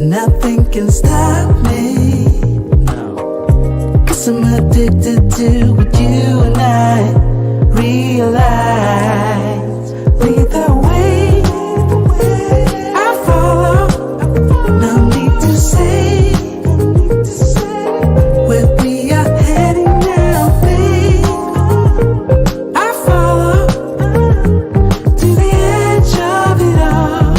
Nothing can stop me. No. 'Cause I'm addicted to what you and I realize. Lead the way, I follow. No need to say where we are heading now, babe. I follow to the edge of it all.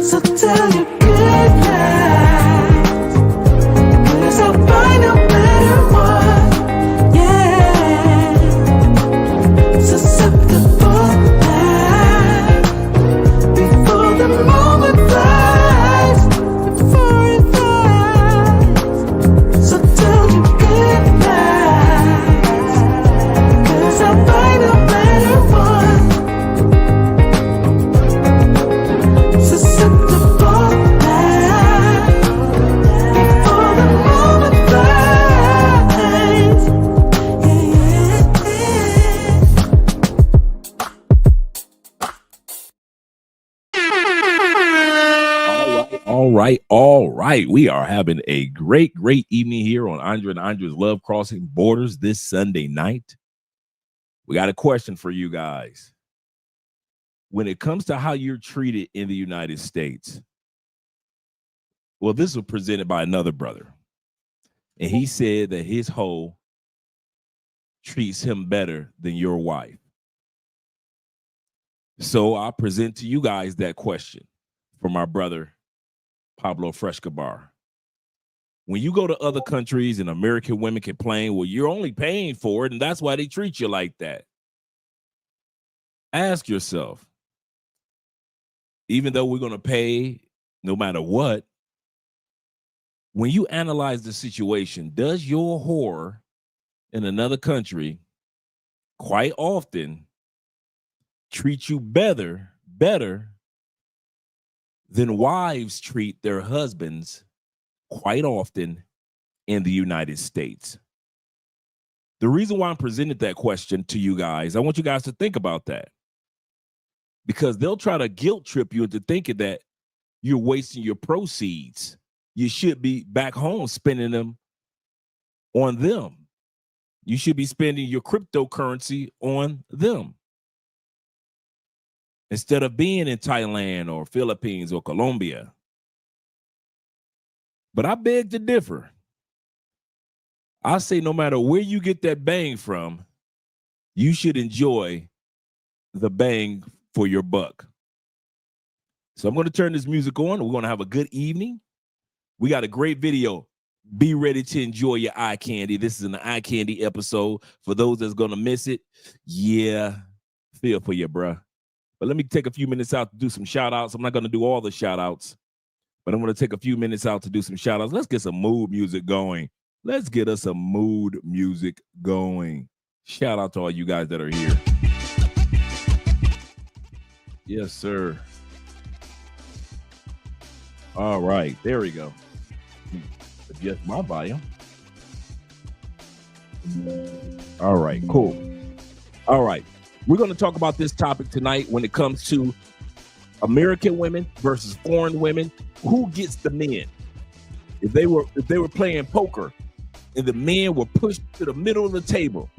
So tell your good night, 'cause I'll find no better one. Yeah, susceptible night before the moment flies, before it flies. So tell your good night, 'cause I'll find no better one. Susceptible night before the moment flies. All right. We are having a great evening here on Andre and Andre's Love Crossing Borders this Sunday night. We got a question for you guys. When it comes to how you're treated in the United States, well, this was presented by another brother, and he said that his hoe treats him better than your wife. So I present to you guys that question from our brother Pablo Frescobar. When you go to other countries and American women complain, well, you're only paying for it, and that's why they treat you like that. Ask yourself, even though we're going to pay no matter what, when you analyze the situation, does your whore in another country quite often treat you better than wives treat their husbands quite often in the United States? The reason why I'm presenting that question to you guys, I want you guys to think about that, because they'll try to guilt trip you into thinking that you're wasting your proceeds. You should be back home spending them on them. You should be spending your cryptocurrency on them instead of being in Thailand or Philippines or Colombia. But I beg to differ. I say no matter where you get that bang from, you should enjoy the bang for your buck. So I'm going to turn this music on. We're going to have a good evening. We got a great video. Be ready to enjoy your eye candy. This is an eye candy episode. For those that's going to miss it, yeah, feel for you, bruh. But let me take a few minutes out to do some shout outs. I'm not going to do all the shout outs, but I'm going to take a few minutes out to do some shout outs. Let's get some mood music going. Let's get us some mood music going. Shout out to all you guys that are here. Yes, sir. All right, there we go. Adjust my volume. All right, cool. All right, we're going to talk about this topic tonight when it comes to American women versus foreign women. Who gets the men? If they were playing poker and the men were pushed to the middle of the table,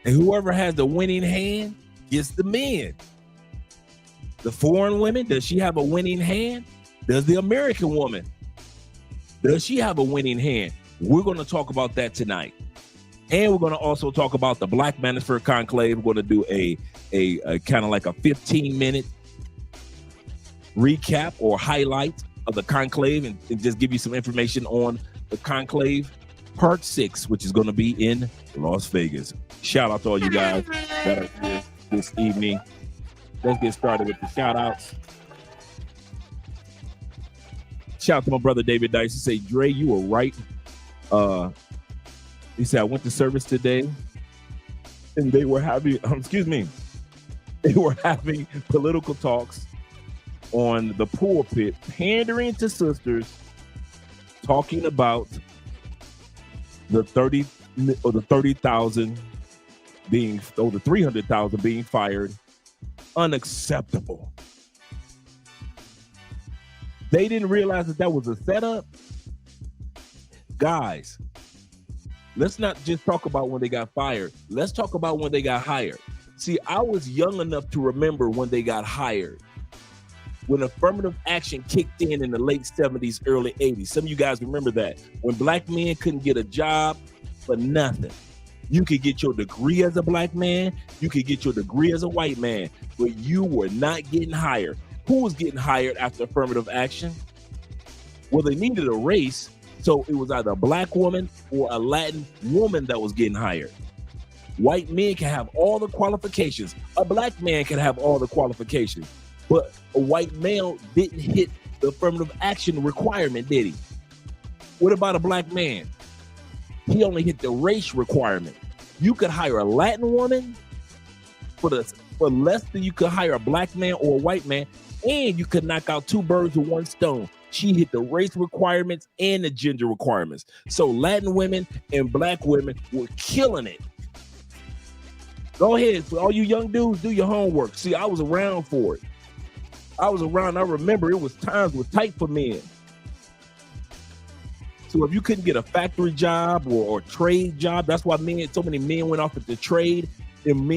and whoever has the winning hand gets the men. The foreign women, does she have a winning hand? Does the American woman, does she have a winning hand? We're going to talk about that tonight. And we're going to also talk about the Black Manosphere Conclave. We're going to do a kind of like a 15-minute recap or highlight of the conclave and just give you some information on the conclave part 6, which is going to be in Las Vegas. Shout out to all you guys that are here this evening. Let's get started with the shout outs. Shout out to my brother David Dice. He said, Dre, you were right. He said, I went to service today and they were having, they were having political talks on the pulpit, pandering to sisters, talking about the 30,000 being, or the 300,000 being fired. Unacceptable. They didn't realize that that was a setup. Guys, let's not just talk about when they got fired. Let's talk about when they got hired. See, I was young enough to remember when they got hired. When affirmative action kicked in the late 70s, early 80s. Some of you guys remember that. When black men couldn't get a job for nothing. You could get your degree as a black man. You could get your degree as a white man. But you were not getting hired. Who was getting hired after affirmative action? Well, they needed a race. So it was either a black woman or a Latin woman that was getting hired. White men can have all the qualifications. A black man can have all the qualifications. But a white male didn't hit the affirmative action requirement, did he? What about a black man? He only hit the race requirement. You could hire a Latin woman for less than you could hire a black man or a white man, and you could knock out two birds with one stone. She hit the race requirements and the gender requirements. So Latin women and black women were killing it. Go ahead, for all you young dudes, do your homework. See, I was around for it. I remember it was times were tight for men. So if you couldn't get a factory job or a trade job, that's why so many men went off at the trade. And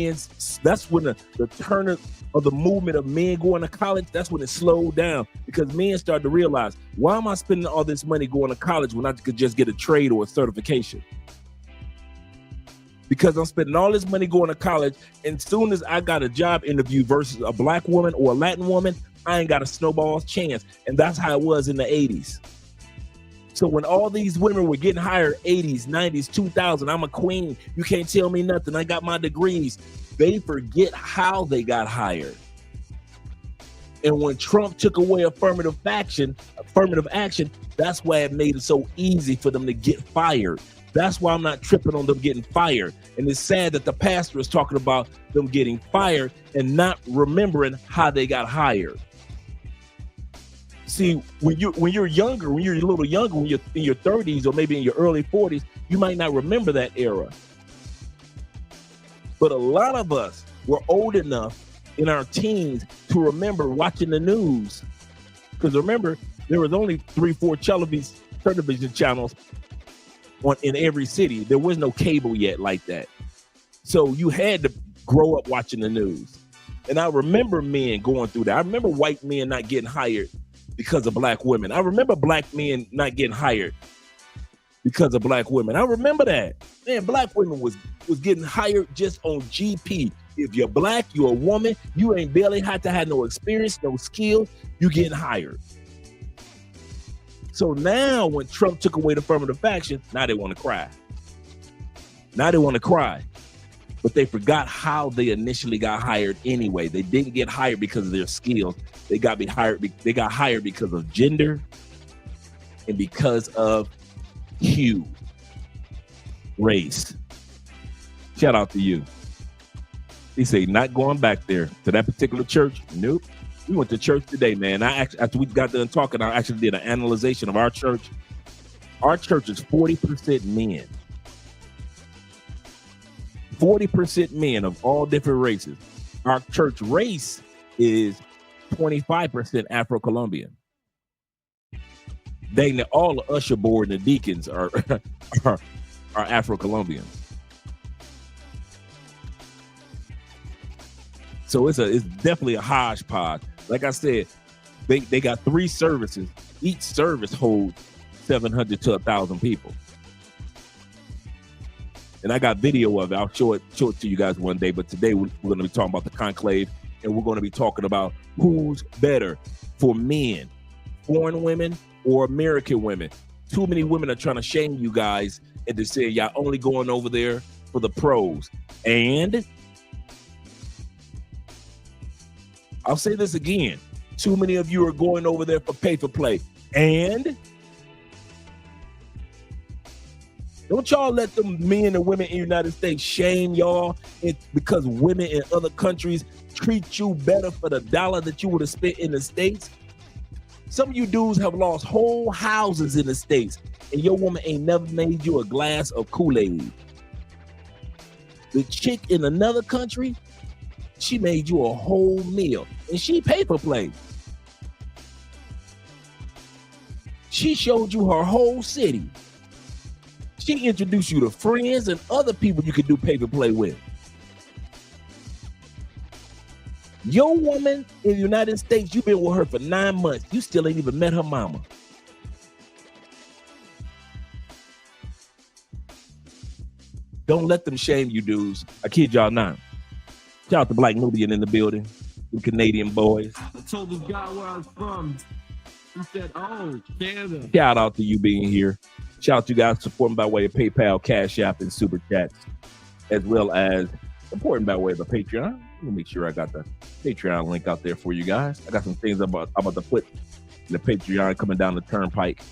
that's when the turn of the movement of men going to college, that's when it slowed down, because men started to realize, why am I spending all this money going to college when I could just get a trade or a certification? Because I'm spending all this money going to college, and as soon as I got a job interview versus a black woman or a Latin woman, I ain't got a snowball's chance. And that's how it was in the 80s. So when all these women were getting hired, 80s, 90s, 2000, I'm a queen, you can't tell me nothing, I got my degrees, they forget how they got hired. And when Trump took away affirmative action, that's why it made it so easy for them to get fired. That's why I'm not tripping on them getting fired. And it's sad that the pastor is talking about them getting fired and not remembering how they got hired. See, when you're younger, when you're a little younger, when you're in your 30s or maybe in your early 40s, you might not remember that era. But a lot of us were old enough in our teens to remember watching the news. Because remember, there was only 3-4 television channels in every city. There was no cable yet like that. So you had to grow up watching the news. And I remember men going through that. I remember white men not getting hired because of black women. I remember black men not getting hired because of black women. I remember that. Man, black women was getting hired just on GP. If you're black, you're a woman, you ain't barely had to have no experience, no skill, you getting hired. So now when Trump took away the affirmative action, now they want to cry. But they forgot how they initially got hired anyway. They didn't get hired because of their skills. They got hired because of gender and because of hue, race. Shout out to you. He say, not going back there to that particular church. Nope. We went to church today, man. After we got done talking, I actually did an analyzation of our church. Our church is 40% men. 40% men of all different races. Our church race is 25% Afro-Colombian. Dang, all the usher board and the deacons are Afro-Colombians. So it's definitely a hodgepodge. Like I said, they got 3 services. Each service holds 700 to 1,000 people. And I got video of it. I'll show it to you guys one day. But today we're going to be talking about the conclave, and we're going to be talking about who's better for men, foreign women or American women. Too many women are trying to shame you guys and to say y'all only going over there for the pros. And I'll say this again. Too many of you are going over there for pay for play. And don't y'all let them men and women in the United States shame y'all because women in other countries treat you better for the dollar that you would have spent in the States. Some of you dudes have lost whole houses in the States, and your woman ain't never made you a glass of Kool-Aid. The chick in another country, she made you a whole meal, and she pay for play. She showed you her whole city. She introduced you to friends and other people you could do paper play with. Your woman in the United States, you've been with her for 9 months. You still ain't even met her mama. Don't let them shame you, dudes. I kid y'all not. Shout out to Black Nubian in the building. The Canadian boys. I told this guy where I was from. He said, oh, Canada. Shout out to you being here. Shout out to you guys supporting by way of PayPal, Cash App, and Super Chats, as well as supporting by way of a Patreon. Let me make sure I got the Patreon link out there for you guys. I got some things I'm about to put in the Patreon coming down the turnpike.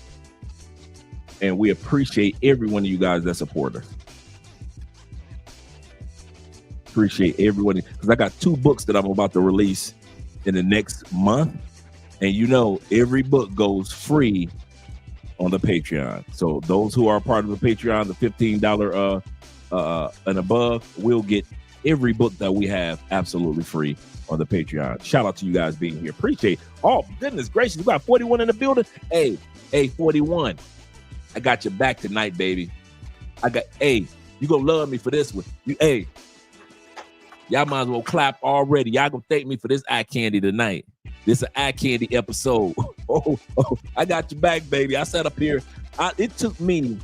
And we appreciate every one of you guys that support us. Appreciate everyone, because I got 2 books that I'm about to release in the next month. And you know, every book goes free on the Patreon. So those who are part of the Patreon, the $15 and above, will get every book that we have absolutely free on the Patreon. Shout out to you guys being here. Appreciate it. Oh, goodness gracious. We got 41 in the building. Hey, 41. I got your back tonight, baby. You gonna love me for this one. Y'all might as well clap already. Y'all gonna thank me for this eye candy tonight. This is an eye candy episode. Oh, I got your back, baby. I sat up here. It took me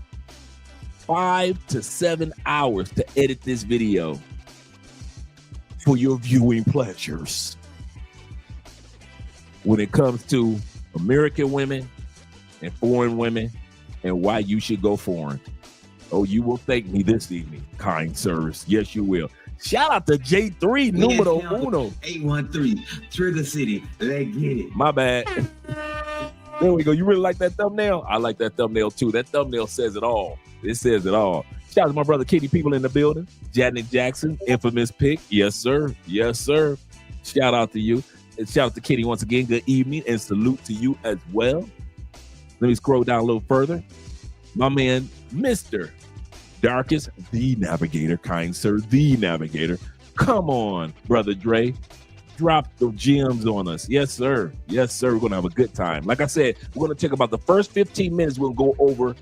5 to 7 hours to edit this video for your viewing pleasures. When it comes to American women and foreign women and why you should go foreign. Oh, you will thank me this evening, kind sirs. Yes, you will. Shout out to J3, numero uno. 813, Trigger City. Let's get it. My bad. There we go. You really like that thumbnail? I like that thumbnail too. That thumbnail says it all. It says it all. Shout out to my brother Kitty People in the building. Janet Jackson, infamous pick. Yes, sir. Yes, sir. Shout out to you. And shout out to Kitty once again. Good evening and salute to you as well. Let me scroll down a little further. My man, Mr. Darkest, the Navigator, kind sir, the Navigator. Come on, Brother Dre. Drop the gems on us. Yes, sir. Yes, sir. We're going to have a good time. Like I said, we're going to take about the first 15 minutes. We'll go over,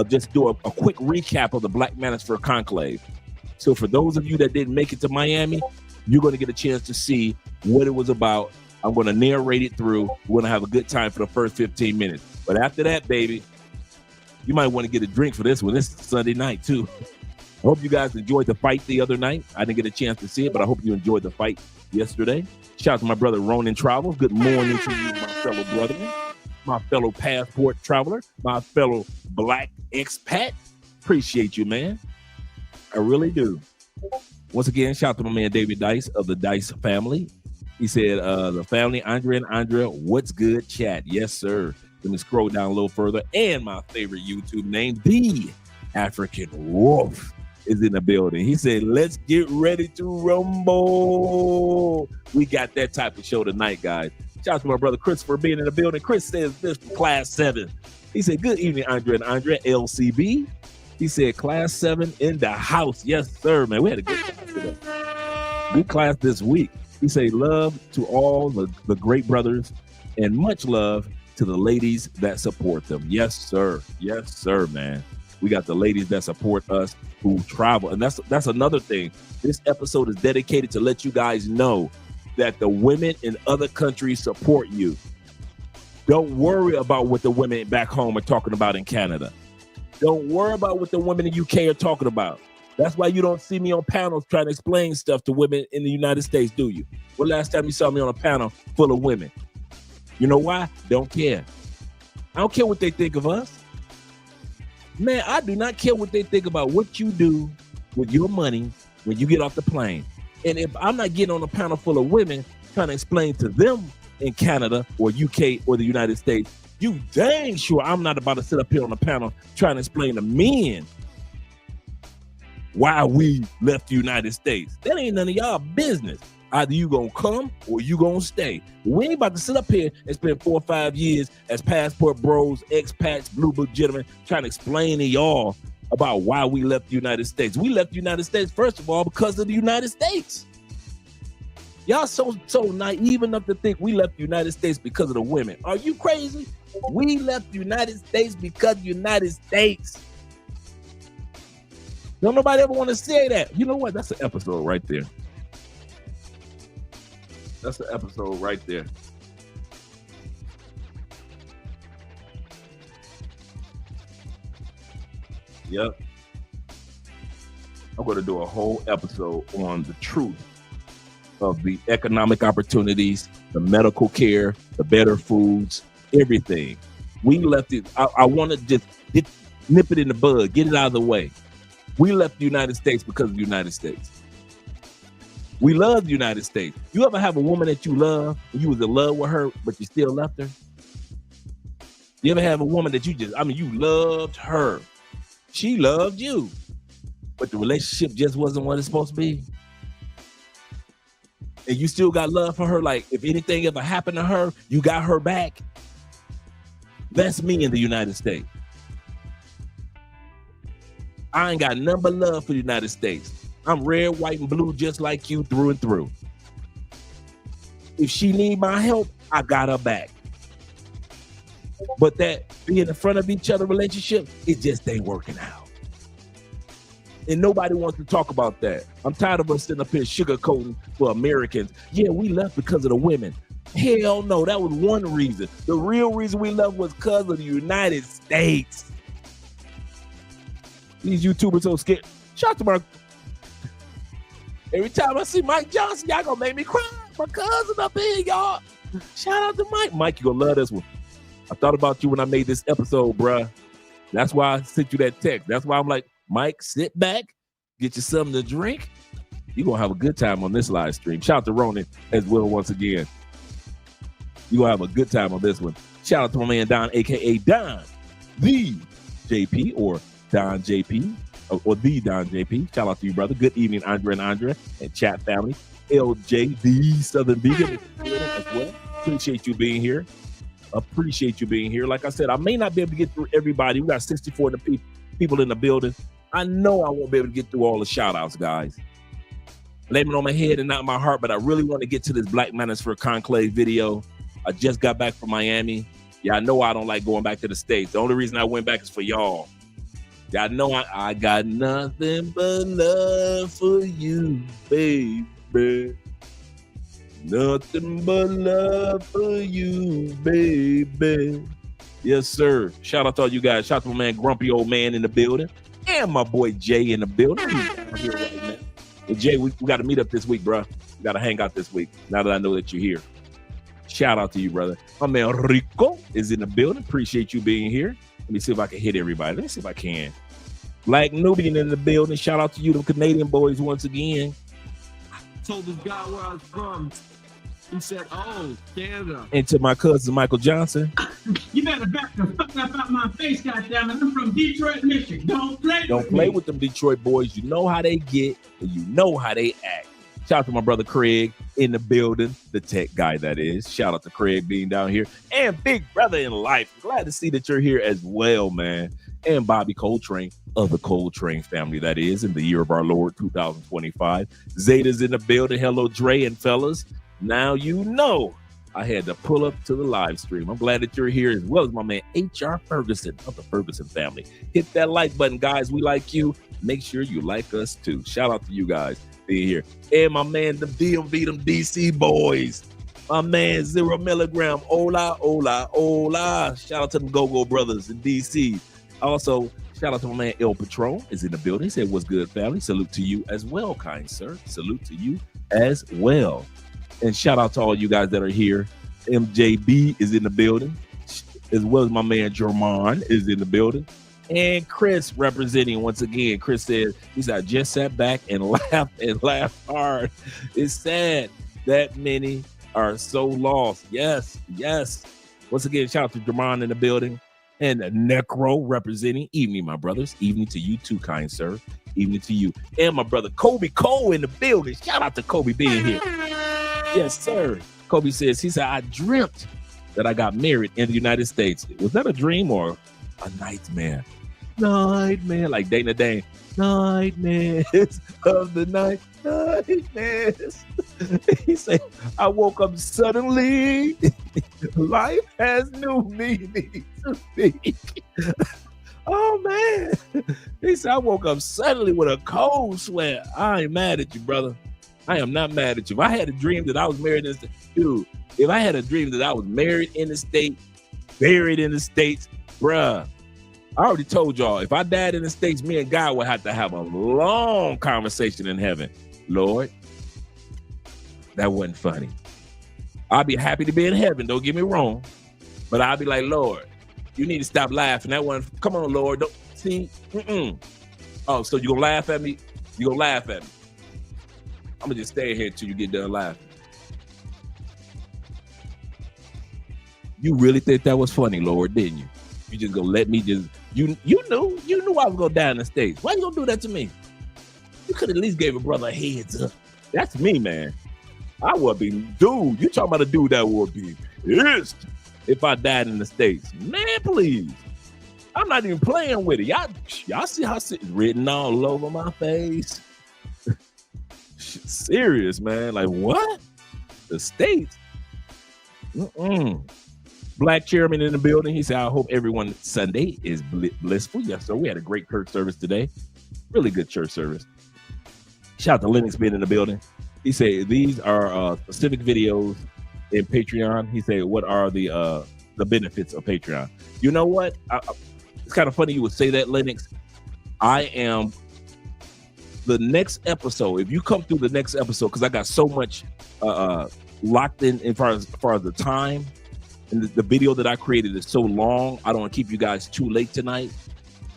just do a quick recap of the Black Manosphere Conclave. So for those of you that didn't make it to Miami, you're going to get a chance to see what it was about. I'm going to narrate it through. We're going to have a good time for the first 15 minutes. But after that, baby, you might want to get a drink for this one. This is Sunday night, too. I hope you guys enjoyed the fight the other night. I didn't get a chance to see it, but I hope you enjoyed the fight yesterday. Shout out to my brother, Ronan Travels. Good morning to you, my fellow brother, my fellow passport traveler, my fellow Black expat. Appreciate you, man. I really do. Once again, shout out to my man, David Dice of the Dice family. He said, the family, Andre and Andrea, what's good, chat? Yes, sir. Let me scroll down a little further. And my favorite YouTube name, The African Wolf, is in the building. He said, let's get ready to rumble. We got that type of show tonight, guys. Shout out to my brother Christopher being in the building. Chris says this for Class 7. He said, good evening, Andre and Andrea, LCB. He said, Class 7 in the house. Yes, sir, man. We had a good class today. Good class this week. He said, love to all the great brothers and much love to the ladies that support them. Yes, sir. Yes, sir, man. We got the ladies that support us who travel. And that's another thing. This episode is dedicated to let you guys know that the women in other countries support you. Don't worry about what the women back home are talking about in Canada. Don't worry about what the women in the UK are talking about. That's why you don't see me on panels trying to explain stuff to women in the United States, do you? When last time you saw me on a panel full of women? You know why? Don't care. I don't care what they think of us. Man, I do not care what they think about what you do with your money when you get off the plane. And if I'm not getting on a panel full of women trying to explain to them in Canada or UK or the United States, you dang sure I'm not about to sit up here on a panel trying to explain to men why we left the United States. That ain't none of y'all business. Either you gonna come or you gonna stay. We ain't about to sit up here and spend 4 or 5 years as passport bros, expats, blue book gentlemen, trying to explain to y'all about why we left the United States. We left the United States, first of all, because of the United States. Y'all so naive enough to think we left the United States because of the women. Are you crazy? We left the United States because of the United States. Don't nobody ever want to say that. You know what? That's an episode right there. That's an episode right there. Yep. I'm going to do a whole episode on the truth of the economic opportunities, the medical care, the better foods, everything. We left it. I want to just nip it in the bud, get it out of the way. We left the United States because of the United States. We love the United States. You ever have a woman that you love, and you was in love with her, but you still left her? You ever have a woman that you loved her. She loved you, but the relationship just wasn't what it's supposed to be. And you still got love for her. Like if anything ever happened to her, you got her back. That's me in the United States. I ain't got nothing but love for the United States. I'm red, white, and blue just like you through and through. If she need my help, I got her back. But that being in front of each other relationship, it just ain't working out. And nobody wants to talk about that. I'm tired of us sitting up here sugarcoating for Americans. Yeah, we left because of the women. Hell no, that was one reason. The real reason we left was because of the United States. These YouTubers so scared. Shout out to Mark. Every time I see Mike Johnson, y'all gonna make me cry. My cousin up here, y'all. Shout out to Mike. Mike, you gonna love this one. I thought about you when I made this episode, bruh. That's why I sent you that text. That's why I'm like, Mike, sit back, get you something to drink. You're gonna have a good time on this live stream. Shout out to Ronan as well once again. You're gonna have a good time on this one. Shout out to my man Don, aka Don, the JP, or Don JP, or the Don JP. Shout out to you, brother. Good evening, Andre and chat family. LJ, the Southern Vegan, as well. Appreciate you being here. Appreciate you being here. Like I said, I may not be able to get through everybody. We got 64 people in the building. I know I won't be able to get through all the shout outs, guys. Laying it on my head and not my heart, but I really want to get to this Black Manosphere Conclave video. I just got back from Miami. Yeah, I know I don't like going back to the States. The only reason I went back is for y'all. Y'all know I got nothing but love for you, baby. Nothing but love for you, baby. Yes, sir. Shout out to all you guys. Shout out to my man, Grumpy Old Man in the building. And my boy, Jay in the building. I'm here right now. And Jay, we got to meet up this week, bro. We got to hang out this week, now that I know that you're here. Shout out to you, brother. My man, Rico, is in the building. Appreciate you being here. Let me see if I can hit everybody. Let me see if I can. Black Nubian in the building. Shout out to you, the Canadian boys, once again. Told this guy where I was from. He said, "Oh, Canada." And to my cousin Michael Johnson. You better back the fuck up out my face, goddammit. I'm from Detroit, Michigan. Don't play with them Detroit boys. You know how they get, and you know how they act. Shout out to my brother Craig in the building, the tech guy that is. Shout out to Craig being down here, and big brother in life. Glad to see that you're here as well, man. And Bobby Coltrane of the Coltrane family, that is, in the year of our Lord 2025. Zeta's in the building. Hello, Dre and fellas. Now you know I had to pull up to the live stream. I'm glad that you're here, as well as my man H.R. Ferguson of the Ferguson family. Hit that like button, guys. We like you. Make sure you like us too. Shout out to you guys being here. And my man, the DMV, them DC boys. My man, 0 milligram. Hola, hola, hola. Shout out to them Go-Go brothers in DC. Also, shout out to my man El Patron is in the building. He said, "What's good, family?" Salute to you as well, kind sir. Salute to you as well. And shout out to all you guys that are here. MJB is in the building, as well as my man Jermon is in the building. And Chris representing once again. Chris said, he said, "I just sat back and laughed hard. It's sad that many are so lost." Yes, yes. Once again, shout out to Jermon in the building. And Necro representing. Evening, my brothers. Evening to you too, kind sir. Evening to you. And my brother Kobe Cole in the building. Shout out to Kobe being here. Yes, sir. Kobe says, he said, "I dreamt that I got married in the United States." Was that a dream or a nightmare? Nightmare, like Dana Dane. Nightmares of the night. Nightmares. He said, I woke up suddenly. Life has new meaning to me. Oh, man. He said, I woke up suddenly with a cold sweat. I ain't mad at you, brother. I am not mad at you. If I had a dream that I was married in the States, dude, if I had a dream that I was married in the States, buried in the States, bruh, I already told y'all, if I died in the States, me and God would have to have a long conversation in heaven. Lord, that wasn't funny. I'd be happy to be in heaven, don't get me wrong. But I'd be like, Lord, you need to stop laughing. That one, come on, Lord. Don't see. Oh, so you gonna laugh at me? You gonna laugh at me? I'm gonna just stay here till you get done laughing. You really think that was funny, Lord, didn't you? You just gonna let me just, you knew I was gonna die in the States. Why you gonna do that to me? You could at least gave a brother a heads up. That's me, man. I would be, dude, you talking about a dude that would be pissed if I died in the States. Man, please. I'm not even playing with it. Y'all see how it's written all over my face? Serious, man. Like, what? The States? Black chairman in the building. He said, I hope everyone Sunday is blissful. Yes, sir. We had a great church service today. Really good church service. Shout out to Lennox being in the building. He said, these are specific videos in Patreon. He said, what are the benefits of Patreon? You know what? It's kind of funny you would say that, Lennox. I am the next episode. If you come through the next episode, because I got so much locked in as far as the time, and the video that I created is so long, I don't want to keep you guys too late tonight,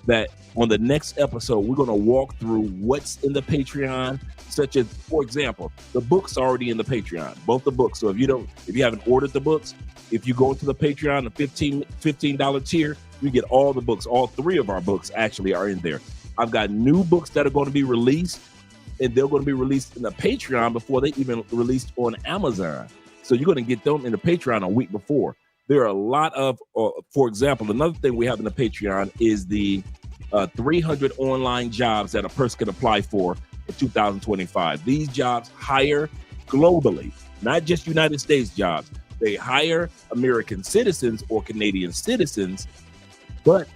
that on the next episode, we're going to walk through what's in the Patreon, such as, for example, the books are already in the Patreon, both the books. So if you haven't ordered the books, if you go into the Patreon, the $15 tier, you get all the books. All three of our books actually are in there. I've got new books that are going to be released, and they're going to be released in the Patreon before they even released on Amazon. So you're going to get them in the Patreon a week before. There are a lot of, for example, another thing we have in the Patreon is the 300 online jobs that a person can apply for in 2025. These jobs hire globally, not just United States jobs. They hire American citizens or Canadian citizens, but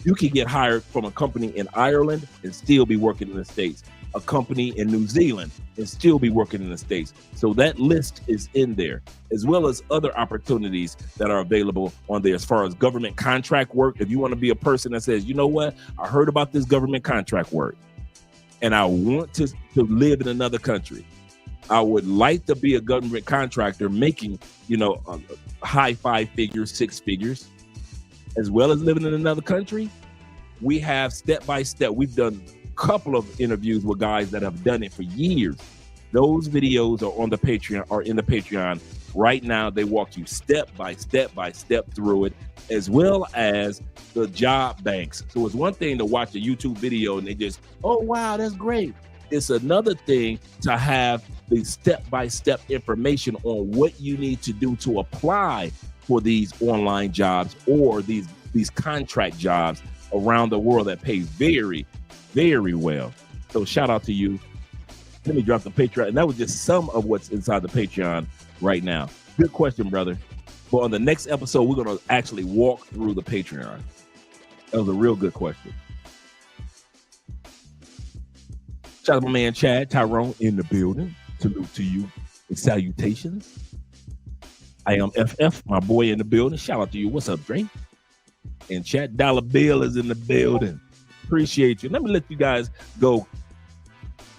you can get hired from a company in Ireland and still be working in the States, a company in New Zealand and still be working in the States. So that list is in there, as well as other opportunities that are available on there as far as government contract work. If you want to be a person that says, you know what, I heard about this government contract work and I want to live in another country. I would like to be a government contractor making, high 5 figures, 6 figures, as well as living in another country. We have step-by-step. We've done couple of interviews with guys that have done it for years. Those videos are on the Patreon, are in the Patreon right now. They walk you step by step through it, as well as the job banks. So it's one thing to watch a YouTube video and they just, oh wow, that's great. It's another thing to have the step-by-step information on what you need to do to apply for these online jobs or these contract jobs around the world that pay very, very well. So shout out to you. Let me drop the Patreon. And that was just some of what's inside the Patreon right now. Good question, brother. But on the next episode, we're going to actually walk through the Patreon. That was a real good question. Shout out to my man Chad Tyrone in the building. Salute to you and salutations. I am FF, my boy in the building. Shout out to you. What's up, Dre? And Chad Dollar Bill is in the building. Appreciate you. Let me let you guys go.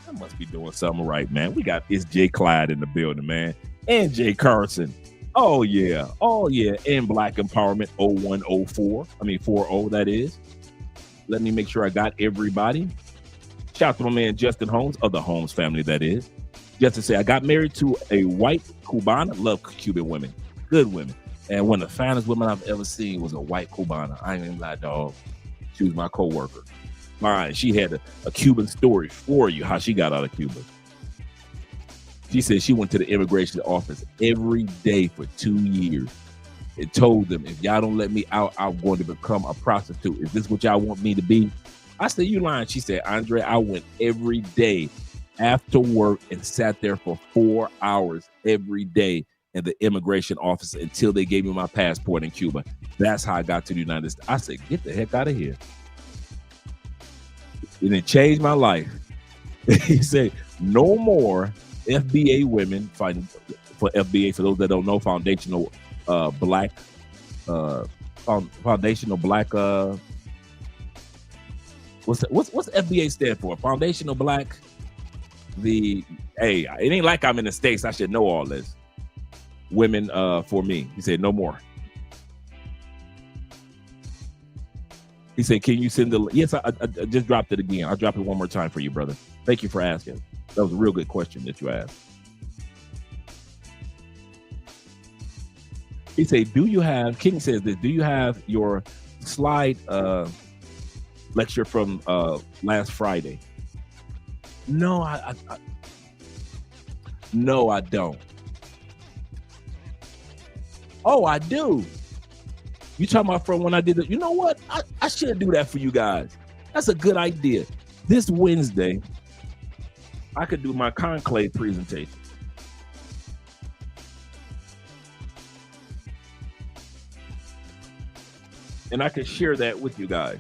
I must be doing something right, man. We got it's Jay Clyde in the building, man. And Jay Carson. Oh, yeah. And Black Empowerment 0104. 40, that is. Let me make sure I got everybody. Shout out to my man Justin Holmes of the Holmes family, that is. Just to say, I got married to a white Cubana. Love Cuban women. Good women. And one of the finest women I've ever seen was a white Cubana. I ain't even lie, dog. She was my co-worker. Fine. She had a Cuban story for you, how she got out of Cuba. She said she went to the immigration office every day for 2 years and told them, if y'all don't let me out, I'm going to become a prostitute. Is this what y'all want me to be? I said, you lying. She said, Andre, I went every day after work and sat there for 4 hours every day in the immigration office until they gave me my passport in Cuba. That's how I got to the United States. I said, get the heck out of here. And it changed my life. He said, no more FBA women fighting for FBA. For those that don't know, foundational black, foundational black. What's FBA stand for? Foundational black. It ain't like I'm in the States. I should know all this. Women for me. He said, no more. He said, can you send the, yes, I just dropped it again. I'll drop it one more time for you, brother. Thank you for asking. That was a real good question that you asked. He said, King says this, do you have your slide lecture from last Friday? No, no, I don't. Oh, I do. You talking about from when I did it? You know what? I should do that for you guys. That's a good idea. This Wednesday, I could do my conclave presentation. And I could share that with you guys.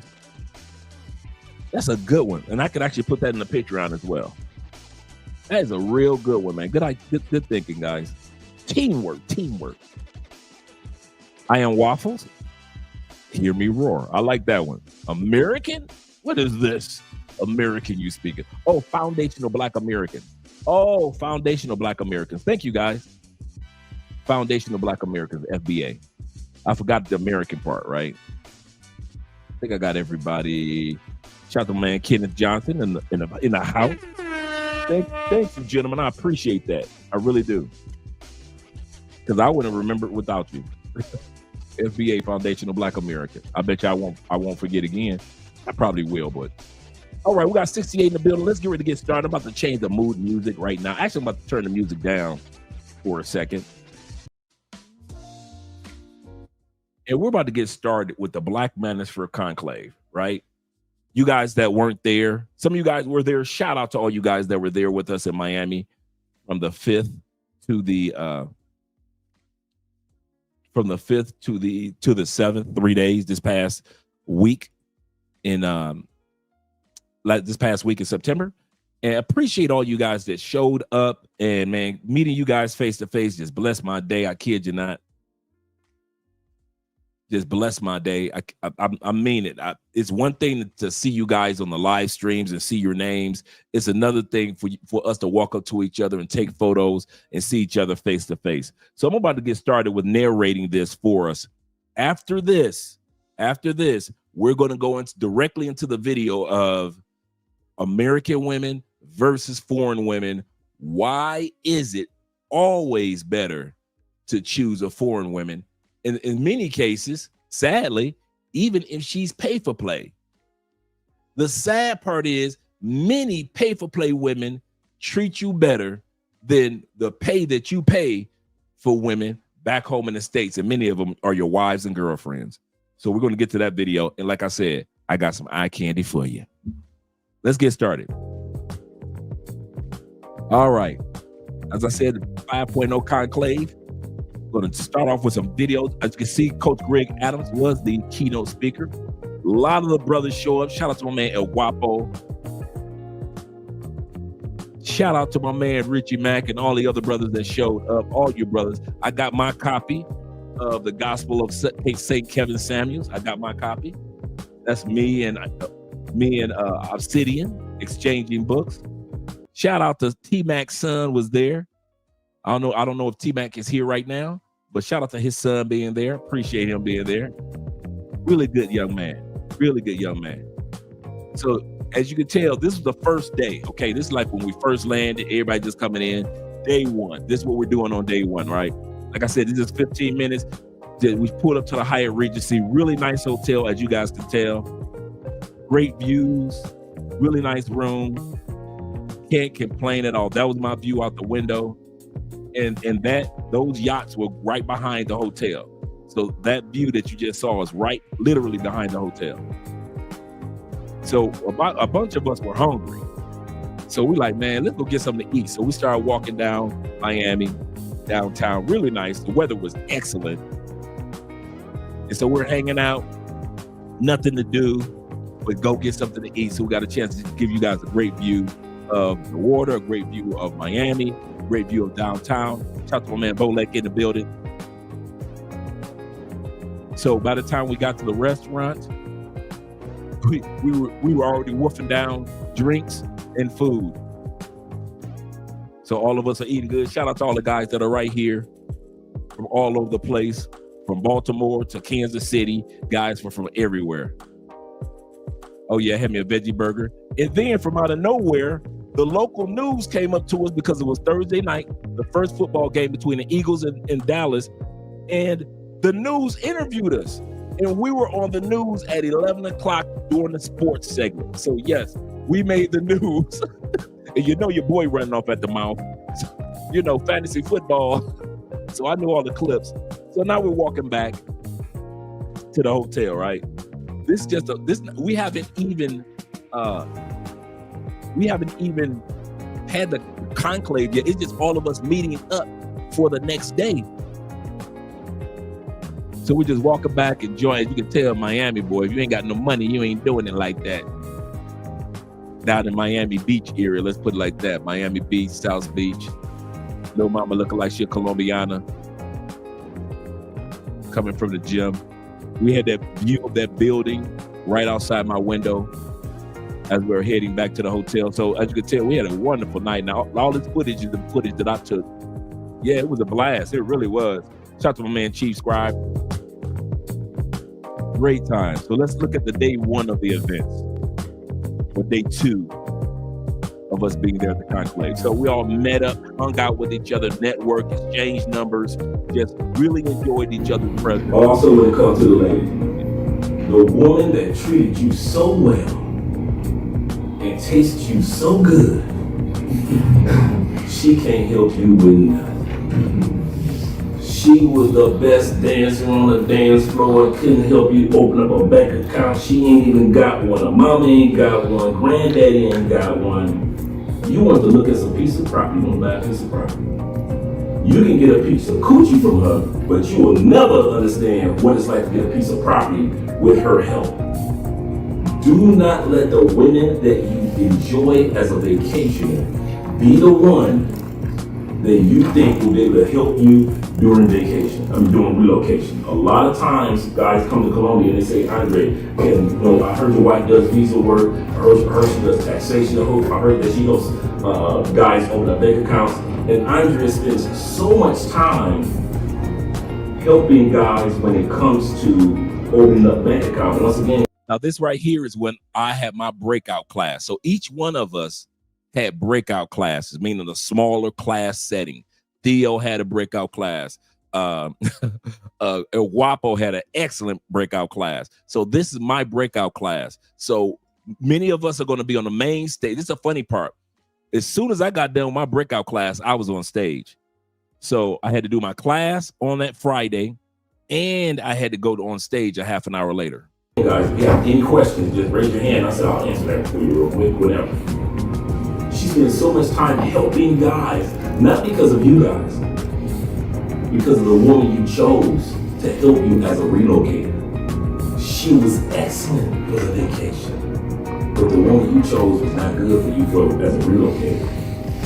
That's a good one. And I could actually put that in the Patreon as well. That is a real good one, man. Good thinking, guys. Teamwork. I am Waffles. Hear me roar. I like that one. American? What is this? American you speaking? Oh, foundational black American. Oh, foundational black Americans. Thank you, guys. Foundational black Americans, FBA. I forgot the American part, right? I think I got everybody. Shout out to my man Kenneth Johnson in the house. Thank you, gentlemen. I appreciate that. I really do. Because I wouldn't remember it without you. FBA, Foundational Black American. I bet you I won't forget again. I probably will, but all right, we got 68 in the building. Let's get ready to get started. I'm about to change the mood music right now. Actually, I'm about to turn the music down for a second. And we're about to get started with the Black Manosphere Conclave, right? You guys that weren't there, some of you guys were there. Shout out to all you guys that were there with us in Miami from the 5th to the 7th, 3 days this past week in September. And appreciate all you guys that showed up, and man, meeting you guys face to face just blessed my day. I kid you not. Just bless my day. I mean it. It's one thing to see you guys on the live streams and see your names. It's another thing for us to walk up to each other and take photos and see each other face to face. So I'm about to get started with narrating this for us. After this, we're going to go directly into the video of American women versus foreign women. Why is it always better to choose a foreign woman? In many cases, sadly, even if she's pay for play. The sad part is many pay for play women treat you better than the pay that you pay for women back home in the States. And many of them are your wives and girlfriends. So we're going to get to that video. And like I said, I got some eye candy for you. Let's get started. All right. As I said, 5.0 Conclave. Going to start off with some videos. As you can see, Coach Greg Adams was the keynote speaker. A lot of the brothers show up. Shout out to my man El Guapo. Shout out to my man Richie Mack and all the other brothers that showed up. All you brothers. I got my copy of the Gospel of St. Kevin Samuels. I got my copy. That's me and Obsidian exchanging books. Shout out to T-Mac's son was there. I don't know if T-Mac is here right now, but shout out to his son being there. Appreciate him being there. Really good young man. Really good young man. So as you can tell, this is the first day. Okay, this is like when we first landed, everybody just coming in. Day one. This is what we're doing on day one, right? Like I said, this is 15 minutes. We pulled up to the Hyatt Regency. Really nice hotel, as you guys can tell. Great views. Really nice room. Can't complain at all. That was my view out the window. And those yachts were right behind the hotel. So that view that you just saw is right literally behind the hotel. So a bunch of us were hungry. So we like, man, let's go get something to eat. So we started walking down Miami, downtown, really nice. The weather was excellent. And so we're hanging out, nothing to do, but go get something to eat. So we got a chance to give you guys a great view of the water, a great view of Miami, a great view of downtown. Shout out to my man Bolek in the building. So by the time we got to the restaurant, we were already wolfing down drinks and food. So all of us are eating good. Shout out to all the guys that are right here from all over the place, from Baltimore to Kansas City, guys from everywhere. Oh yeah, had me a veggie burger. And then from out of nowhere, the local news came up to us because it was Thursday night, the first football game between the Eagles and Dallas. And the news interviewed us. And we were on the news at 11 o'clock during the sports segment. So yes, we made the news. And you know your boy running off at the mouth. So, you know, fantasy football. So I knew all the clips. So now we're walking back to the hotel, right? We haven't even had the conclave yet. It's just all of us meeting up for the next day. So we're just walking back, enjoying. You can tell Miami, boy, if you ain't got no money, you ain't doing it like that. Down in Miami Beach area, let's put it like that. Miami Beach, South Beach. Little mama looking like she a Colombiana. Coming from the gym. We had that view of that building right outside my window as we were heading back to the hotel. So as you can tell, we had a wonderful night. Now, all this footage is the footage that I took. Yeah, it was a blast. It really was. Shout out to my man, Chief Scribe. Great time. So let's look at the day one of the events, or day two of us being there at the conclave. So we all met up, hung out with each other, networked, exchanged numbers, just really enjoyed each other's presence. Also, when it comes to the lady, the woman that treated you so well and tasted you so good, she can't help you with nothing. She was the best dancer on the dance floor, couldn't help you open up a bank account. She ain't even got one. Her mama ain't got one. Granddaddy ain't got one. You want to look at some piece of property, you want to buy a piece of property. You can get a piece of coochie from her, but you will never understand what it's like to get a piece of property with her help. Do not let the women that you enjoy as a vacationer be the one that you think will be able to help you during during relocation. A lot of times, guys come to Colombia and they say, Andre, I heard your wife does visa work. I heard she does taxation. I heard that she helps guys open up bank accounts. And Andre spends so much time helping guys when it comes to opening up bank accounts. Once again, now this right here is when I had my breakout class. So each one of us had breakout classes, meaning a smaller class setting. Theo had a breakout class. Wapo had an excellent breakout class. So this is my breakout class. So many of us are going to be on the main stage. This is a funny part. As soon as I got done with my breakout class, I was on stage. So I had to do my class on that Friday, and I had to go on stage a half an hour later. Guys, if you have any questions, just raise your hand. I said, I'll answer that for you real quick, whatever. She spends so much time helping guys, not because of you guys, because of the woman you chose to help you as a relocator. She was excellent for the vacation, but the woman you chose was not good for you as a relocator.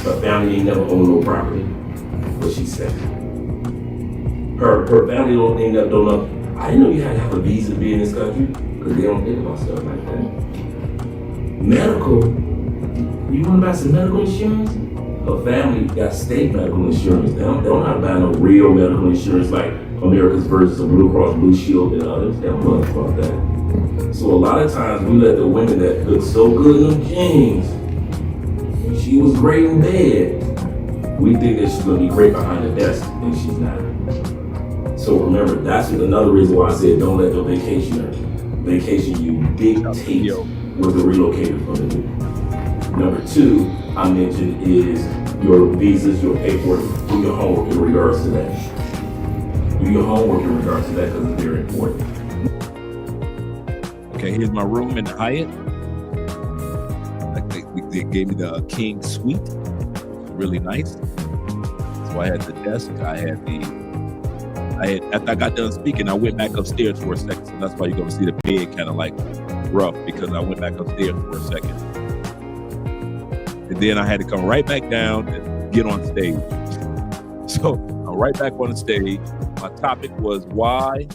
Her family ain't never owned no property, but she said her family don't know. I didn't know you had to have a visa to be in this country, because they don't think about stuff like that. Medical, you want to buy some medical insurance? Her family got state medical insurance. They don't know how to buy no real medical insurance like America's version of Blue Cross Blue Shield and others. They don't know about that. So a lot of times we let the women that look so good in them jeans, she was great in bed, we think that she's going to be great behind the desk, and she's not. So remember, that's another reason why I said don't let the vacation you dictate what the relocator is going to do. Number two, I mentioned is your visas, your paperwork, do your homework in regards to that. Do your homework in regards to that because it's very important. Okay, here's my room in the Hyatt. Like the They gave me the King Suite, really nice. So I had the desk. After I got done speaking, I went back upstairs for a second. So that's why you're gonna see the bed kind of like rough, because I went back upstairs for a second. And then I had to come right back down and get on stage. So I'm right back on the stage. My topic was why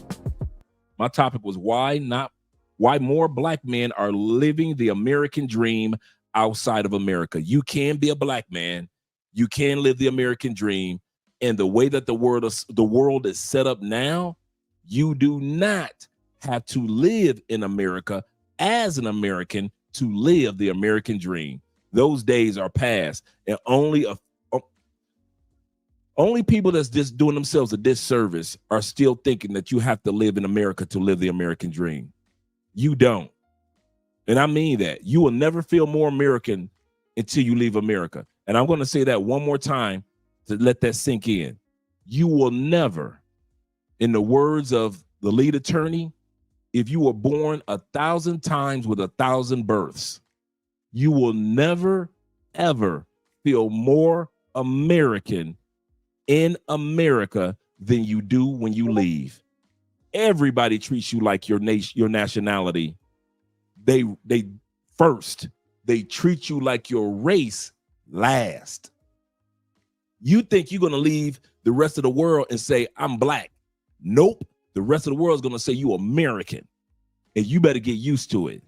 more black men are living the American dream outside of America. You can be a black man. You can live the American dream. And the way that the world is set up now, you do not have to live in America as an American to live the American dream. Those days are past, and only people that's just doing themselves a disservice are still thinking that you have to live in America to live the American dream. You don't. And I mean that. You will never feel more American until you leave America. And I'm going to say that one more time to let that sink in. You will never, in the words of the lead attorney, if you were born 1,000 times with 1,000 births, you will never, ever feel more American in America than you do when you leave. Everybody treats you like your nationality. They first. They treat you like your race last. You think you're going to leave the rest of the world and say, I'm black. Nope. The rest of the world is going to say you American. And you better get used to it,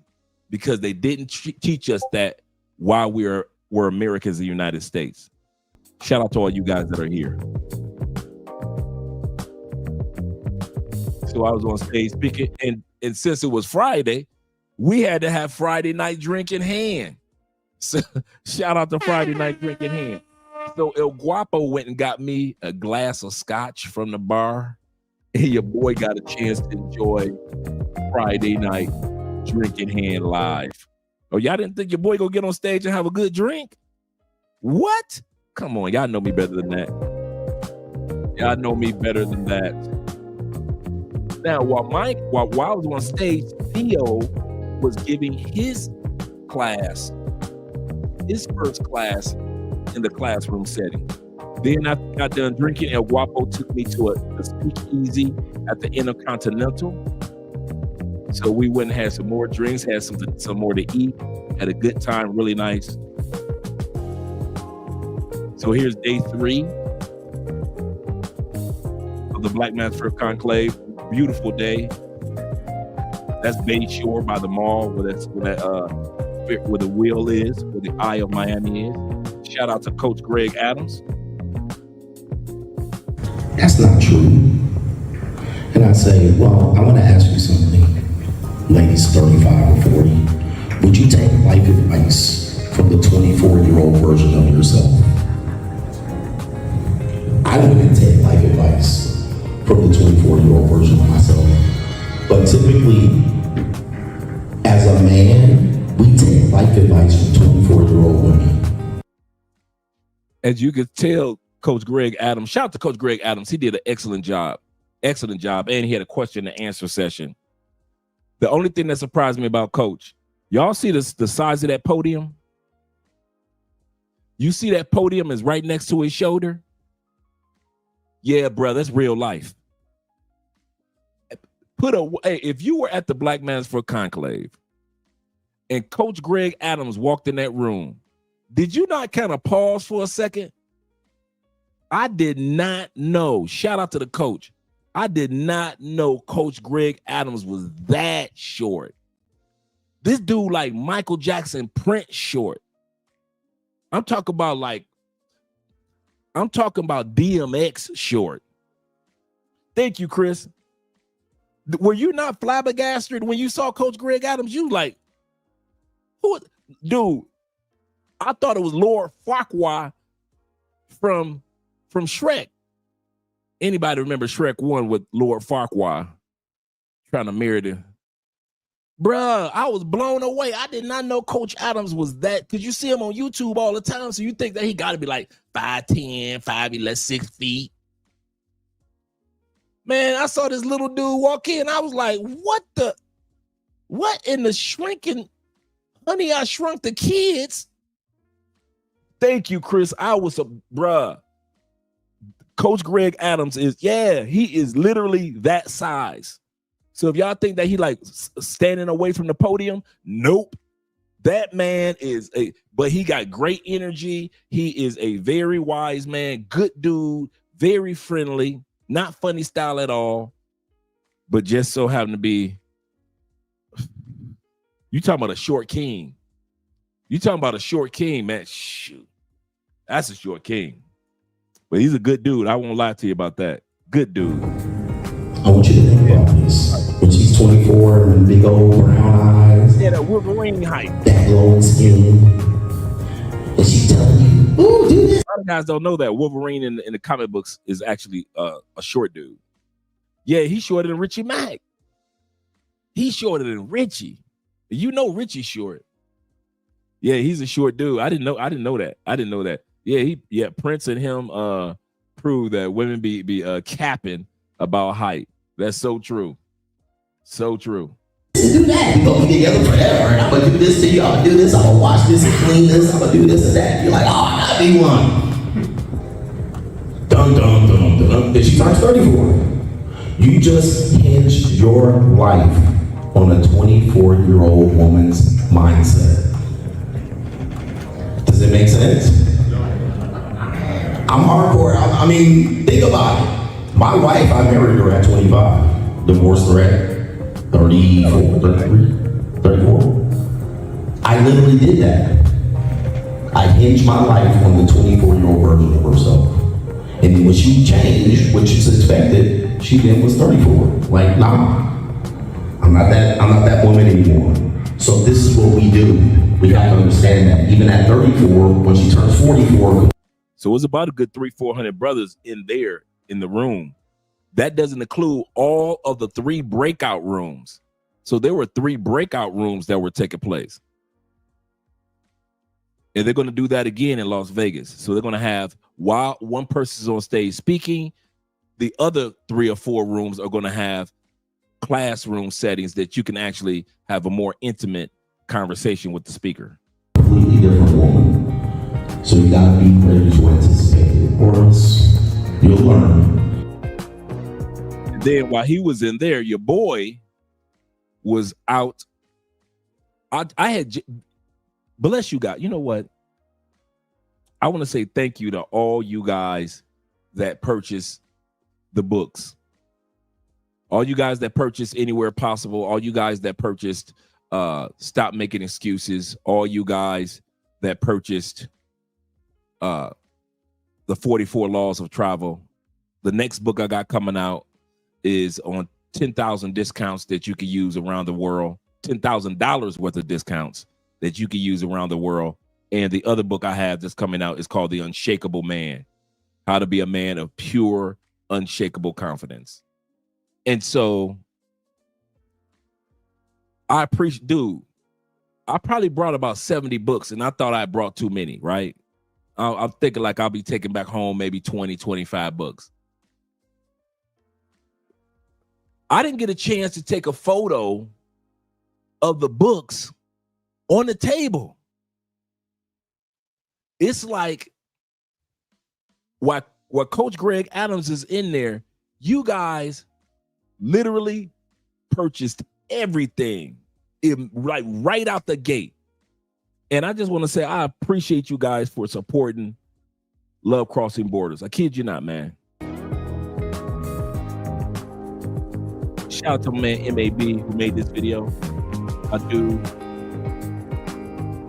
because they didn't teach us that while we're Americans in the United States. Shout out to all you guys that are here. So I was on stage speaking, and since it was Friday, we had to have Friday night drink in hand. So shout out to Friday night drink in hand. So El Guapo went and got me a glass of scotch from the bar, and your boy got a chance to enjoy Friday night drink in hand live. Oh, y'all didn't think your boy gonna get on stage and have a good drink? What? Come on, y'all know me better than that. Y'all know me better than that. Now, while I was on stage, Theo was giving his class, his first class in the classroom setting. Then I got done drinking, and Guapo took me to a speakeasy at the Intercontinental. So we went and had some more drinks, had some more to eat, had a good time, really nice. So here's day 3 of the Black Man's First Conclave. Beautiful day. That's Bay Shore by the mall, where the wheel is, where the Eye of Miami is. Shout out to Coach Greg Adams. That's not true. And I say, well, I want to ask you something, ladies 35 or 40. Would you take life advice from the 24-year-old version of yourself? I wouldn't take life advice from the 24-year-old version of myself. But typically, as a man, we take life advice from 24-year-old women. As you could tell, Coach Greg Adams, shout out to Coach Greg Adams. He did an excellent job. And he had a question and answer session. The only thing that surprised me about Coach, y'all see the size of that podium? You see that podium is right next to his shoulder? Yeah, bro, that's real life. If you were at the Black Man's First Conclave and Coach Greg Adams walked in that room, did you not kind of pause for a second? I did not know. Shout out to the coach. I did not know Coach Greg Adams was that short. This dude like Michael Jackson Prince short. I'm talking about DMX short. Thank you, Chris. Were you not flabbergasted when you saw Coach Greg Adams? You like, who? Dude, I thought it was Lord Farquaad from Shrek. Anybody remember Shrek 1 with Lord Farquaad trying to marry the... Bruh, I was blown away. I did not know Coach Adams was that, because you see him on YouTube all the time, so you think that he got to be like 5'10", 5'11", 6 feet. Man, I saw this little dude walk in. I was like, what in the shrinking... Honey, I Shrunk the Kids Thank you, Chris. I was a bruh. Coach Greg Adams is, he is literally that size. So if y'all think that he like standing away from the podium, nope. That man is but he got great energy. He is a very wise man, good dude, very friendly, not funny style at all, but just so happened to be, you talking about a short king. You talking about a short king, man. Shoot, that's a short king. But he's a good dude. I won't lie to you about that. Good dude. I want you to think about this. When she's 24 and big old brown eyes. Yeah, that Wolverine height. That glowing skin. And she's telling you, ooh, do this. A lot of guys don't know that Wolverine in the comic books is actually a short dude. Yeah, he's shorter than Richie Mack. He's shorter than Richie. You know Richie's short. Yeah, he's a short dude. I didn't know that. Yeah, Prince and him prove that women be capping about height. That's so true. So true. Do that. We're gonna be together forever. And I'm gonna do this to you. I'm gonna do this. I'm gonna wash this and clean this. I'm gonna do this and that. You're like, oh, I'll be one. Dun dun dun dun. Then she turns 34. You just hinged your life on a 24-year-old woman's mindset. Does it make sense? I'm hardcore. I mean, think about it. My wife, I married her at 25. Divorced her at 34, 33, 34. I literally did that. I hinged my life on the 24-year-old version of herself. And then when she changed, which is expected, she then was 34. Like, nah, I'm not that woman anymore. So this is what we do. We have to understand that. Even at 34, when she turns 44. So it's about a good 300-400 brothers in there in the room. That doesn't include all of the 3 breakout rooms. So there were 3 breakout rooms that were taking place. And they're going to do that again in Las Vegas. So they're going to have, while one person's on stage speaking, the other 3 or 4 rooms are going to have classroom settings that you can actually have a more intimate conversation with the speaker. Completely different woman. So you gotta be ready to anticipate it, or else you'll learn. And then while he was in there, your boy was out. I had, bless you guys. You know what? I want to say thank you to all you guys that purchased the books. All you guys that purchased Anywhere Possible. All you guys that purchased Stop Making Excuses. All you guys that purchased the 44 Laws of Travel. The next book I got coming out is on 10,000 discounts that you can use around the world. $10,000 worth of discounts that you can use around the world. And the other book I have that's coming out is called The Unshakable Man. How to be a man of pure, unshakable confidence. And so I appreciate, dude, I probably brought about 70 books and I thought I brought too many, right? I'm thinking like I'll be taking back home maybe 20, 25 books. I didn't get a chance to take a photo of the books on the table. It's like what Coach Greg Adams is in there, you guys literally purchased everything right out the gate. And I just want to say I appreciate you guys for supporting Love Crossing Borders. I kid you not, man. Shout out to my man MAB who made this video. I do.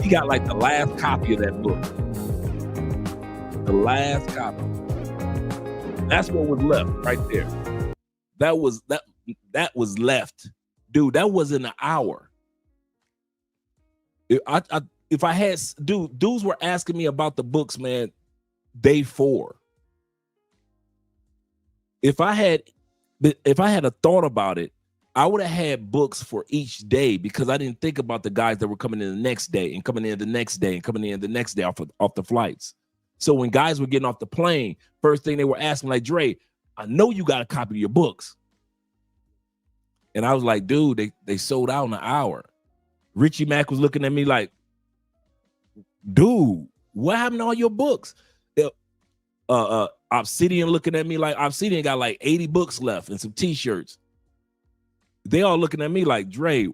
He got like the last copy of that book. The last copy. That's what was left right there. That was left. Dude, that was in an hour. If I had, dudes were asking me about the books, man, day 4. If I had a thought about it, I would have had books for each day because I didn't think about the guys that were coming in the next day and coming in the next day and coming in the next day off the flights. So when guys were getting off the plane, first thing they were asking, like, Dre, I know you got a copy of your books. And I was like, dude, they sold out in an hour. Richie Mack was looking at me like, dude, What happened to all your books? Obsidian looking at me like Obsidian got like 80 books left and some t-shirts. They all looking at me like, Dre,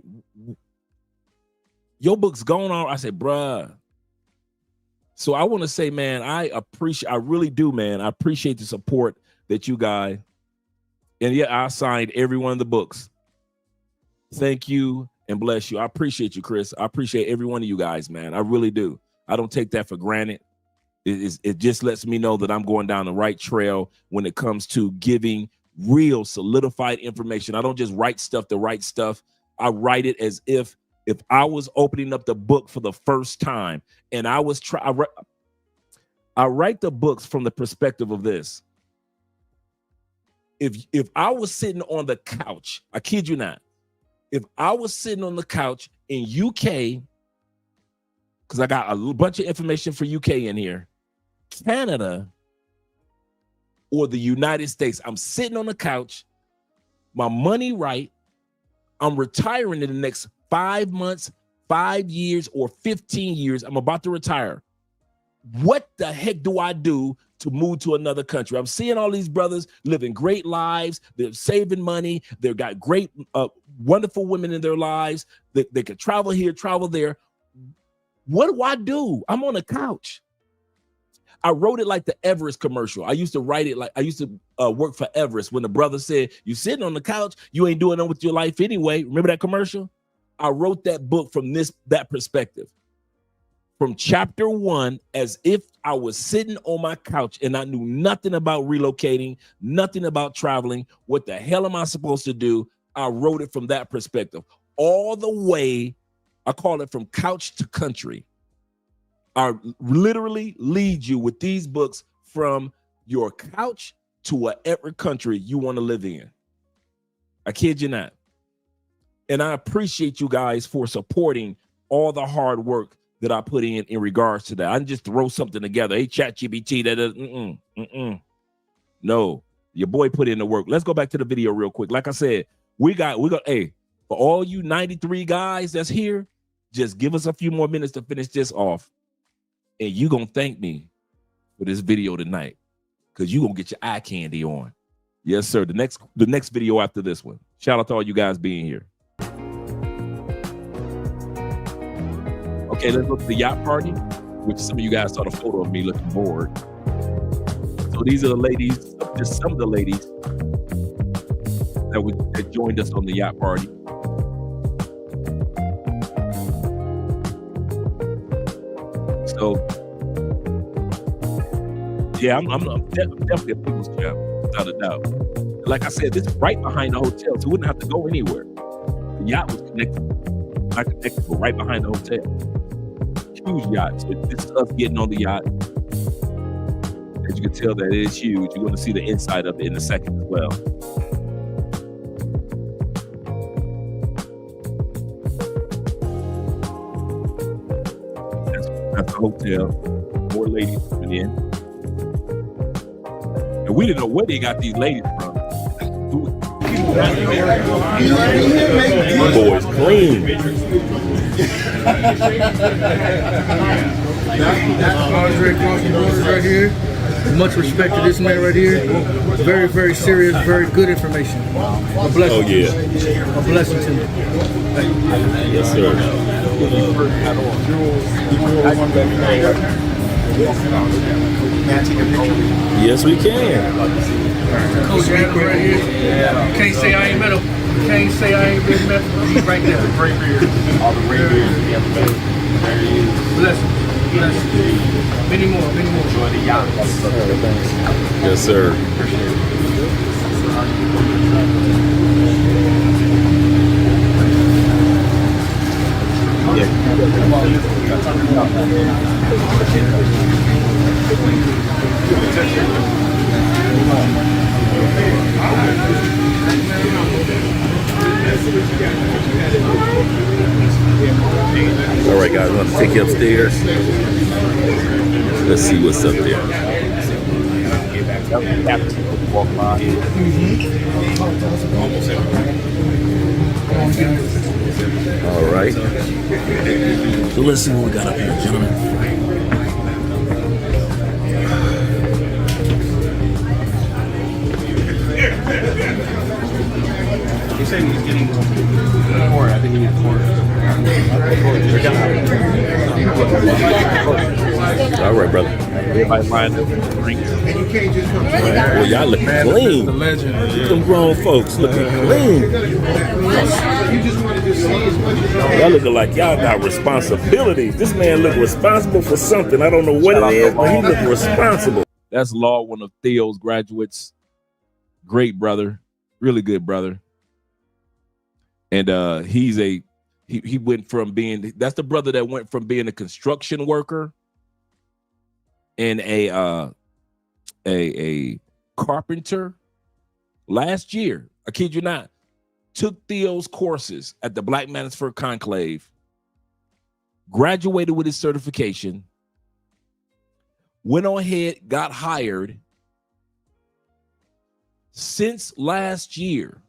your book's going on. I said, bruh. So I want to say, man, I really do, man. I appreciate the support that you guys. And yeah, I signed every one of the books. Thank you and bless you. I appreciate you, Chris. I appreciate every one of you guys, man. I really do. I don't take that for granted. It just lets me know that I'm going down the right trail when it comes to giving real solidified information. I don't just write stuff to write stuff. I write it as if I was opening up the book for the first time and I was I write the books from the perspective of this. If I was sitting on the couch, I kid you not, if I was sitting on the couch in UK, because I got a bunch of information for UK in here, Canada, or the United States, I'm sitting on the couch, my money right, I'm retiring in the next 5 months, 5 years, or 15 years. I'm about to retire. What the heck do I do to move to another country? I'm seeing all these brothers living great lives. They're saving money. They've got great, wonderful women in their lives. They could travel here, travel there. What do I do? I'm on a couch. I wrote it like the Everest commercial. I used to write it like I used to work for Everest when the brother said, you sitting on the couch, you ain't doing nothing with your life anyway. Remember that commercial? I wrote that book from that perspective. From chapter 1, as if I was sitting on my couch and I knew nothing about relocating, nothing about traveling. What the hell am I supposed to do? I wrote it from that perspective. All the way, I call it from couch to country. I literally lead you with these books from your couch to whatever country you want to live in. I kid you not. And I appreciate you guys for supporting all the hard work that I put in regards to that. I didn't just throw something together. Hey, ChatGPT, that no, your boy put in the work. Let's go back to the video real quick. Like I said, we got, hey, for all you 93 guys that's here, just give us a few more minutes to finish this off. And you gonna thank me for this video tonight, because you gonna get your eye candy on. Yes, sir. The next video after this one. Shout out to all you guys being here. Okay, let's look at the yacht party, which some of you guys saw the photo of me looking bored. So these are the ladies, just some of the ladies that joined us on the yacht party. So, yeah, I'm definitely a people's champ, without a doubt. Like I said, this is right behind the hotel, so we wouldn't have to go anywhere. The yacht was not connected, but right behind the hotel. Huge yacht. So this is us getting on the yacht. As you can tell, that it is huge. You're going to see the inside of it in a second as well. That's the hotel. More ladies coming in. And we didn't know where they got these ladies from. Boys clean. That's Andre crossing borders right here. Much respect to this man right here. Very, very serious, very good information. A blessing. Oh yeah. A blessing to me. Yes, sir. Yes, we can. Coach Adams right here. You can't say I ain't met him. You can't say I ain't been met him. He's right there. Great beard. All the great beards. Blessings. Blessings. Many more. Enjoy the yacht. Yes, sir. All right, guys, I'm going to take you upstairs. Let's see what's up there. All right. So let's see what we got up here, gentlemen. saying he's getting more. I think he needs more. All right, brother. Everybody lined up with drinks. Well, y'all looking clean. The legend. Them grown folks looking clean. Y'all looking like y'all got responsibilities. This man look responsible for something. I don't know what it is, but he look responsible. That's Law, one of Theo's graduates. Great brother, really good brother. And he went from being, that's the brother that went from being a construction worker and a carpenter last year. I kid you not. Took Theo's courses at the Black Manosphere Conclave, graduated with his certification, went on ahead, got hired. Since last year,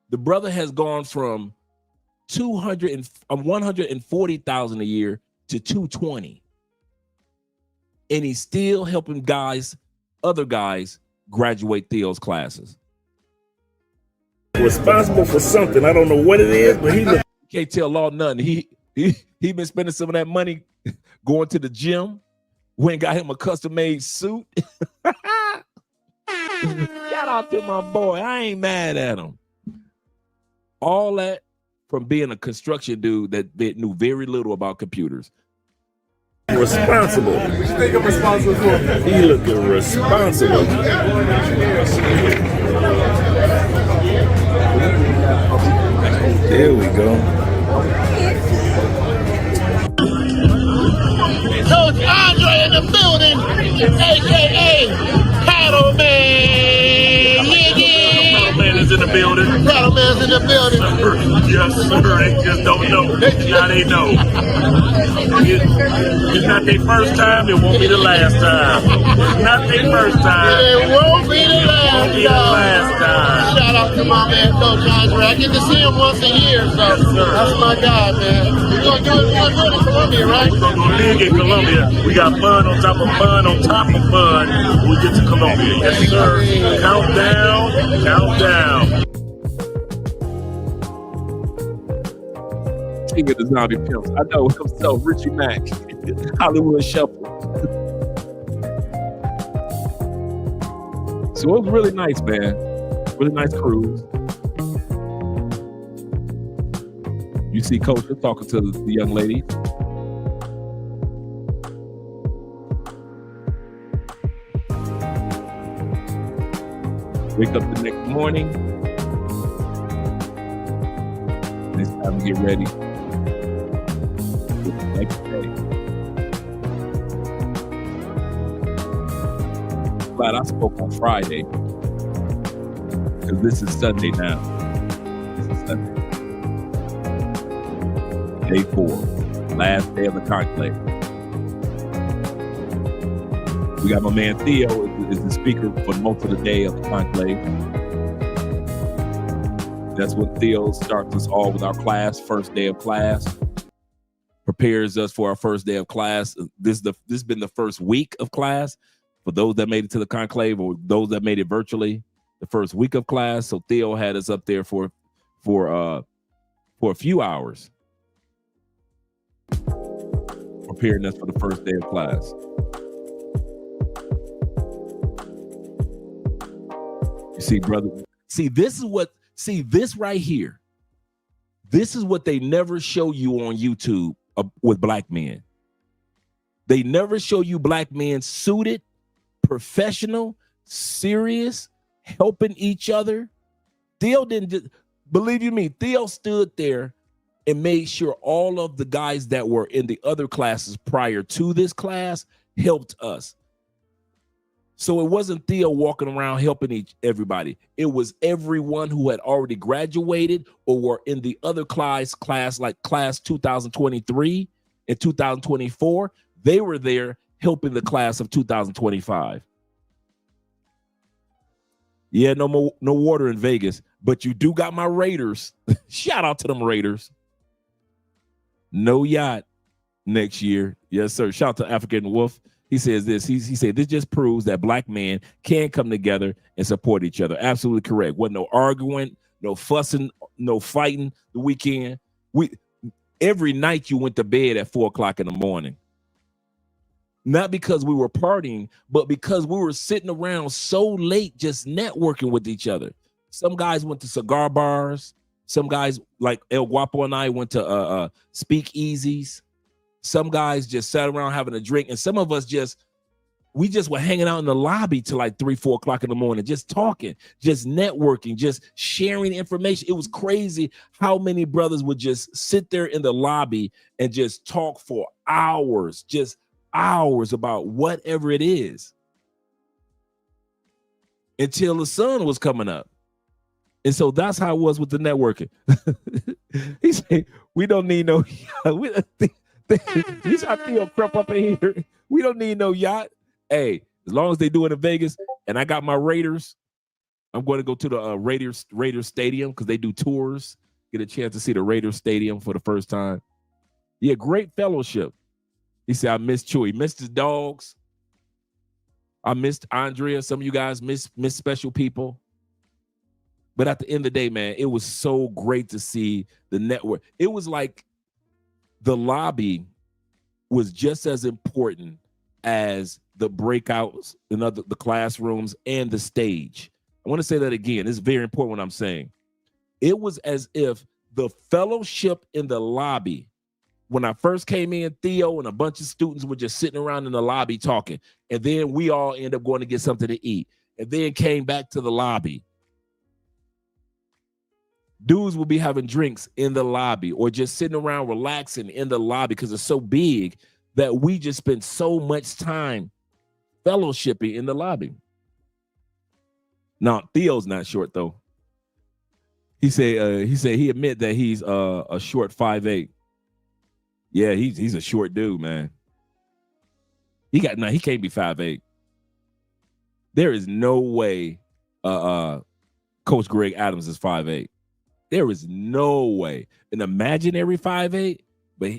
the brother has gone from 140,000 a year to 220, and he's still helping other guys graduate Theo's classes. Responsible for something. I don't know what it is, but he can't tell Law nothing. He been spending some of that money going to the gym. Went and got him a custom-made suit. Shout out to my boy. I ain't mad at him. All that from being a construction dude that knew very little about computers. Responsible. What you think I'm responsible for? He looking responsible. There we go. Coach Andre in the building, aka Paddle Man. Man is in the building. Paddle Man's in the building. Yes, sir. They just don't know. Now they know. It's not their first time. It won't be the last time. It's not their first time. It won't be the last time. Shout out to my man, Coach Andre. I get to see him once a year, so that's my guy, man. We're going to do it in Columbia, right? We're going to go big in Columbia. We got fun on top of fun on top of fun. We get to Columbia. Yes, sir. Countdown. Countdown. King of the zombie pimps. I know himself, Richie Mack, Hollywood Shuffle. So it was really nice, man. Really nice cruise. You see Coach talking to the young lady. Wake up the next morning. It's time to get ready. Next day. Glad I spoke on Friday. Because this is Sunday now. This is Sunday. Day 4. Last day of the conclave. We got my man Theo is the speaker for most of the day of the conclave. That's when Theo starts us all with our class, first day of class. Prepares us for our first day of class. This has been the first week of class for those that made it to the conclave or those that made it virtually. The first week of class. So Theo had us up there for a few hours, preparing us for the first day of class. You see, brother. This right here. This is what they never show you on YouTube with black men. They never show you black men suited, professional, serious, helping each other. Theo didn't just, believe you me, Theo stood there and made sure all of the guys that were in the other classes prior to this class helped us. So it wasn't Theo walking around helping everybody. It was everyone who had already graduated or were in the other class like class 2023 and 2024. They were there helping the class of 2025. Yeah, no water in Vegas, but you do got my Raiders. Shout out to them Raiders. No yacht next year. Yes, sir. Shout out to African Wolf. He says this. He said this just proves that black men can come together and support each other. Absolutely correct. Wasn't no arguing, no fussing, no fighting the weekend. Every night you went to bed at 4 o'clock in the morning. Not because we were partying, but because we were sitting around so late just networking with each other. Some guys went to cigar bars. Some guys like El Guapo and I went to speakeasies. Some guys just sat around having a drink. And some of us we just were hanging out in the lobby till like 3, 4 o'clock in the morning, just talking, just networking, just sharing information. It was crazy how many brothers would just sit there in the lobby and just talk for hours, just hours about whatever it is until the sun was coming up. And so that's how it was with the networking. He said, we don't need no yacht. You saw Theo creep up in here. We don't need no yacht. Hey, as long as they do it in Vegas, and I got my Raiders, I'm going to go to the Raiders Stadium because they do tours. Get a chance to see the Raiders Stadium for the first time. Yeah, great fellowship. He said, I missed Chewy. Missed his dogs. I missed Andrea. Some of you guys miss special people. But at the end of the day, man, it was so great to see the network. It was like the lobby was just as important as the breakouts and the classrooms and the stage. I want to say that again. It's very important what I'm saying. It was as if the fellowship in the lobby, when I first came in, Theo and a bunch of students were just sitting around in the lobby talking. And then we all ended up going to get something to eat. And then came back to the lobby. Dudes will be having drinks in the lobby or just sitting around relaxing in the lobby because it's so big that we just spend so much time fellowshipping in the lobby. Now, Theo's not short, though. He said he admit that he's a short 5'8". Yeah, he's a short dude, man. He can't be 5'8". There is no way Coach Greg Adams is 5'8". There is no way. An imaginary 5'8", but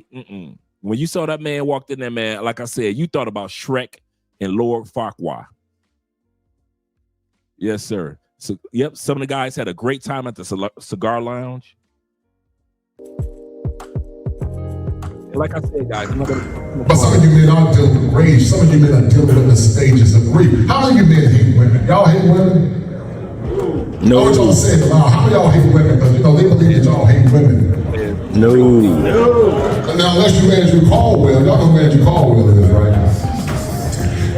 when you saw that man walked in there, man, like I said, you thought about Shrek and Lord Farquaad. Yes, sir. So, yep, some of the guys had a great time at the cigar lounge. And like I said, guys, I'm not gonna. But some of you men are dealing with rage. Some of you men are dealing with the stages of grief. How many of you men hate women? Y'all hate women? No. I want y'all to say it loud. How many of y'all hate women? Because they believe that y'all hate women. No. Now, unless you Andrew Caldwell, y'all know who Andrew Caldwell is, right?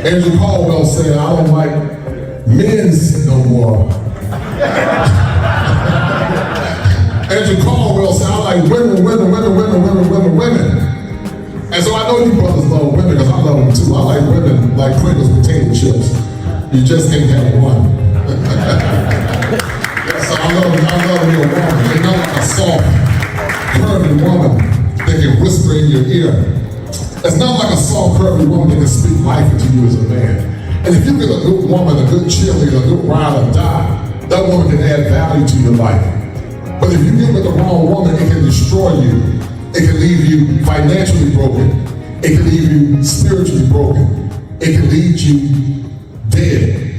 Andrew Caldwell said, I don't like men's no more. Andrew Caldwell said, I like women. And so I know you brothers love women because I love them too. I like women like Pringles potato chips. You just can't have one. So I love me a woman. They're not like a soft, curvy woman that can whisper in your ear. It's not like a soft, curvy woman that can speak life into you as a man. And if you get a good woman, a good cheerleader, a good ride or die, that woman can add value to your life. But if you get with the wrong woman, it can destroy you. It can leave you financially broken. It can leave you spiritually broken. It can leave you dead.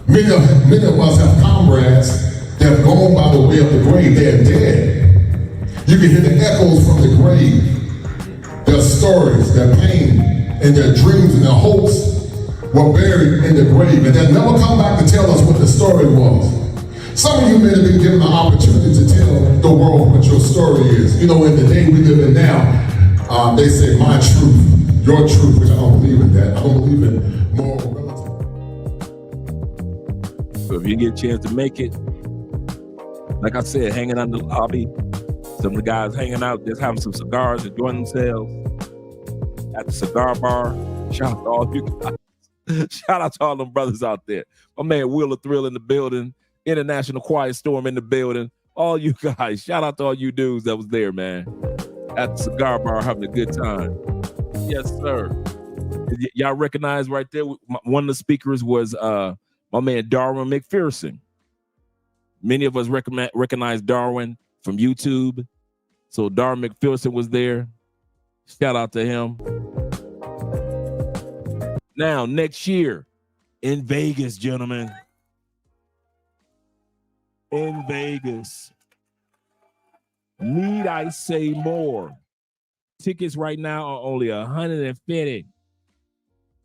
Many of us have comrades that have gone by the way of the grave. They're dead. You can hear the echoes from the grave. Their stories, their pain, and their dreams and their hopes were buried in the grave. And they'll never come back to tell us what the story was. Some of you men have been given the opportunity to tell the world what your story is. You know, in the day we live in now, they say my truth, your truth, which I don't believe in that. I don't believe in moral relativism. So if you get a chance to make it, like I said, hanging out in the lobby, some of the guys hanging out, just having some cigars, enjoying themselves at the cigar bar. Shout out to all you guys. Shout out to all them brothers out there. My man Will of Thrill in the building. International Quiet Storm in the building. All you guys, shout out to all you dudes that was there, man. At the cigar bar having a good time. Yes, sir. Y'all recognize right there, one of the speakers was my man Darwin McPherson. Many of us recognize Darwin from YouTube. So Darwin McPherson was there. Shout out to him. Now, next year in Vegas, gentlemen. in Vegas. Need I say more? Tickets right now are only 150.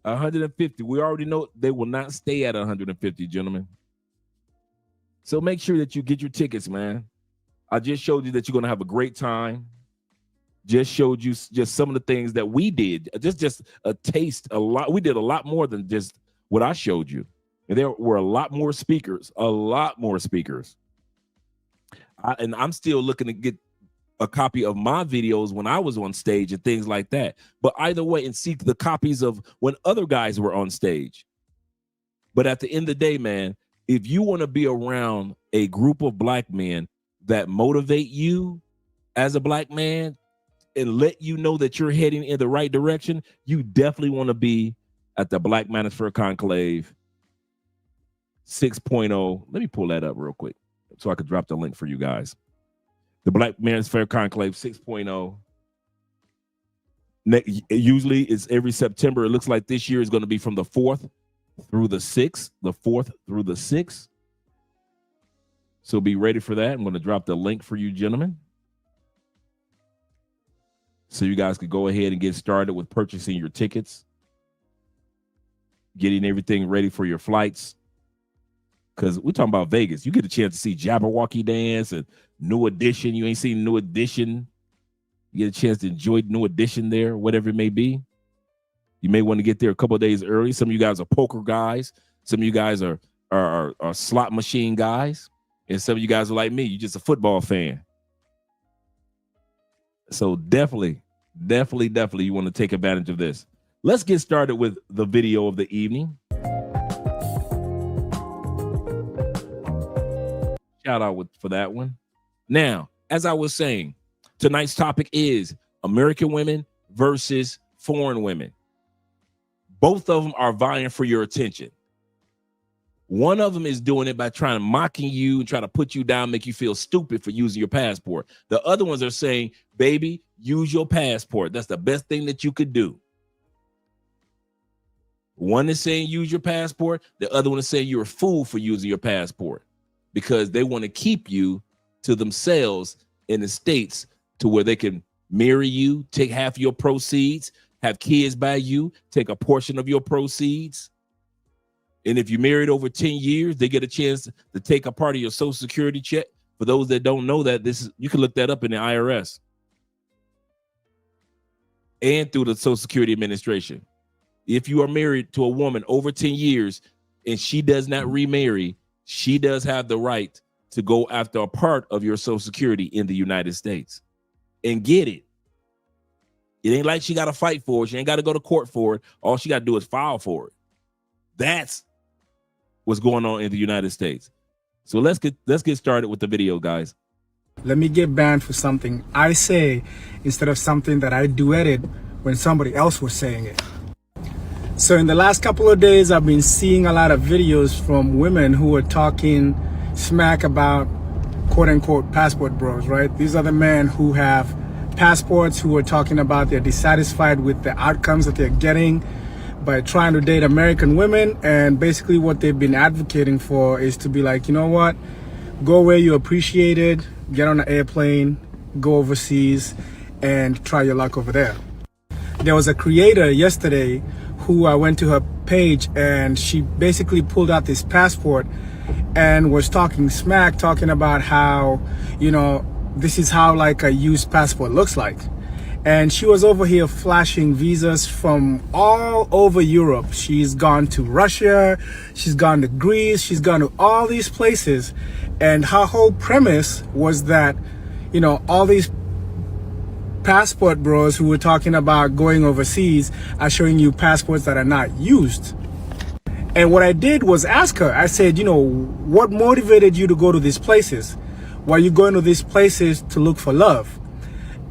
150. We already know they will not stay at 150, gentlemen. So make sure that you get your tickets, man. I just showed you that you're going to have a great time. Just showed you just some of the things that we did. Just a taste, a lot. We did a lot more than just what I showed you. And there were a lot more speakers, and I'm still looking to get a copy of my videos when I was on stage and things like that. But either way, and seek the copies of when other guys were on stage. But at the end of the day, man, if you want to be around a group of black men that motivate you as a black man and let you know that you're heading in the right direction, you definitely want to be at the Black Manosphere Conclave 6.0. Let me pull that up real quick so I could drop the link for you guys. The Black Manosphere Conclave 6.0. Usually it's every September. It looks like this year is going to be from the 4th through the 6th. The 4th through the 6th. So be ready for that. I'm going to drop the link for you, gentlemen, so you guys could go ahead and get started with purchasing your tickets, getting everything ready for your flights. Because we're talking about Vegas. You get a chance to see Jabberwocky dance and New Edition. You ain't seen New Edition. You get a chance to enjoy New Edition there, whatever it may be. You may want to get there a couple of days early. Some of you guys are poker guys. Some of you guys are slot machine guys. And some of you guys are like me. You're just a football fan. So definitely you want to take advantage of this. Let's get started with the video of the evening. Shout out for that one. Now, as I was saying, tonight's topic is American women versus foreign women. Both of them are vying for your attention. One of them is doing it by trying to mocking you and trying to put you down, make you feel stupid for using your passport. The other ones are saying, baby, use your passport. That's the best thing that you could do. One is saying use your passport. The other one is saying you're a fool for using your passport, because they want to keep you to themselves in the States to where they can marry you, take half of your proceeds, have kids by you, take a portion of your proceeds. And if you married over 10 years, they get a chance to take a part of your Social Security check. For those that don't know that, you can look that up in the IRS and through the Social Security Administration. If you are married to a woman over 10 years and she does not remarry, she does have the right to go after a part of your Social Security in the United States and get it. It ain't like she got to fight for it. She ain't got to go to court for it. All she got to do is file for it. That's what's going on in the United States. So let's get started with the video, guys. Let me get banned for something I say instead of something that I duetted when somebody else was saying it. So in the last couple of days, I've been seeing a lot of videos from women who are talking smack about quote unquote passport bros, right? These are the men who have passports, who are talking about they're dissatisfied with the outcomes that they're getting by trying to date American women. And basically what they've been advocating for is to be like, you know what, go where you're appreciated, get on an airplane, go overseas and try your luck over there. There was a creator yesterday who I went to her page, and she basically pulled out this passport and was talking smack, talking about how, you know, this is how like a used passport looks like. And she was over here flashing visas from all over Europe. She's gone to Russia, she's gone to Greece, she's gone to all these places. And her whole premise was that, you know, all these passport bros who were talking about going overseas are showing you passports that are not used. And what I did was ask her, I said, you know, what motivated you to go to these places? Were you going to these places to look for love?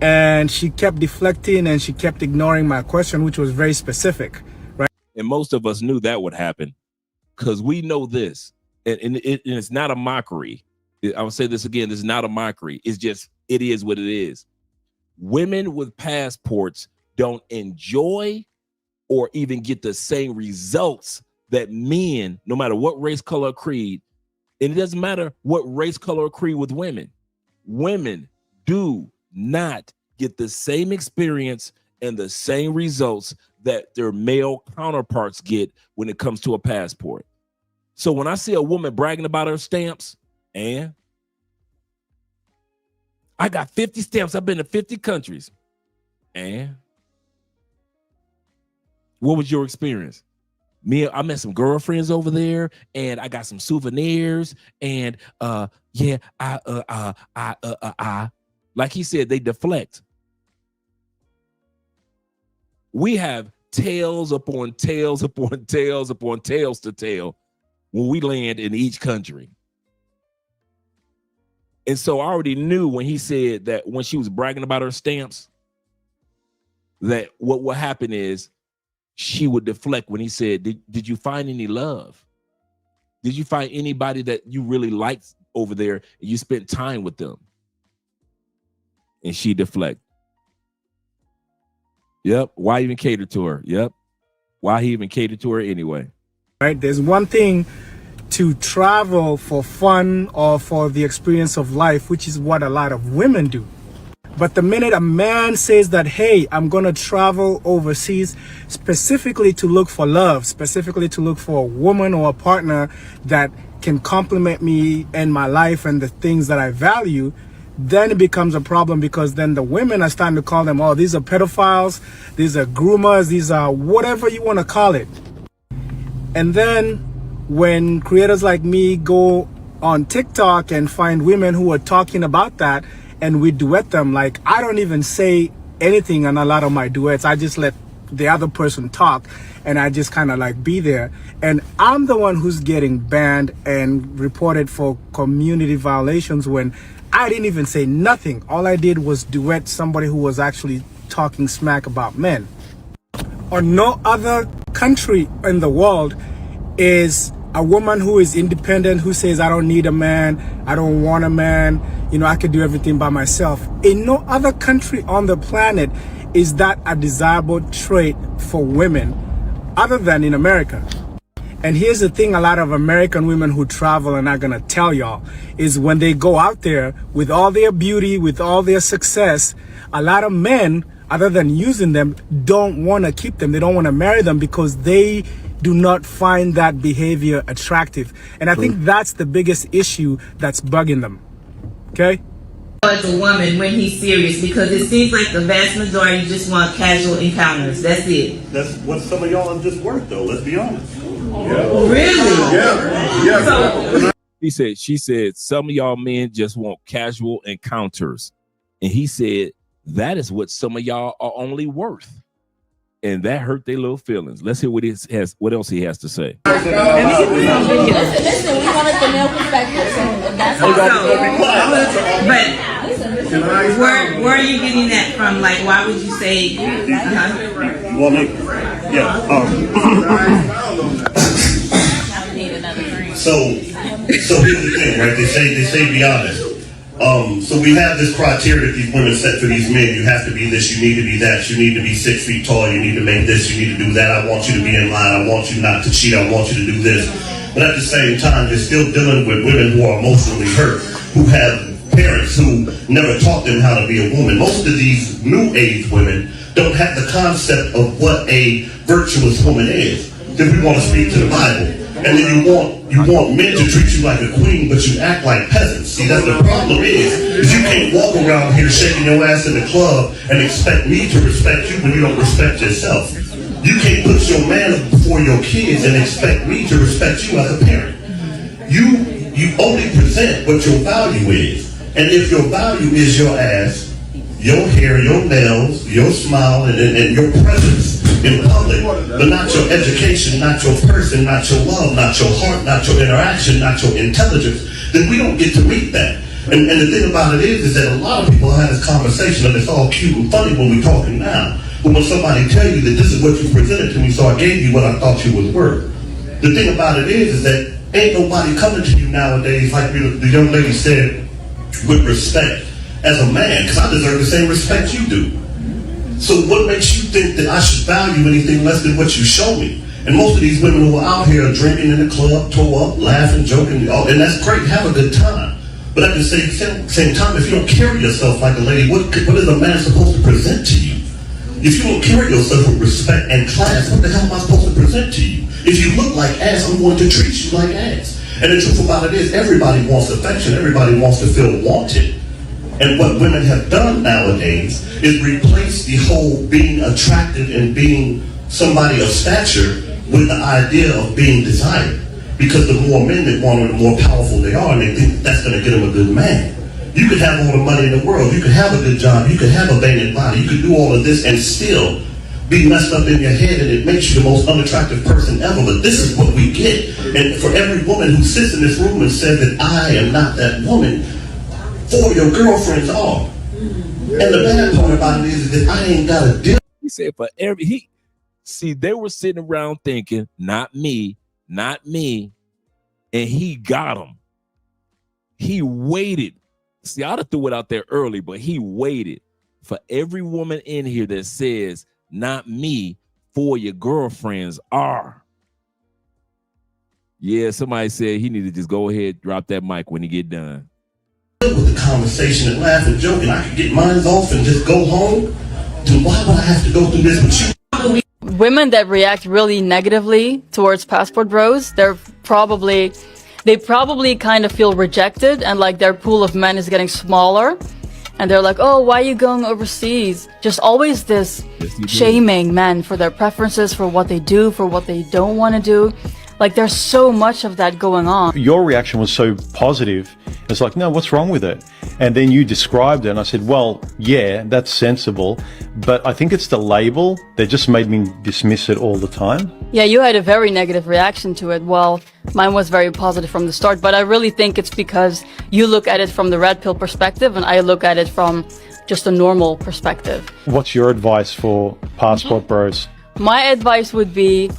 And she kept deflecting and she kept ignoring my question, which was very specific, right? And most of us knew that would happen, because we know this, and it's not a mockery. I will say this again, this is not a mockery. It's just, it is what it is. Women with passports don't enjoy or even get the same results that men, no matter what race, color, creed, And it doesn't matter what race, color, or creed with women. Women do not get the same experience and the same results that their male counterparts get when it comes to a passport. So when I see a woman bragging about her stamps, and I got 50 stamps, I've been to 50 countries, and what was your experience? I met some girlfriends over there, and I got some souvenirs, and like he said, they deflect. We have tales upon tales upon tales upon tales to tell when we land in each country. And so I already knew when he said that when she was bragging about her stamps, that what would happen is she would deflect when he said, did you find any love? Did you find anybody that you really liked over there and you spent time with them? And she deflect. Yep. Why even cater to her? Yep. Why he even cater to her anyway? Right. There's one thing to travel for fun or for the experience of life, which is what a lot of women do. But the minute a man says that, hey, I'm going to travel overseas specifically to look for love, specifically to look for a woman or a partner that can complement me and my life and the things that I value, then it becomes a problem, because then the women are starting to call them, oh, these are pedophiles, these are groomers, these are whatever you want to call it. And then when creators like me go on TikTok and find women who are talking about that, and we duet them, like, I don't even say anything on a lot of my duets. I just let the other person talk, and I just kind of like be there. And I'm the one who's getting banned and reported for community violations when I didn't even say nothing. All I did was duet somebody who was actually talking smack about men. Or no other country in the world is a woman who is independent, who says, I don't need a man, I don't want a man, you know, I can do everything by myself. In no other country on the planet is that a desirable trait for women other than in America. And here's the thing, a lot of American women who travel and are gonna tell y'all is when they go out there with all their beauty, with all their success, a lot of men, other than using them, don't want to keep them. They don't want to marry them because they do not find that behavior attractive. And I think that's the biggest issue that's bugging them. Okay? As a woman when he's serious, because it seems like the vast majority just want casual encounters. That's it. That's what some of y'all have just worked, though. Let's be honest. Yeah. Really? Yeah. She said, some of y'all men just want casual encounters. And he said, that is what some of y'all are only worth. And that hurt their little feelings. Let's hear what else he has to say. Listen, we wanted the male perspective, so that's but where are you getting that from? Like, why would you say? Well, yeah. So here's the thing, right? They say be honest. So we have this criteria that these women set for these men. You have to be this, you need to be that, you need to be 6 feet tall, you need to make this, you need to do that, I want you to be in line, I want you not to cheat, I want you to do this. But at the same time, they're still dealing with women who are emotionally hurt, who have parents who never taught them how to be a woman. Most of these new age women don't have the concept of what a virtuous woman is. Then we want to speak to the Bible. And then you want men to treat you like a queen, but you act like peasants. See, that's the problem is you can't walk around here shaking your ass in the club and expect me to respect you when you don't respect yourself. You can't put your man before your kids and expect me to respect you as a parent. You only present what your value is. And if your value is your ass, your hair, your nails, your smile, and your presence in public, but not your education, not your person, not your love, not your heart, not your interaction, not your intelligence, then we don't get to meet that. And the thing about it is that a lot of people have this conversation and it's all cute and funny when we're talking now. But when somebody tell you that this is what you presented to me, so I gave you what I thought you was worth. The thing about it is that ain't nobody coming to you nowadays, like the young lady said, with respect as a man, because I deserve the same respect you do. So what makes you think that I should value anything less than what you show me? And most of these women who are out here are drinking in the club, tore up, laughing, joking, and that's great, have a good time. But at the same time, if you don't carry yourself like a lady, what is a man supposed to present to you? If you don't carry yourself with respect and class, what the hell am I supposed to present to you? If you look like ass, I'm going to treat you like ass. And the truth about it is, everybody wants affection. Everybody wants to feel wanted. And what women have done nowadays is replace the whole being attractive and being somebody of stature with the idea of being desired. Because the more men that want her, the more powerful they are, and they think that's going to get them a good man. You could have all the money in the world, you could have a good job, you could have a banging body, you could do all of this and still be messed up in your head, and it makes you the most unattractive person ever. But this is what we get. And for every woman who sits in this room and says that I am not that woman, 4 of your girlfriends are. And the bad part about it is that I ain't got a deal. He said for every see, they were sitting around thinking, not me, and he got them. He waited. See, I'd have threw it out there early, but he waited for every woman in here that says, not me, 4 your girlfriends are. Yeah, somebody said he need to just go ahead, drop that mic when he get done. With the conversation and laugh and joke, and I could get mine off and just go home. Then why would I have to go through this with you? Women that react really negatively towards passport bros, they probably kind of feel rejected, and like their pool of men is getting smaller, and they're like, oh, why are you going overseas? Just always this shaming men for their preferences, for what they do, for what they don't want to do. Like, there's so much of that going on. Your reaction was so positive. It's like, no, what's wrong with it? And then you described it, and I said, well, yeah, that's sensible, but I think it's the label that just made me dismiss it all the time. Yeah, you had a very negative reaction to it. Well, mine was very positive from the start, but I really think it's because you look at it from the red pill perspective, and I look at it from just a normal perspective. What's your advice for passport bros? My advice would be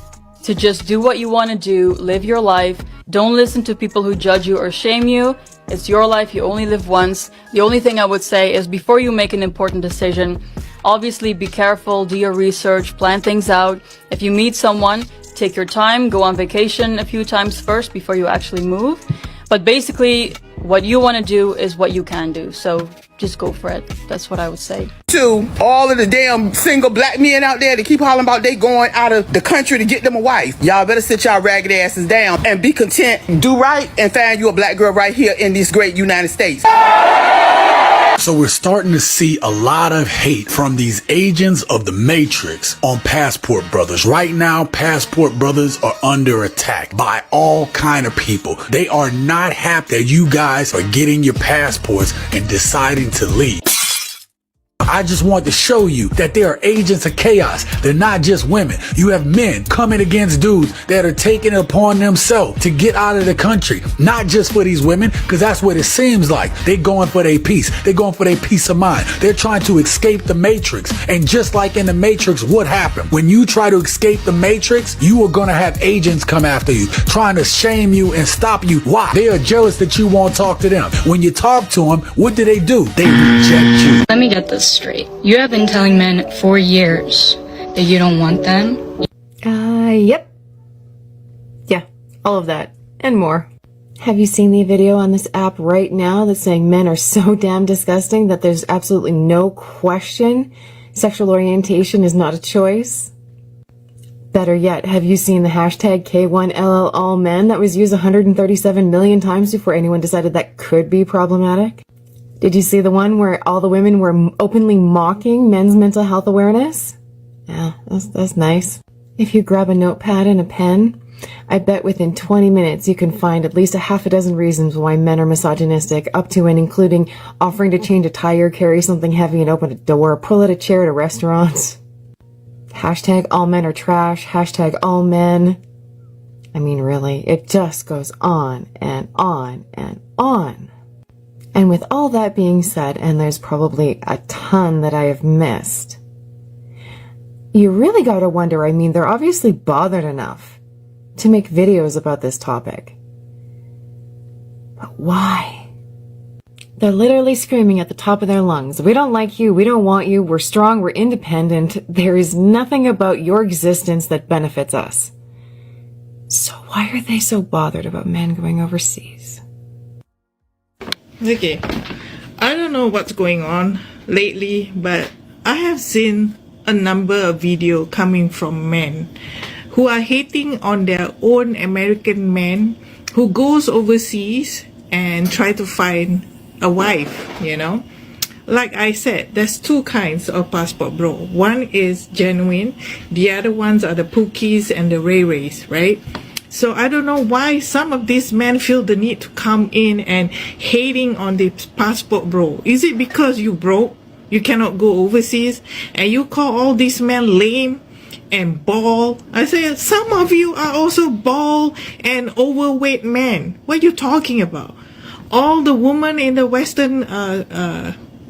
to just do what you want to do, live your life. Don't listen to people who judge you or shame you. It's your life, you only live once. The only thing I would say is before you make an important decision, obviously be careful, do your research, plan things out. If you meet someone, take your time, go on vacation a few times first before you actually move. But basically, what you want to do is what you can do. So just go for it. That's what I would say. To all of the damn single black men out there that keep hollering about they going out of the country to get them a wife, y'all better sit y'all ragged asses down and be content, do right, and find you a black girl right here in this great United States. So we're starting to see a lot of hate from these agents of the Matrix on passport brothers. Right now, passport brothers are under attack by all kind of people. They are not happy that you guys are getting your passports and deciding to leave. I just want to show you that there are agents of chaos. They're not just women. You have men coming against dudes that are taking it upon themselves to get out of the country. Not just for these women, because that's what it seems like. They're going for their peace. They're going for their peace of mind. They're trying to escape the Matrix. And just like in the Matrix, what happened? When you try to escape the Matrix, you are going to have agents come after you, trying to shame you and stop you. Why? They are jealous that you won't talk to them. When you talk to them, what do? They reject you. Let me get this straight. You have been telling men for years that you don't want them? Yep. Yeah, all of that. And more. Have you seen the video on this app right now that's saying men are so damn disgusting that there's absolutely no question sexual orientation is not a choice? Better yet, have you seen the hashtag K1LLAllMen that was used 137 million times before anyone decided that could be problematic? Did you see the one where all the women were openly mocking men's mental health awareness? Yeah, that's nice. If you grab a notepad and a pen, I bet within 20 minutes you can find at least a half a dozen reasons why men are misogynistic, up to and including offering to change a tire, carry something heavy and open a door, pull out a chair at a restaurant. Hashtag all men are trash, hashtag all men. I mean, really, it just goes on and on and on. And with all that being said, and there's probably a ton that I have missed, you really gotta wonder, I mean, they're obviously bothered enough to make videos about this topic. But why? They're literally screaming at the top of their lungs, we don't like you, we don't want you, we're strong, we're independent, there is nothing about your existence that benefits us. So why are they so bothered about men going overseas? Okay, I don't know what's going on lately, but I have seen a number of videos coming from men who are hating on their own American men who goes overseas and try to find a wife, you know. Like I said, there's two kinds of passport bro. One is genuine, the other ones are the Pookies and the Ray Rays, right? So I don't know why some of these men feel the need to come in and hating on the passport bro. Is it because you broke? You cannot go overseas and you call all these men lame and bald? I say some of you are also bald and overweight men. What are you talking about? All the women in the Western,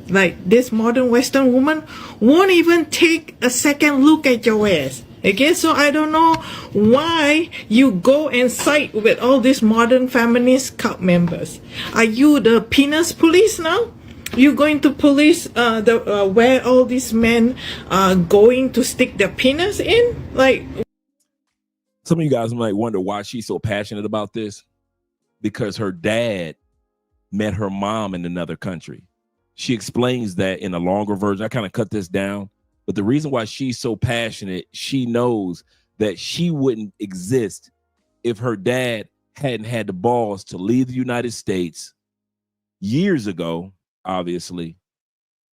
like this modern Western woman won't even take a second look at your ass. Okay, so I don't know why you go and side with all these modern feminist cult members. Are you the penis police now? You going to police where all these men are going to stick their penis in? Like, some of you guys might wonder why she's so passionate about this. Because her dad met her mom in another country. She explains that in a longer version. I kind of cut this down. But the reason why she's so passionate, she knows that she wouldn't exist if her dad hadn't had the balls to leave the United States years ago, obviously,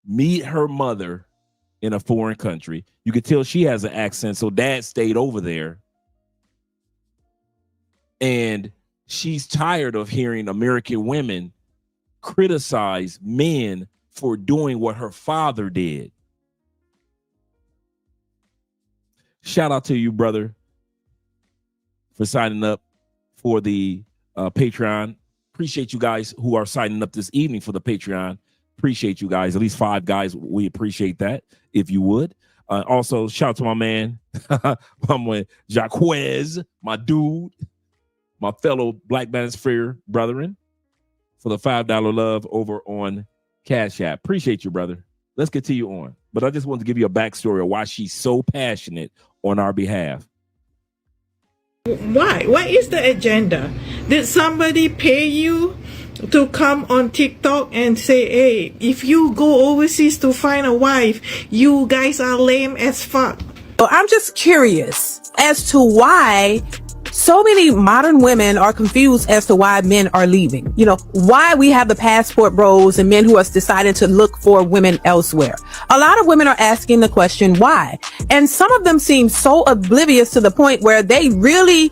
meet her mother in a foreign country. You could tell she has an accent, so dad stayed over there. And she's tired of hearing American women criticize men for doing what her father did. Shout out to you, brother, for signing up for the Patreon. Appreciate you guys who are signing up this evening for the Patreon. Appreciate you guys. At least 5 guys. We appreciate that, if you would. Also, shout out to my man, my Jaquez, my dude, my fellow Black Manosphere brethren, for the $5 love over on Cash App. Appreciate you, brother. Let's continue on. But I just wanted to give you a backstory of why she's so passionate on our behalf. why? What is the agenda? Did somebody pay you to come on TikTok and say, hey, if you go overseas to find a wife, you guys are lame as fuck? Well, I'm just curious as to why so many modern women are confused as to why men are leaving. You know, why we have the passport bros and men who are deciding to look for women elsewhere. A lot of women are asking the question, why? And some of them seem so oblivious to the point where they really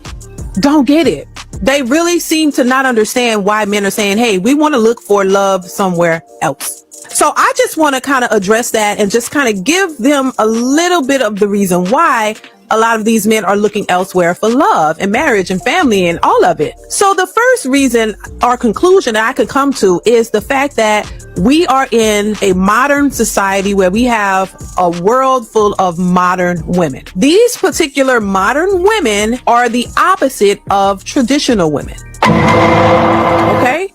don't get it. They really seem to not understand why men are saying, hey, we want to look for love somewhere else. So I just want to kind of address that and just kind of give them a little bit of the reason why a lot of these men are looking elsewhere for love and marriage and family and all of it. So the first reason or conclusion that I could come to is the fact that we are in a modern society where we have a world full of modern women. These particular modern women are the opposite of traditional women. Okay?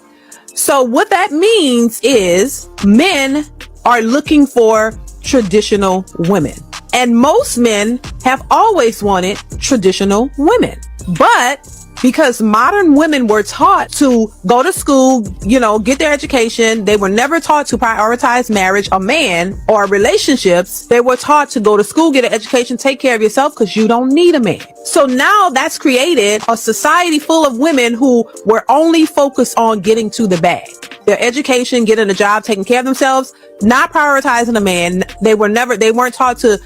So what that means is men are looking for traditional women. And most men have always wanted traditional women. But because modern women were taught to go to school, you know, get their education, they were never taught to prioritize marriage, a man, or relationships. They were taught to go to school, get an education, take care of yourself because you don't need a man. So now that's created a society full of women who were only focused on getting to the bag. Their education, getting a job, taking care of themselves, not prioritizing a man. They weren't taught to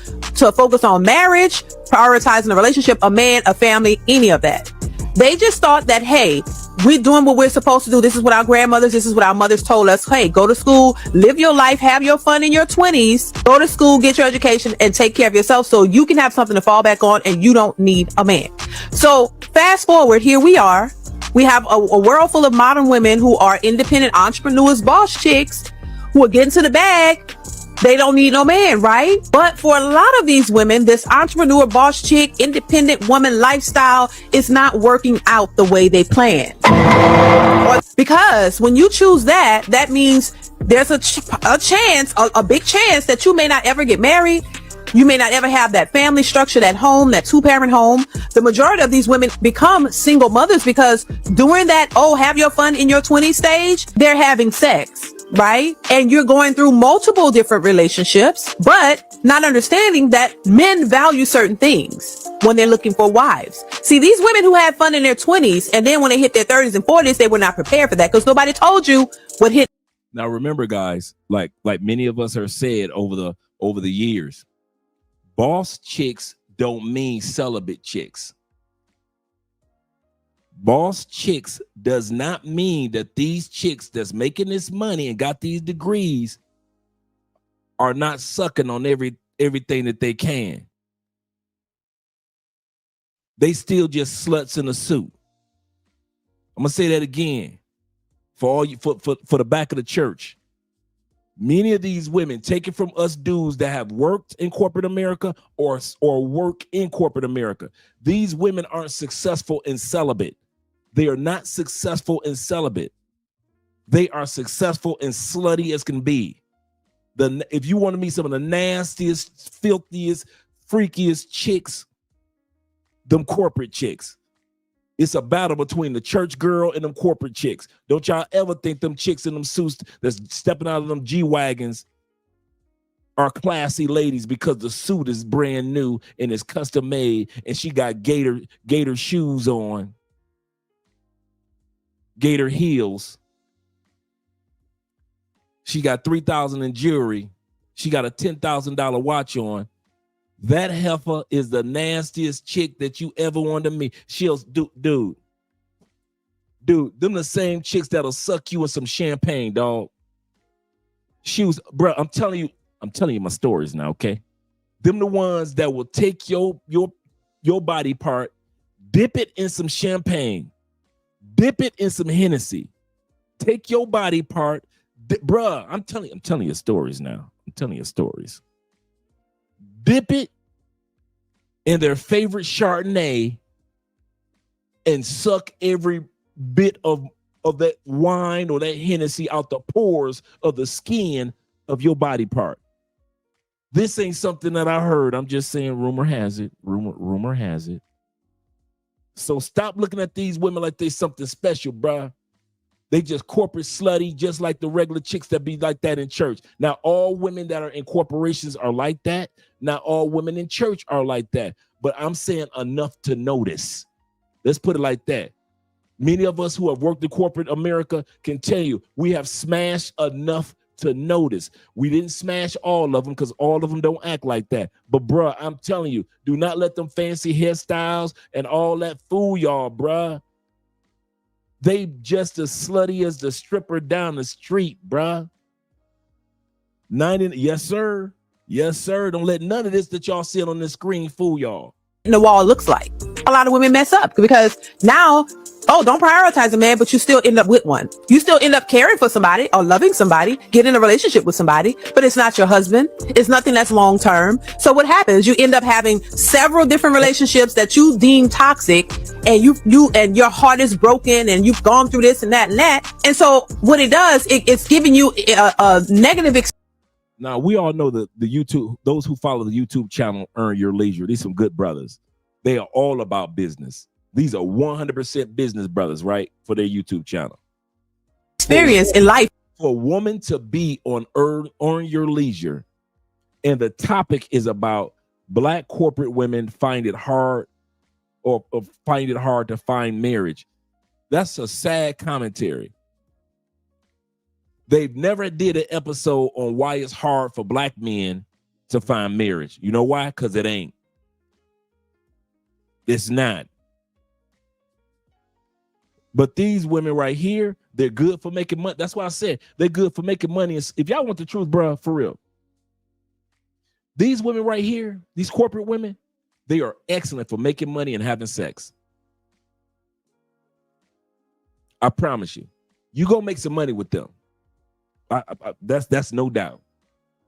focus on marriage, prioritizing a relationship, a man, a family, any of that. They just thought that, hey, we're doing what we're supposed to do. This is what our grandmothers, this is what our mothers told us. Hey, go to school, live your life, have your fun in your 20s, go to school, get your education, and take care of yourself so you can have something to fall back on and you don't need a man. So fast forward, here we are. We have a world full of modern women who are independent entrepreneurs, boss chicks, who are getting to the bag. They don't need no man, right? But for a lot of these women, this entrepreneur, boss chick, independent woman lifestyle is not working out the way they planned. Because when you choose that, that means there's a chance, a big chance that you may not ever get married. You may not ever have that family structure, that home, that 2-parent home. The majority of these women become single mothers because during that, have your fun in your 20s stage, they're having sex, right? And you're going through multiple different relationships, but not understanding that men value certain things when they're looking for wives. See, these women who had fun in their 20s and then when they hit their 30s and 40s, they were not prepared for that because nobody told you what hit. Now remember, guys, like many of us are said over the years, boss chicks don't mean celibate chicks. Boss chicks does not mean that these chicks that's making this money and got these degrees are not sucking on everything that they can. They still just sluts in a suit. I'm gonna say that again for all you for the back of the church. Many of these women, take it from us dudes that have worked in corporate America or work in corporate America. These women aren't successful in celibate. They are not successful in celibate. They are successful and slutty as can be. If you want to meet some of the nastiest, filthiest, freakiest chicks, them corporate chicks. It's a battle between the church girl and them corporate chicks. Don't y'all ever think them chicks in them suits that's stepping out of them G-Wagons are classy ladies because the suit is brand new and it's custom made and she got gator shoes on, gator heels. She got $3,000 in jewelry. She got a $10,000 watch on. That heifer is the nastiest chick that you ever want to meet. She'll dude, them the same chicks that'll suck you in some champagne, dog. Bro, I'm telling you my stories now, okay? Them the ones that will take your body part, dip it in some champagne, dip it in some Hennessy, take your body part, bruh. I'm telling you stories now. I'm telling you stories. Dip it in their favorite Chardonnay and suck every bit of that wine or that Hennessy out the pores of the skin of your body part. This ain't something that I heard. I'm just saying rumor has it. Rumor has it. So stop looking at these women like they something special, bruh. They just corporate slutty, just like the regular chicks that be like that in church. Now, all women that are in corporations are like that. Not all women in church are like that. But I'm saying enough to notice. Let's put it like that. Many of us who have worked in corporate America can tell you we have smashed enough to notice. We didn't smash all of them because all of them don't act like that. But, bruh, I'm telling you, do not let them fancy hairstyles and all that fool y'all, bruh. They just as slutty as the stripper down the street, bruh. Yes, sir. Yes, sir. Don't let none of this that y'all see on this screen fool y'all. The wall looks like. A lot of women mess up because now, don't prioritize a man, but you still end up with one. You still end up caring for somebody or loving somebody, get in a relationship with somebody, but it's not your husband. It's nothing that's long term. So what happens? You end up having several different relationships that you deem toxic, and you and your heart is broken, and you've gone through this and that and that. And so what it does, it's giving you a negative experience. Now, we all know that the YouTube, those who follow the YouTube channel Earn Your Leisure, these some good brothers. They are all about business. These are 100% business brothers, right? For their YouTube channel. Experience in life. For a woman to be on Earn Your Leisure, and the topic is about Black corporate women find it hard or find it hard to find marriage. That's a sad commentary. They've never did an episode on why it's hard for Black men to find marriage. You know why? Because it ain't. It's not. But these women right here, they're good for making money. That's why I said they're good for making money. If y'all want the truth, bro, for real. These women right here, these corporate women, they are excellent for making money and having sex. I promise you. You go make some money with them. That's no doubt.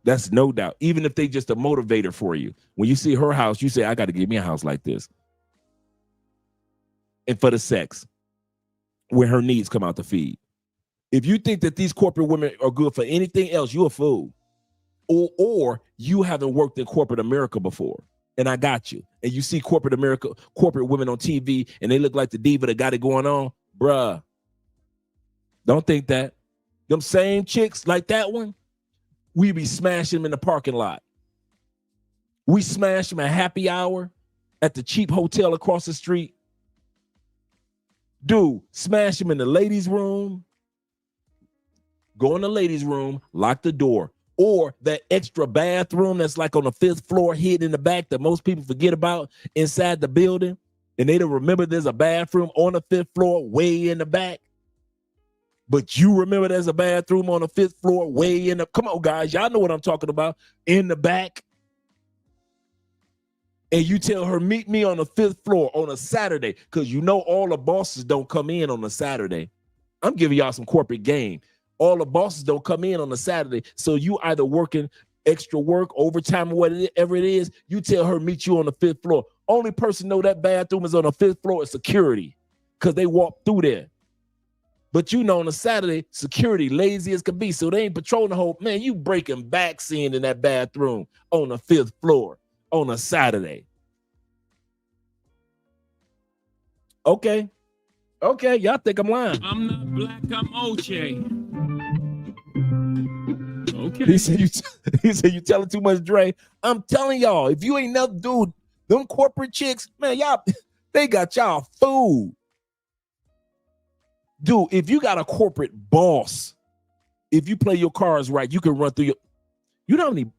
That's no doubt. Even if they just a motivator for you. When you see her house, you say, I got to give me a house like this. And for the sex, when her needs come out the feed. If you think that these corporate women are good for anything else, you're a fool. or you haven't worked in corporate America before, and I got you. And you see corporate America, corporate women on TV, and they look like the diva that got it going on. Bruh, don't think that. Them same chicks like that one, we be smashing them in the parking lot. We smash them at happy hour at the cheap hotel across the street. Dude, smash them in the ladies' room. Go in the ladies' room, lock the door. Or that extra bathroom that's like on the 5th floor hidden in the back that most people forget about inside the building. And they don't remember there's a bathroom on the 5th floor way in the back. But you remember there's a bathroom on the 5th floor way in the, come on guys, y'all know what I'm talking about, in the back. And you tell her, meet me on the 5th floor on a Saturday, because you know all the bosses don't come in on a Saturday. I'm giving y'all some corporate game. All the bosses don't come in on a Saturday. So you either working extra work, overtime, or whatever it is, you tell her, meet you on the 5th floor. Only person know that bathroom is on the 5th floor is security, because they walk through there. But you know on a Saturday, security lazy as can be, so they ain't patrolling the whole, man, you breaking back seeing in that bathroom on the 5th floor on a Saturday. Okay, y'all think I'm lying. I'm not black, I'm Oche. Okay. He said you telling too much, Dre. I'm telling y'all, if you ain't never, dude, them corporate chicks, man, y'all, they got y'all fooled. Dude, if you got a corporate boss, if you play your cards right, you can run through you know how many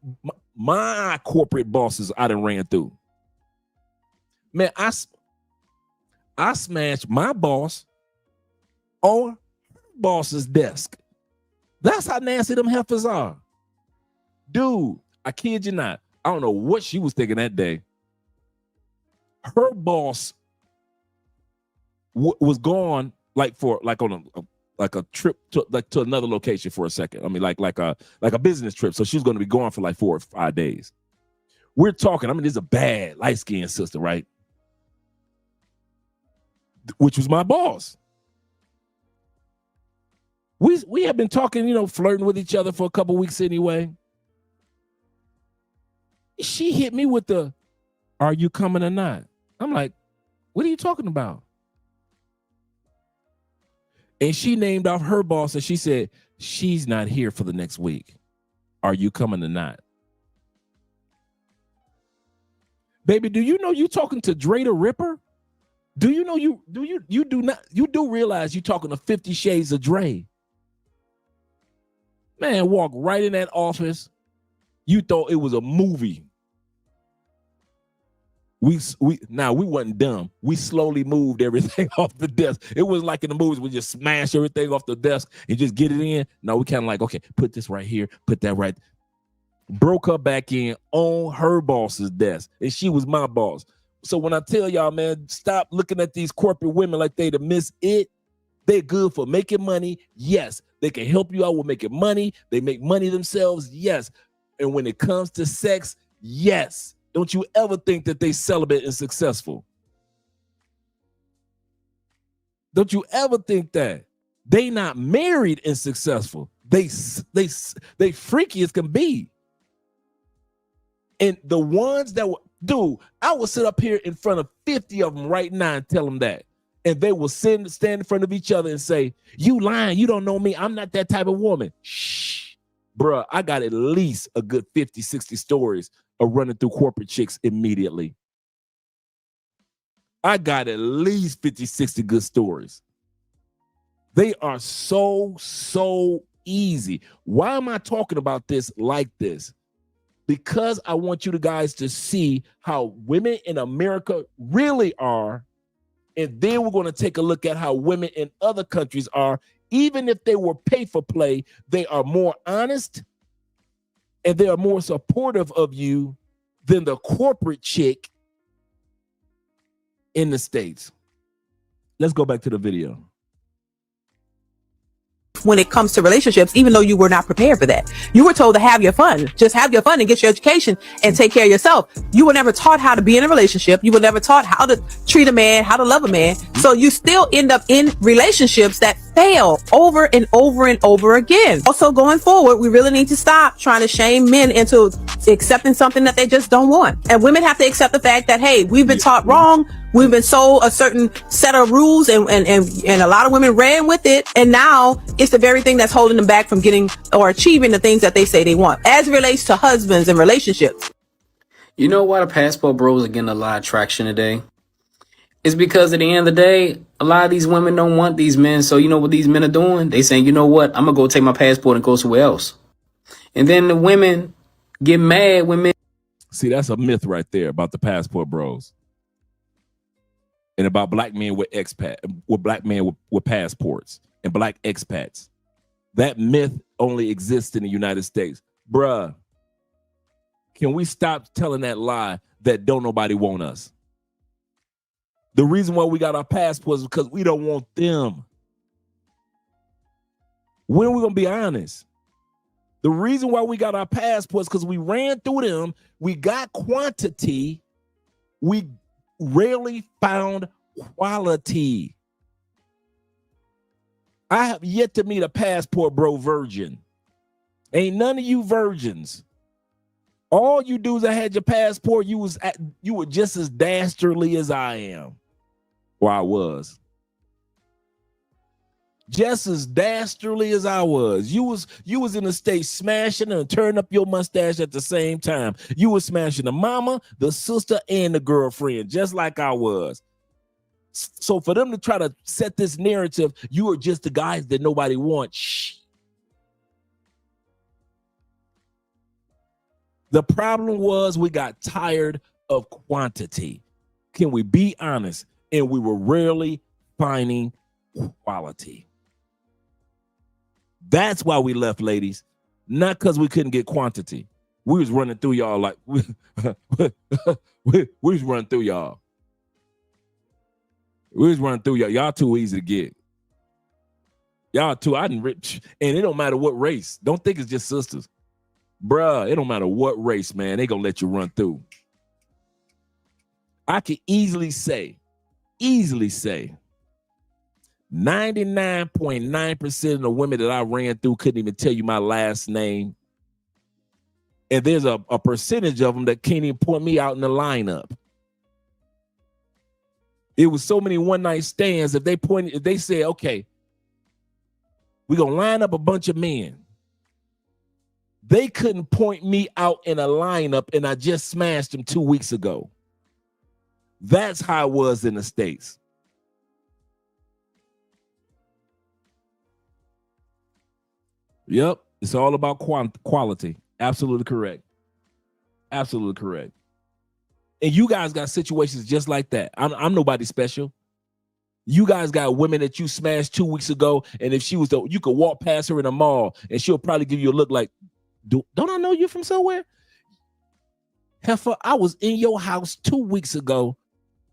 my corporate bosses I done ran through. Man, I smashed my boss on her boss's desk. That's how nasty them heifers are. Dude, I kid you not. I don't know what she was thinking that day. Her boss was gone on a trip to another location for a second. I mean, like a business trip. So she's going to be gone for like 4 or 5 days. We're talking. I mean, this is a bad light-skinned sister, right? Which was my boss. We have been talking, flirting with each other for a couple weeks anyway. She hit me with the, "Are you coming or not?" I'm like, "What are you talking about?" And she named off her boss and she said, "She's not here for the next week. Are you coming or not?" Baby, do you know you talking to Dre the Ripper? Do you know you do realize you talking to 50 Shades of Dre? Man, walk right in that office. You thought it was a movie. We wasn't dumb. We slowly moved everything off the desk. It was like in the movies, we just smash everything off the desk and just get it in. No, we kind of like, okay, put this right here, put that right. Broke her back in on her boss's desk, and she was my boss. So when I tell y'all, man, stop looking at these corporate women like they to miss it. They're good for making money. Yes. They can help you out with making money. They make money themselves. Yes. And when it comes to sex, yes. Don't you ever think that they celibate and successful. Don't you ever think that. They not married and successful. They freaky as can be. And the ones that were, dude, I will sit up here in front of 50 of them right now and tell them that. And they will stand in front of each other and say, "You lying, you don't know me. I'm not that type of woman." Shh, bruh, I got at least a good 50, 60 stories of running through corporate chicks immediately. I got at least 50, 60 good stories. They are so easy. Why am I talking about this like this? Because I want you guys to see how women in America really are. And then we're going to take a look at how women in other countries are. Even if they were pay for play, they are more honest and they are more supportive of you than the corporate chick in the States. Let's go back to the video. When it comes to relationships, even though you were not prepared for that, you were told to have your fun, just have your fun and get your education and take care of yourself. You were never taught how to be in a relationship. You were never taught how to treat a man, how to love a man. So you still end up in relationships that fail over and over and over again. Also, going forward, we really need to stop trying to shame men into accepting something that they just don't want. And women have to accept the fact that, hey, we've been taught wrong. We've been sold a certain set of rules, and a lot of women ran with it. And now it's the very thing that's holding them back from getting or achieving the things that they say they want, as it relates to husbands and relationships. You know why the passport bros are getting a lot of traction today? It's because at the end of the day, a lot of these women don't want these men. So you know what these men are doing? They saying, you know what? I'm going to go take my passport and go somewhere else. And then the women get mad when men. See, that's a myth right there about the passport bros. And about black men with black men with passports and black expats. That myth only exists in the United States. Bruh, can we stop telling that lie that don't nobody want us? The reason why we got our passports is because we don't want them. When are we going to be honest? The reason why we got our passports is because we ran through them. We got quantity. We rarely found quality. I have yet to meet a passport bro virgin. Ain't none of you virgins. All you dudes that had your passport, you were just as dastardly as I am. Or I was. Just as dastardly as I was. You was in the state smashing and turning up your mustache at the same time. You was smashing the mama, the sister, and the girlfriend, just like I was. So for them to try to set this narrative, you are just the guys that nobody wants. Shh. The problem was we got tired of quantity. Can we be honest? And we were rarely finding quality. That's why we left, ladies. Not because we couldn't get quantity. We was running through y'all like we was running through y'all. We was running through y'all. Y'all too easy to get. Y'all too, I didn't rich. And it don't matter what race. Don't think it's just sisters. Bruh, it don't matter what race, man. They gonna let you run through. I can easily say 99.9% of the women that I ran through couldn't even tell you my last name. And there's a percentage of them that can't even point me out in the lineup. It was so many one-night stands. If they said, okay, we're gonna line up a bunch of men. They couldn't point me out in a lineup, and I just smashed them 2 weeks ago. That's how it was in the States. Yep, it's all about quality. Absolutely correct. Absolutely correct. And you guys got situations just like that. I'm nobody special. You guys got women that you smashed 2 weeks ago, and if she was you could walk past her in a mall, and she'll probably give you a look like, don't I know you from somewhere? Heifer, I was in your house 2 weeks ago,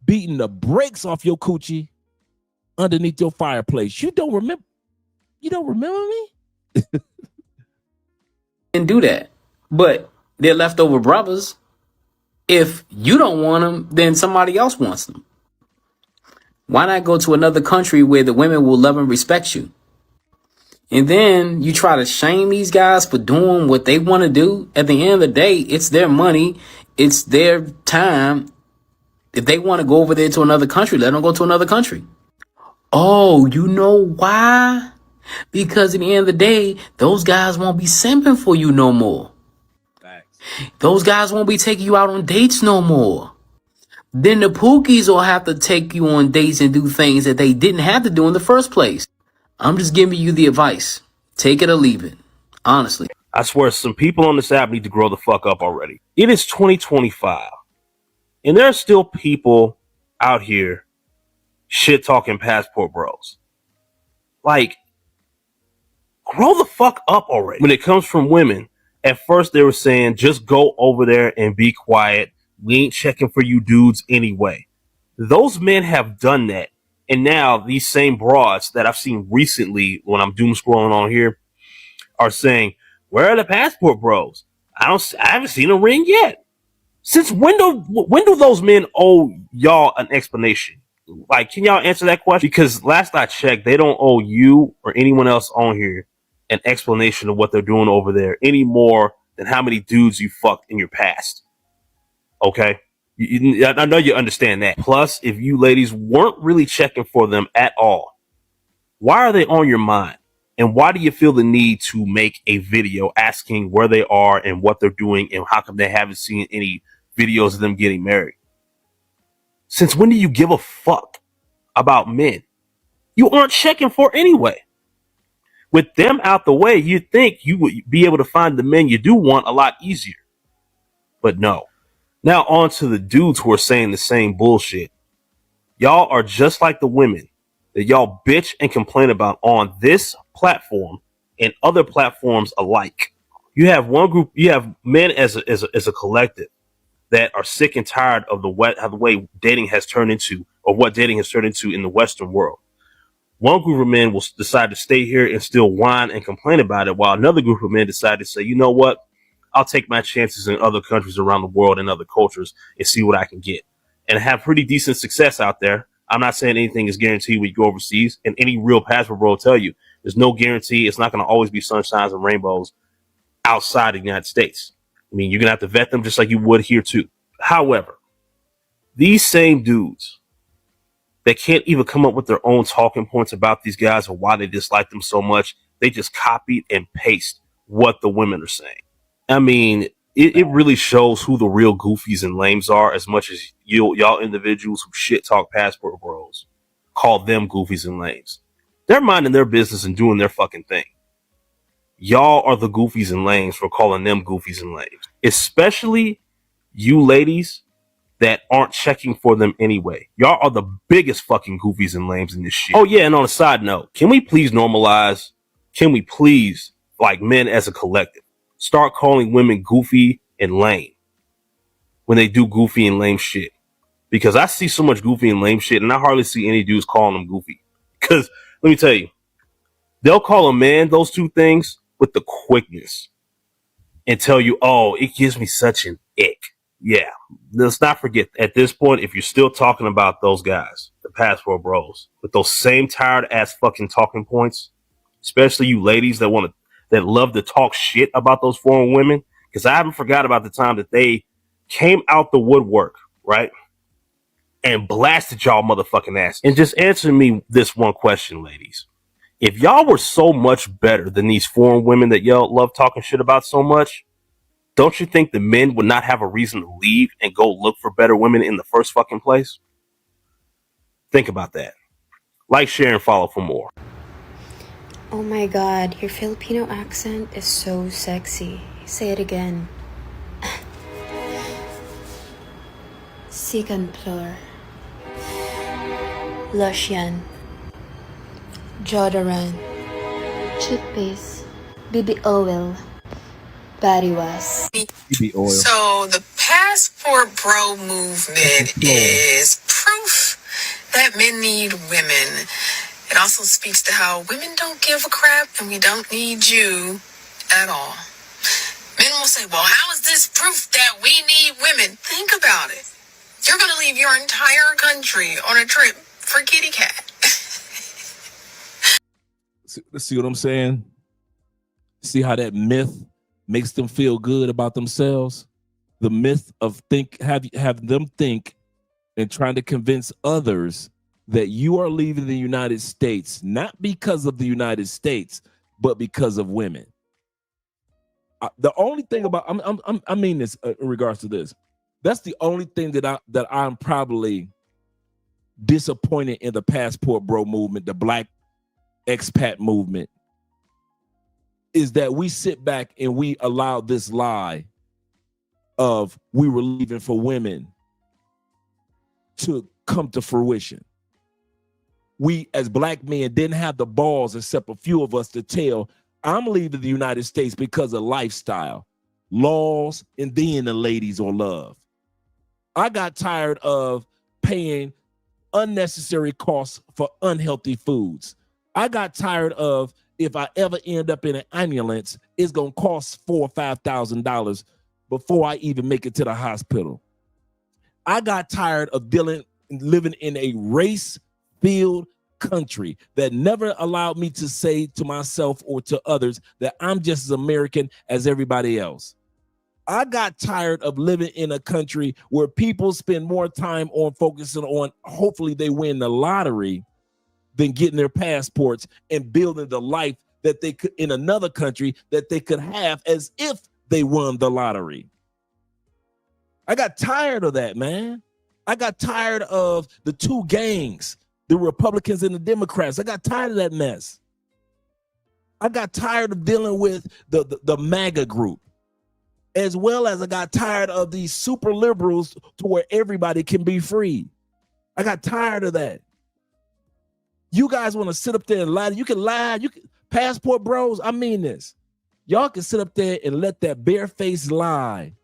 beating the brakes off your coochie underneath your fireplace. You don't remember me? And do that. But they're leftover brothers. If you don't want them, then somebody else wants them. Why not go to another country where the women will love and respect you? And then you try to shame these guys for doing what they want to do. At the end of the day, it's their money. It's their time. If they want to go over there to another country, let them go to another country. Oh, you know why? Because at the end of the day, those guys won't be simping for you no more. Those guys won't be taking you out on dates no more. Then the Pookies will have to take you on dates and do things that they didn't have to do in the first place. I'm just giving you the advice. Take it or leave it. Honestly. I swear some people on this app need to grow the fuck up already. It is 2025. And there are still people out here shit talking passport bros. Like, grow the fuck up already. When it comes from women, at first they were saying, just go over there and be quiet. We ain't checking for you dudes anyway. Those men have done that. And now these same broads that I've seen recently when I'm doom scrolling on here are saying, where are the passport bros? I haven't seen a ring yet. Since when do those men owe y'all an explanation? Like, can y'all answer that question? Because last I checked, they don't owe you or anyone else on here an explanation of what they're doing over there any more than how many dudes you fucked in your past. Okay? I know you understand that. Plus, if you ladies weren't really checking for them at all, why are they on your mind? And why do you feel the need to make a video asking where they are and what they're doing and how come they haven't seen any videos of them getting married? Since when do you give a fuck about men you aren't checking for anyway? With them out the way, you'd think you would be able to find the men you do want a lot easier. But no. Now on to the dudes who are saying the same bullshit. Y'all are just like the women that y'all bitch and complain about on this platform and other platforms alike. You have one group, you have men as a collective that are sick and tired of the way dating has turned into, or what dating has turned into in the Western world. One group of men will decide to stay here and still whine and complain about it, while another group of men decide to say, you know what? I'll take my chances in other countries around the world and other cultures and see what I can get. And have pretty decent success out there. I'm not saying anything is guaranteed when you go overseas, and any real passport bro will tell you there's no guarantee. It's not going to always be sunshines and rainbows outside the United States. I mean, you're going to have to vet them just like you would here too. However, these same dudes that can't even come up with their own talking points about these guys or why they dislike them so much, they just copied and paste what the women are saying. I mean, it really shows who the real goofies and lames are, as much as y'all individuals who shit talk passport bros call them goofies and lames. They're minding their business and doing their fucking thing. Y'all are the goofies and lames for calling them goofies and lames. Especially you ladies that aren't checking for them anyway. Y'all are the biggest fucking goofies and lames in this shit. Oh yeah, and on a side note, can we please normalize, like men as a collective, start calling women goofy and lame when they do goofy and lame shit? Because I see so much goofy and lame shit, and I hardly see any dudes calling them goofy. Because let me tell you, they'll call a man those two things with the quickness and tell you, oh, it gives me such an ick. Yeah, let's not forget, at this point, if you're still talking about those guys, the passport bros, with those same tired ass fucking talking points, especially you ladies that love to talk shit about those foreign women, because I haven't forgot about the time that they came out the woodwork, right, and blasted y'all motherfucking ass. And just answer me this one question, ladies. If y'all were so much better than these foreign women that y'all love talking shit about so much, don't you think the men would not have a reason to leave and go look for better women in the first fucking place? Think about that. Like, share, and follow for more. Oh my god, your Filipino accent is so sexy. Say it again. Second floor. Lotion. Deodorant. Toothpaste. BB oil. Body wash. BB oil. So the passport bro movement is proof that men need women. It also speaks to how women don't give a crap and we don't need you at all. Men will say, well, how is this proof that we need women? Think about it. You're going to leave your entire country on a trip for kitty cat. See what I'm saying? See how that myth makes them feel good about themselves? The myth of have them think and trying to convince others that you are leaving the United States, not because of the United States, but because of women. The only thing about, I mean this in regards to this, that's the only thing that I'm probably disappointed in the passport bro movement, the black expat movement, is that we sit back and we allow this lie of we were leaving for women to come to fruition. We as black men didn't have the balls, except a few of us, to tell, I'm leaving the United States because of lifestyle, laws, and then the ladies or love. I got tired of paying unnecessary costs for unhealthy foods. I got tired of, if I ever end up in an ambulance, it's going to cost $4,000 or $5,000 before I even make it to the hospital. I got tired of dealing living in a race-filled country that never allowed me to say to myself or to others that I'm just as American as everybody else. I got tired of living in a country where people spend more time on focusing on hopefully they win the lottery than getting their passports and building the life that they could in another country that they could have as if they won the lottery. I got tired of that, man. I got tired of the two gangs, the Republicans and the Democrats. I got tired of that mess. I got tired of dealing with the MAGA group, as well as I got tired of these super liberals to where everybody can be free. I got tired of that. You guys want to sit up there and lie. You can lie. You can, passport bros, I mean this. Y'all can sit up there and let that barefaced lie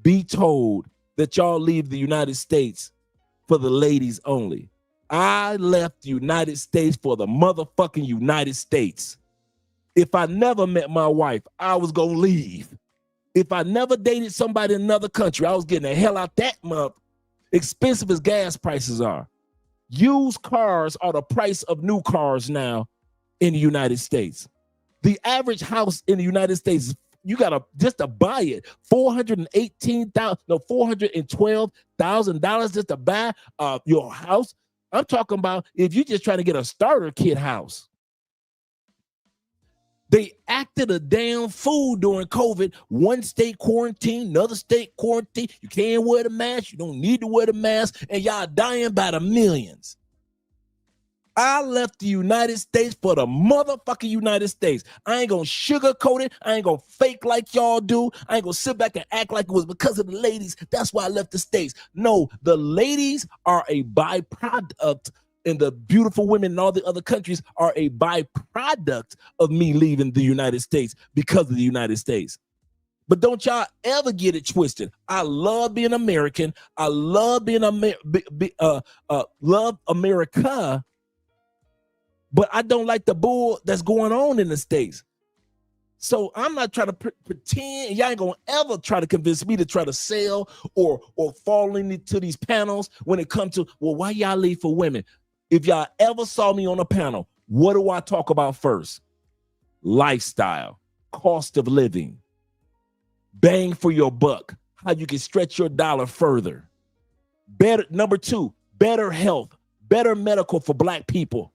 be told that y'all leave the United States for the ladies only. I left the United States for the motherfucking United States. If I never met my wife, I was going to leave. If I never dated somebody in another country, I was getting the hell out that month. Expensive as gas prices are. Used cars are the price of new cars now in the United States. The average house in the United States, you gotta just to buy it, $412,000 just to buy your house. I'm talking about if you're just trying to get a starter kit house. They acted a damn fool during COVID. One state quarantine, another state quarantine. You can't wear the mask. You don't need to wear the mask. And y'all dying by the millions. I left the United States for the motherfucking United States. I ain't gonna sugarcoat it. I ain't gonna fake like y'all do. I ain't gonna sit back and act like it was because of the ladies. That's why I left the States. No, the ladies are a byproduct, and the beautiful women in all the other countries are a byproduct of me leaving the United States because of the United States. But don't y'all ever get it twisted. I love being American. I love being love America. But I don't like the bull that's going on in the States. So I'm not trying to pretend. Y'all ain't gonna ever try to convince me to try to sell or fall into these panels when it comes to, well, why y'all leave for women? If y'all ever saw me on a panel, what do I talk about first? Lifestyle, cost of living, bang for your buck, how you can stretch your dollar further. Better, number two, better health, better medical for Black people.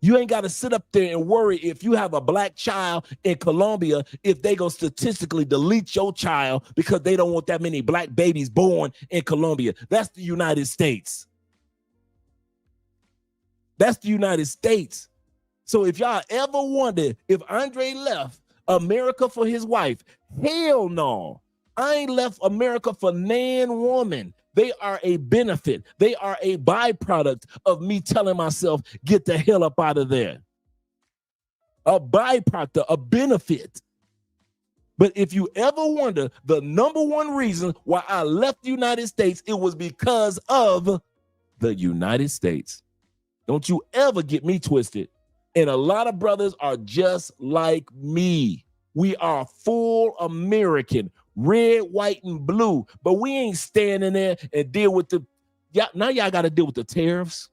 You ain't got to sit up there and worry if you have a Black child in Colombia, if they gonna statistically delete your child because they don't want that many Black babies born in Colombia. That's the United States. That's the United States. So if y'all ever wondered if Andre left America for his wife, hell no. I ain't left America for nan woman. They are a benefit. They are a byproduct of me telling myself, get the hell up out of there. A byproduct, a benefit. But if you ever wonder, the number one reason why I left the United States, it was because of the United States. Don't you ever get me twisted. And a lot of brothers are just like me. We are full American, red, white, and blue. But we ain't standing there and deal with the, now y'all got to deal with the tariffs.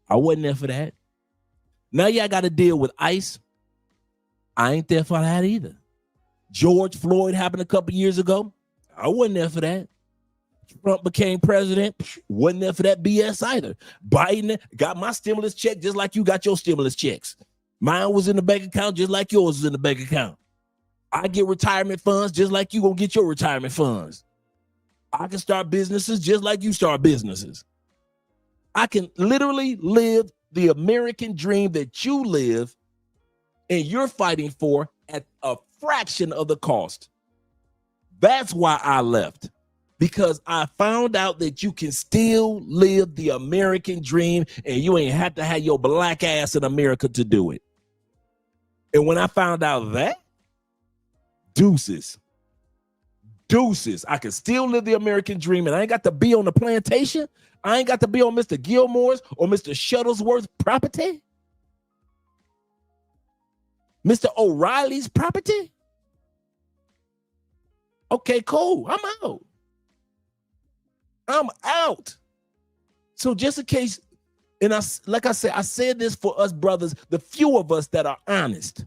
I wasn't there for that. Now y'all got to deal with ICE. I ain't there for that either. George Floyd happened a couple years ago. I wasn't there for that. Trump became president, wasn't there for that BS either. Biden got my stimulus check just like you got your stimulus checks. Mine was in the bank account just like yours is in the bank account. I get retirement funds just like you gonna get your retirement funds. I can start businesses just like you start businesses. I can literally live the American dream that you live and you're fighting for at a fraction of the cost. That's why I left. Because I found out that you can still live the American dream and you ain't have to have your Black ass in America to do it. And when I found out that, deuces, I can still live the American dream and I ain't got to be on the plantation. I ain't got to be on Mr. Gilmore's or Mr. Shuttlesworth's property. Mr. O'Reilly's property. Okay, cool. I'm out. So just in case, and like I said this for us brothers, the few of us that are honest,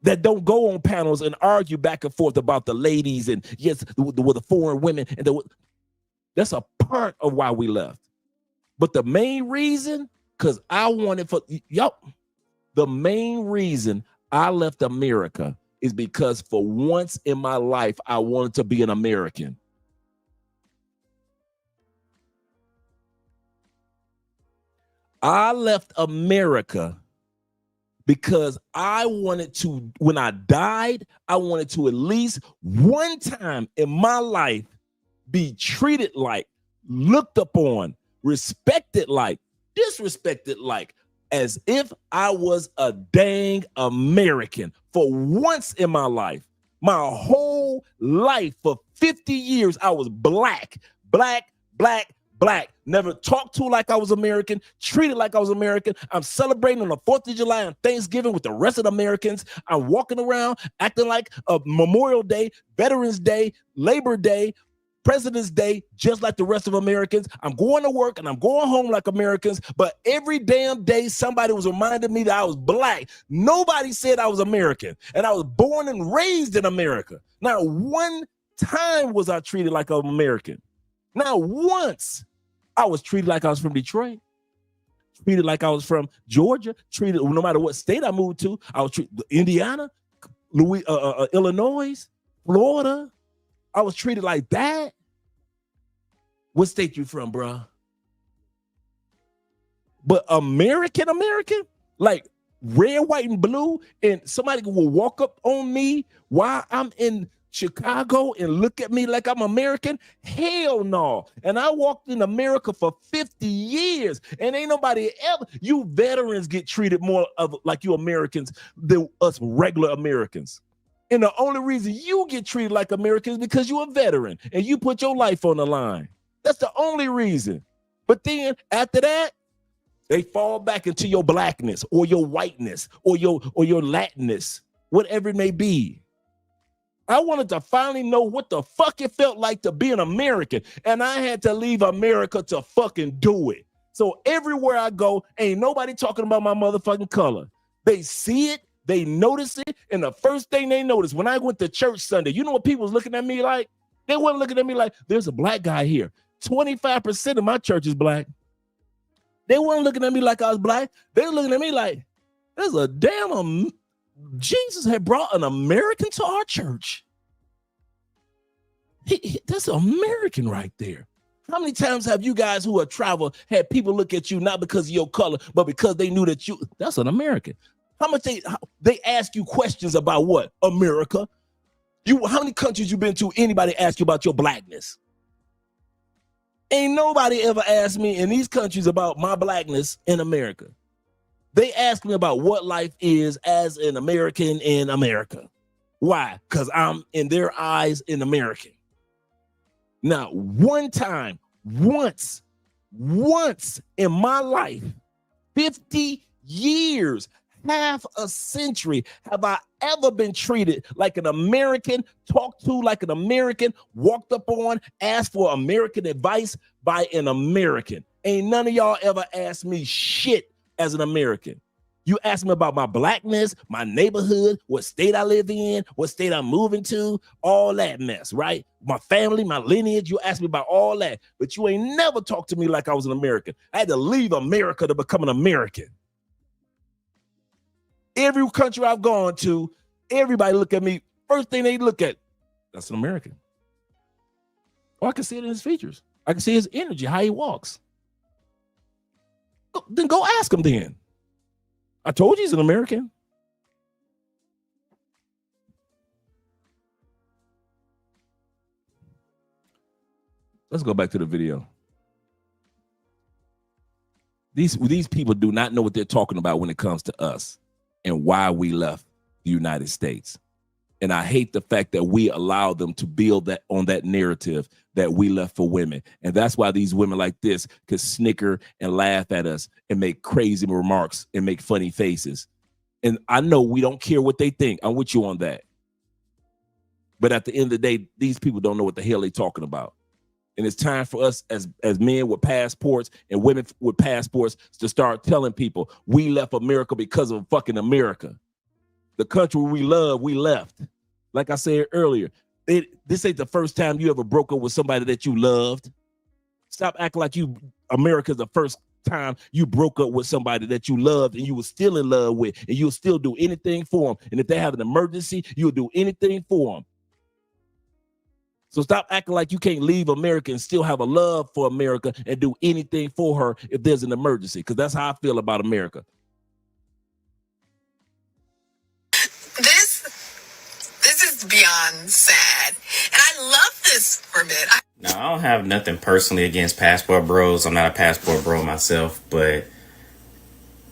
that don't go on panels and argue back and forth about the ladies and yes, with the foreign women, and that's a part of why we left. But the main reason, because I wanted the main reason I left America is because for once in my life, I wanted to be an American. I left America because I wanted to, when I died, I wanted to at least one time in my life be treated like, looked upon, respected like, disrespected like, as if I was a dang American for once in my life. My whole life for 50 years, I was black. Never talked to like I was American, treated like I was American. I'm celebrating on the 4th of July and Thanksgiving with the rest of the Americans. I'm walking around acting like a Memorial Day, Veterans Day, Labor Day, President's Day, just like the rest of Americans. I'm going to work and I'm going home like Americans, but every damn day somebody was reminding me that I was black. Nobody said I was American, and I was born and raised in America. Not one time was I treated like an American. Not once. I was treated like I was from Detroit, treated like I was from Georgia, treated no matter what state I moved to. I was treated Indiana, Illinois, Florida. I was treated like that. What state you from, bro? But American, like red, white, and blue, and somebody will walk up on me while I'm in Chicago and look at me like I'm American? Hell no. And I walked in America for 50 years, and ain't nobody ever, you veterans get treated more of like you Americans than us regular Americans. And the only reason you get treated like Americans is because you're a veteran and you put your life on the line. That's the only reason. But then after that, they fall back into your blackness or your whiteness or your Latinness, whatever it may be. I wanted to finally know what the fuck it felt like to be an American, and I had to leave America to fucking do it. So everywhere I go, ain't nobody talking about my motherfucking color. They see it, they notice it, and the first thing they notice when I went to church Sunday, you know what people was looking at me like? They weren't looking at me like, there's a black guy here. 25% of my church is black. They weren't looking at me like I was black. They were looking at me like, there's a damn Jesus had brought an American to our church. That's American right there. How many times have you guys who have traveled had people look at you not because of your color, but because they knew that that's an American? How much they ask you questions about what? America. How many countries you been to? Anybody ask you about your blackness? Ain't nobody ever asked me in these countries about my blackness in America. They ask me about what life is as an American in America. Why? Because I'm in their eyes an American. Now, one time, once in my life, 50 years, half a century, have I ever been treated like an American, talked to like an American, walked up on, asked for American advice by an American. Ain't none of y'all ever asked me shit as an American. You ask me about my blackness, my neighborhood, what state I live in, what state I'm moving to, all that mess, right? My family, my lineage, you ask me about all that, but you ain't never talked to me like I was an American. I had to leave America to become an American. Every country I've gone to, everybody look at me, first thing they look at, that's an American. Oh, I can see it in his features. I can see his energy, how he walks. Then go ask him then. I told you he's an American. Let's go back to the video. These people do not know what they're talking about when it comes to us and why we left the United States. And I hate the fact that we allow them to build that on that narrative that we left for women. And that's why these women like this could snicker and laugh at us and make crazy remarks and make funny faces. And I know we don't care what they think. I'm with you on that. But at the end of the day, these people don't know what the hell they're talking about. And it's time for us as men with passports and women with passports to start telling people we left America because of fucking America. The country we love, we left. Like I said earlier, this ain't the first time you ever broke up with somebody that you loved. Stop acting like America's the first time you broke up with somebody that you loved and you were still in love with, and you'll still do anything for them. And if they have an emergency, you'll do anything for them. So stop acting like you can't leave America and still have a love for America and do anything for her if there's an emergency, because that's how I feel about America. This is beyond sad. And I love this for men. Now, I don't have nothing personally against passport bros. I'm not a passport bro myself, but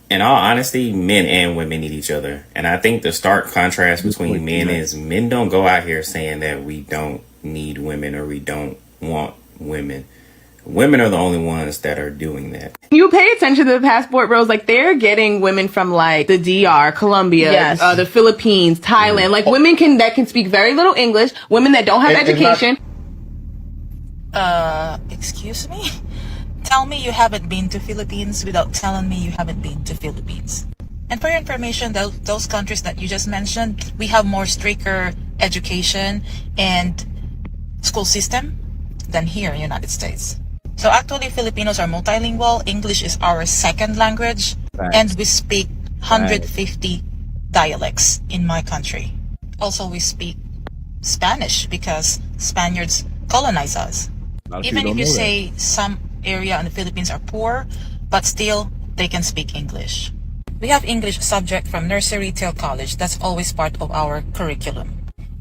in all honesty, men and women need each other. And I think the stark contrast between men is men don't go out here saying that we don't need women or we don't want women. Women are the only ones that are doing that. You pay attention to the passport bros, like they're getting women from like the DR, Colombia, the Philippines, Thailand, like women that can speak very little English, women that don't have education. Excuse me? Tell me you haven't been to Philippines without telling me you haven't been to Philippines. And for your information, those countries that you just mentioned, we have more stricter education and school system than here in the United States. So actually, Filipinos are multilingual. English is our second language, and we speak 150 dialects in my country. Also, we speak Spanish because Spaniards colonize us. Even if you say some area in the Philippines are poor, but still they can speak English. We have English subject from nursery till college. That's always part of our curriculum.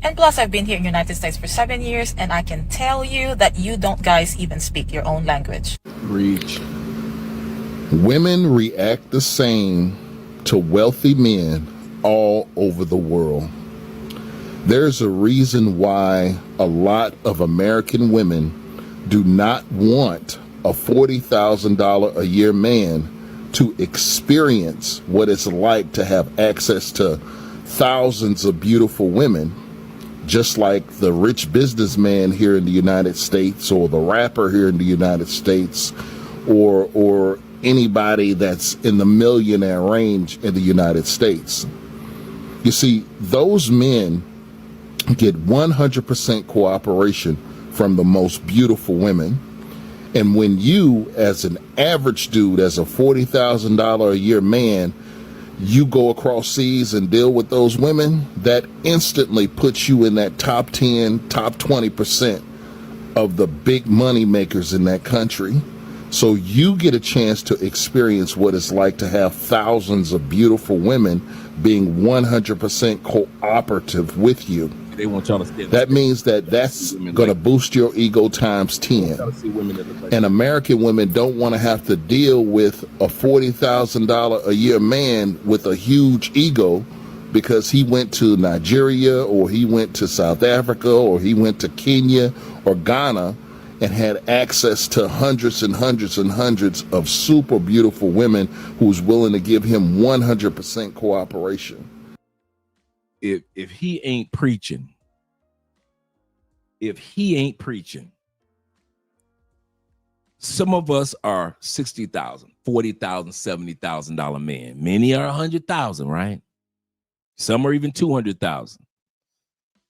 And plus, I've been here in the United States for 7 years, and I can tell you that you don't guys even speak your own language. Reach. Women react the same to wealthy men all over the world. There's a reason why a lot of American women do not want a $40,000 a year man to experience what it's like to have access to thousands of beautiful women, just like the rich businessman here in the United States, or the rapper here in the United States, or anybody that's in the millionaire range in the United States. You see, those men get 100% cooperation from the most beautiful women. And when you, as an average dude, as a $40,000 a year man, you go across seas and deal with those women, that instantly puts you in that top 10, top 20% of the big money makers in that country. So you get a chance to experience what it's like to have thousands of beautiful women being 100% cooperative with you. They want y'all to stay. That means that's going to boost your ego times 10. And American women don't want to have to deal with a $40,000 a year man with a huge ego because he went to Nigeria, or he went to South Africa, or he went to Kenya or Ghana and had access to hundreds and hundreds and hundreds of super beautiful women who's willing to give him 100% cooperation. If he ain't preaching, some of us are $60,000, $40,000, $70,000 men. Many are $100,000, right? Some are even $200,000.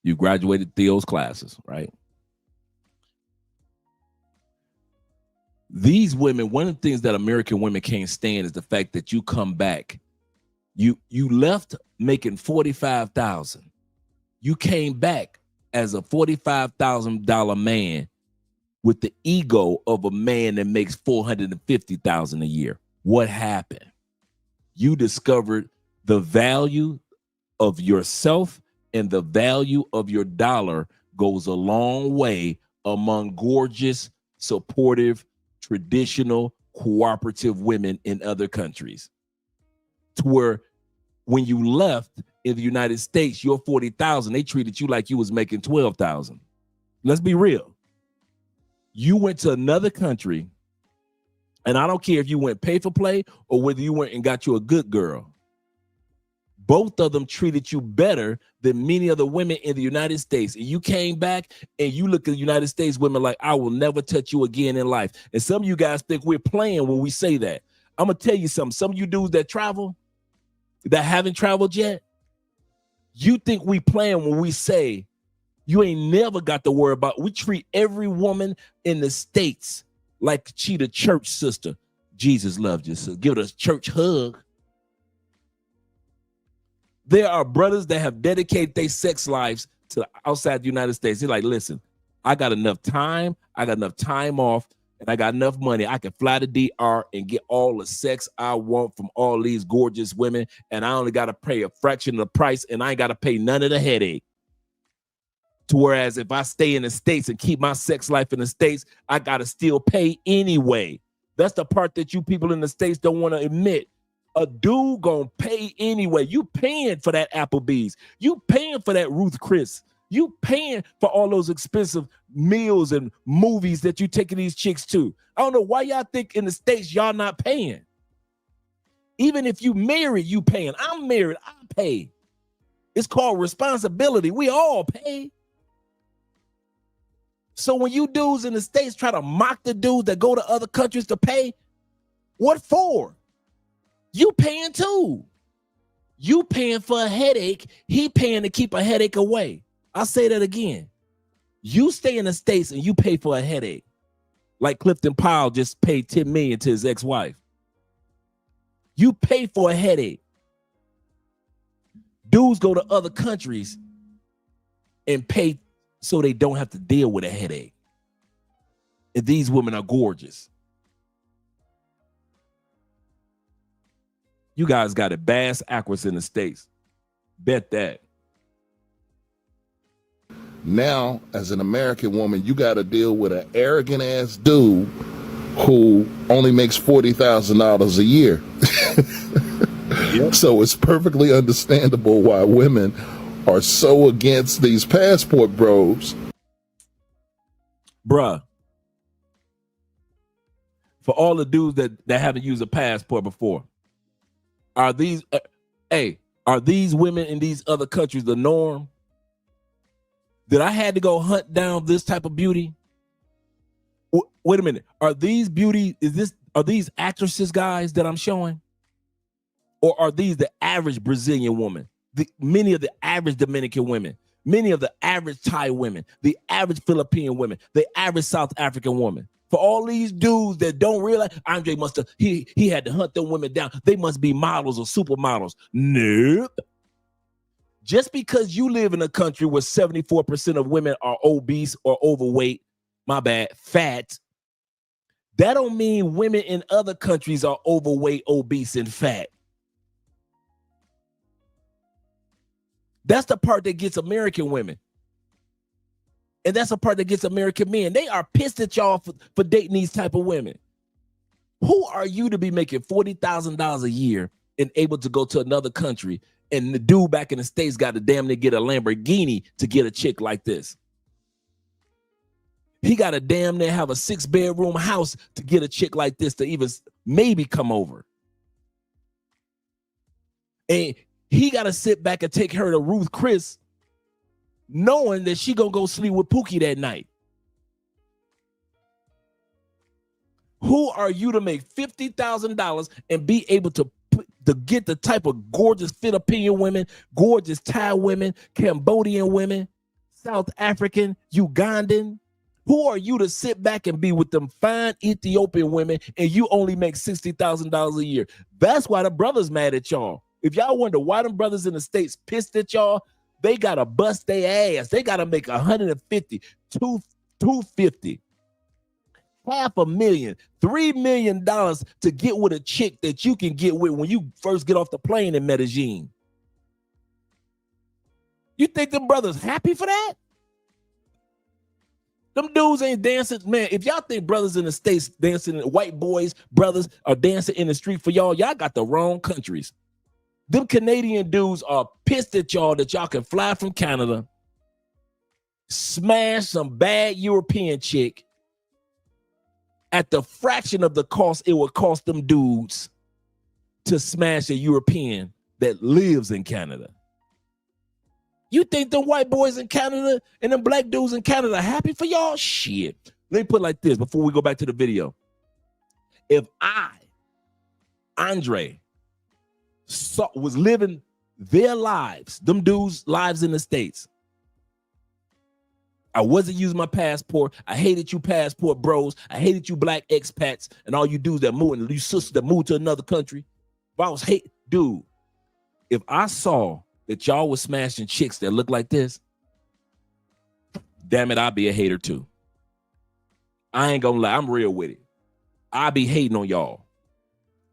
You graduated Theo's classes, right? These women, one of the things that American women can't stand is the fact that you come back. You left making $45,000. You came back as a $45,000 man with the ego of a man that makes $450,000 a year. What happened? You discovered the value of yourself, and the value of your dollar goes a long way among gorgeous, supportive, traditional, cooperative women in other countries. To where when you left in the United States, your $40,000, they treated you like you was making $12,000. Let's be real. You went to another country, and I don't care if you went pay for play or whether you went and got you a good girl. both of them treated you better than many other women in the United States. And you came back and you look at the United States women like, I will never touch you again in life. And some of you guys think we're playing when we say that. I'm going to tell you something. Some of you dudes that travel, that haven't traveled yet, you think we playing when we say you ain't never got to worry about. We treat every woman in the States like she the church sister. Jesus loved you, so give it a church hug. There are brothers that have dedicated their sex lives to outside the United States. They're like, listen, I got enough time. I got enough time off. And I got enough money. I can fly to DR and get all the sex I want from all these gorgeous women. And I only got to pay a fraction of the price. And I ain't got to pay none of the headache. To whereas if I stay in the States and keep my sex life in the States, I got to still pay anyway. That's the part that you people in the States don't want to admit. A dude gonna pay anyway. You paying for that Applebee's. You paying for that Ruth Chris. You paying for all those expensive meals and movies that you taking these chicks to. I don't know why y'all think in the States y'all not paying. Even if you married, you paying. I'm married, I pay. It's called responsibility. We all pay. So when you dudes in the States try to mock the dudes that go to other countries to pay, what for? You paying too. You paying for a headache. He paying to keep a headache away. I'll say that again. You stay in the States and you pay for a headache. Like Clifton Powell just paid $10 million to his ex-wife. You pay for a headache. Dudes go to other countries and pay so they don't have to deal with a headache. And these women are gorgeous. You guys got it bass backwards in the States. Bet that. Now, as an American woman, you got to deal with an arrogant ass dude who only makes $40,000 a year. Yep. So it's perfectly understandable why women are so against these passport bros. Bruh. For all the dudes that haven't used a passport before, are these are these women in these other countries the norm? That I had to go hunt down this type of beauty? Wait a minute. Are these actresses, guys, that I'm showing? Or are these the average Brazilian woman? Many of the average Dominican women, many of the average Thai women, the average Philippine women, the average South African woman. For all these dudes that don't realize, Andre must have, he had to hunt them women down. They must be models or supermodels. Nope. Just because you live in a country where 74% of women are obese or overweight, fat, that don't mean women in other countries are overweight, obese, and fat. That's the part that gets American women. And that's the part that gets American men. They are pissed at y'all for dating these type of women. Who are you to be making $40,000 a year and able to go to another country, and the dude back in the States got to damn near get a Lamborghini to get a chick like this? He got to damn near have a 6-bedroom house to get a chick like this to even maybe come over. And he got to sit back and take her to Ruth Chris, knowing that she gonna go sleep with Pookie that night. Who are you to make $50,000 and be able to get the type of gorgeous Filipino women, gorgeous Thai women, Cambodian women, South African, Ugandan? Who are you to sit back and be with them fine Ethiopian women and you only make $60,000 a year? That's why the brothers mad at y'all. If y'all wonder why them brothers in the States pissed at y'all, they gotta bust their ass. They gotta make 150, 250, $500,000, $3 million to get with a chick that you can get with when you first get off the plane in Medellin. You think them brothers happy for that? Them dudes ain't dancing. Man, if y'all think brothers in the States dancing, white boys, brothers are dancing in the street for y'all got the wrong countries. Them Canadian dudes are pissed at y'all that y'all can fly from Canada, smash some bad European chick at the fraction of the cost it would cost them dudes to smash a European that lives in Canada. You think the white boys in Canada and them black dudes in Canada are happy for y'all? Shit. Let me put it like this before we go back to the video. If I, Andre, was living their lives, them dudes' lives in the States, I wasn't using my passport. I hated you passport bros. I hated you black expats and all you dudes that move and you sisters that moved to another country. If I was dude, if I saw that y'all was smashing chicks that look like this, damn it, I'd be a hater too. I ain't gonna lie, I'm real with it. I'd be hating on y'all.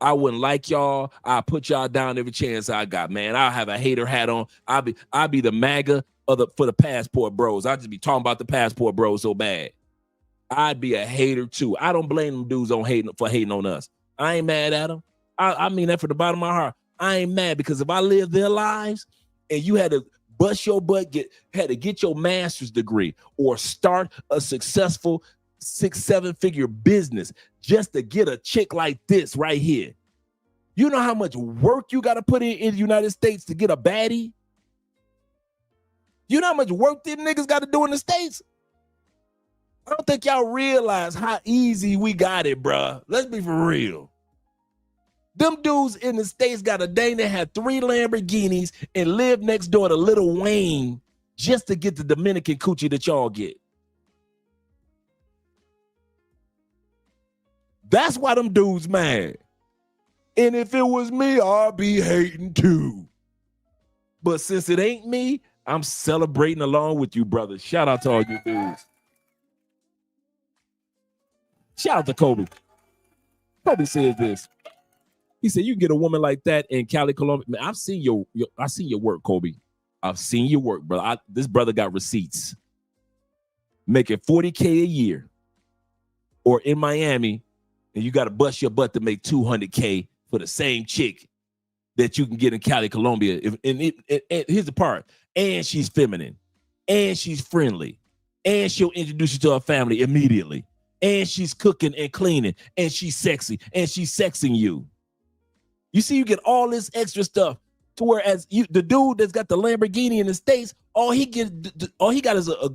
I wouldn't like y'all. I'll put y'all down every chance I got, man. I'll have a hater hat on. I'll be the MAGA for the passport bros. I'll just be talking about the passport bros so bad. I'd be a hater too. I don't blame them dudes for hating on us. I ain't mad at them. I mean that from the bottom of my heart. I ain't mad because if I lived their lives and you had to bust your butt, had to get your master's degree or start a successful 6-7 figure business just to get a chick like this right here. You know how much work you got to put in the United States to get a baddie? You know how much work these niggas got to do in the States? I don't think y'all realize how easy we got it, bruh. Let's be for real. Them dudes in the States got a dang that had 3 Lamborghinis and live next door to Lil Wayne just to get the Dominican coochie that y'all get. That's why them dudes mad. And if it was me, I'd be hating too. But since it ain't me, I'm celebrating along with you, brother. Shout out to all you dudes. Shout out to Kobe. Kobe said this. He said, you get a woman like that in Cali, Colombia. Man, I've seen your work, Kobe. I've seen your work, brother. This brother got receipts. Making $40K a year. Or in Miami, and you got to bust your butt to make $200K for the same chick that you can get in Cali, Colombia. And here's the part. And she's feminine. And she's friendly. And she'll introduce you to her family immediately. And she's cooking and cleaning. And she's sexy. And she's sexing you. You see, you get all this extra stuff to whereas the dude that's got the Lamborghini in the States, all he got is a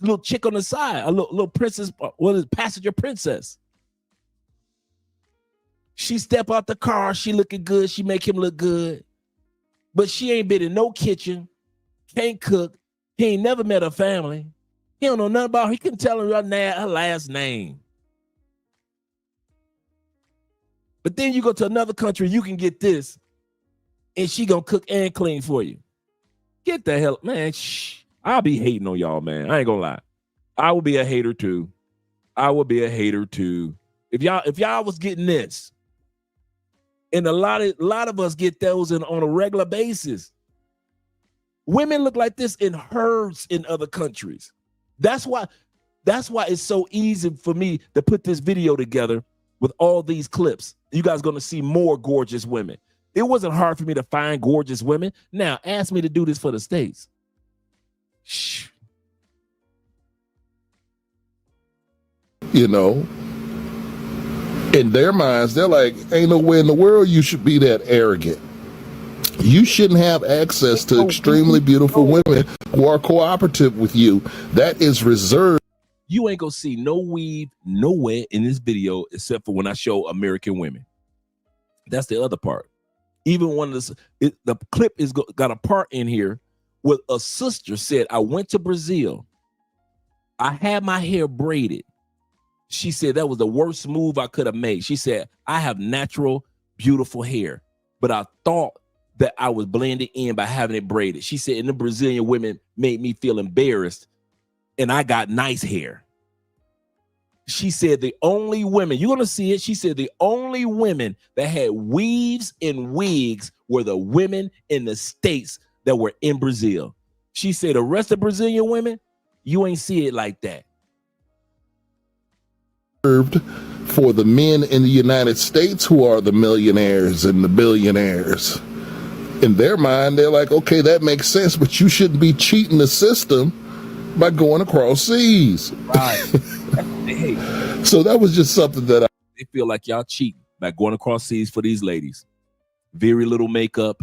little chick on the side, a little princess, passenger princess. She step out the car, she looking good, she make him look good, but she ain't been in no kitchen, can't cook, he ain't never met her family, he don't know nothing about her, he couldn't tell her her last name. But then you go to another country, you can get this, and she gonna cook and clean for you. Get the hell, man, I'll be hating on y'all, man. I ain't gonna lie. I will be a hater too. If y'all was getting this, and a lot of us get those on a regular basis. Women look like this in herds in other countries. That's why it's so easy for me to put this video together with all these clips. You guys gonna see more gorgeous women. It wasn't hard for me to find gorgeous women. Now ask me to do this for the States. Shh. You know, in their minds, they're like, ain't no way in the world you should be that arrogant. You shouldn't have access to extremely beautiful women who are cooperative with you. That is reserved. You ain't gonna see no weave nowhere in this video except for when I show American women. That's the other part. Even one of the clip got a part in here where a sister said, I went to Brazil. I had my hair braided. She said that was the worst move I could have made. She said, I have natural, beautiful hair, but I thought that I was blended in by having it braided. She said, and the Brazilian women made me feel embarrassed, and I got nice hair. She said the only women, you're going to see it, she said the only women that had weaves and wigs were the women in the States that were in Brazil. She said the rest of Brazilian women, you ain't see it like that. For the men in the United States who are the millionaires and the billionaires. In their mind, they're like, okay, that makes sense, but you shouldn't be cheating the system by going across seas. Right. So that was just something that they feel like y'all cheating by going across seas for these ladies. Very little makeup.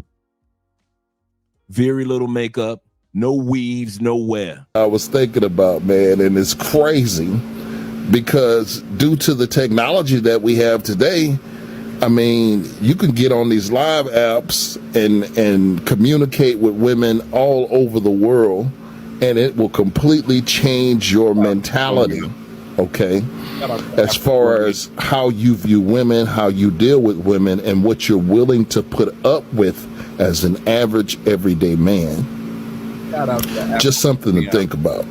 Very little makeup. No weaves, no wear. I was thinking about, man, and it's crazy because due to the technology that we have today, I mean, you can get on these live apps and communicate with women all over the world, and it will completely change your mentality, okay? As far as how you view women, how you deal with women, and what you're willing to put up with as an average everyday man. Just something to think about.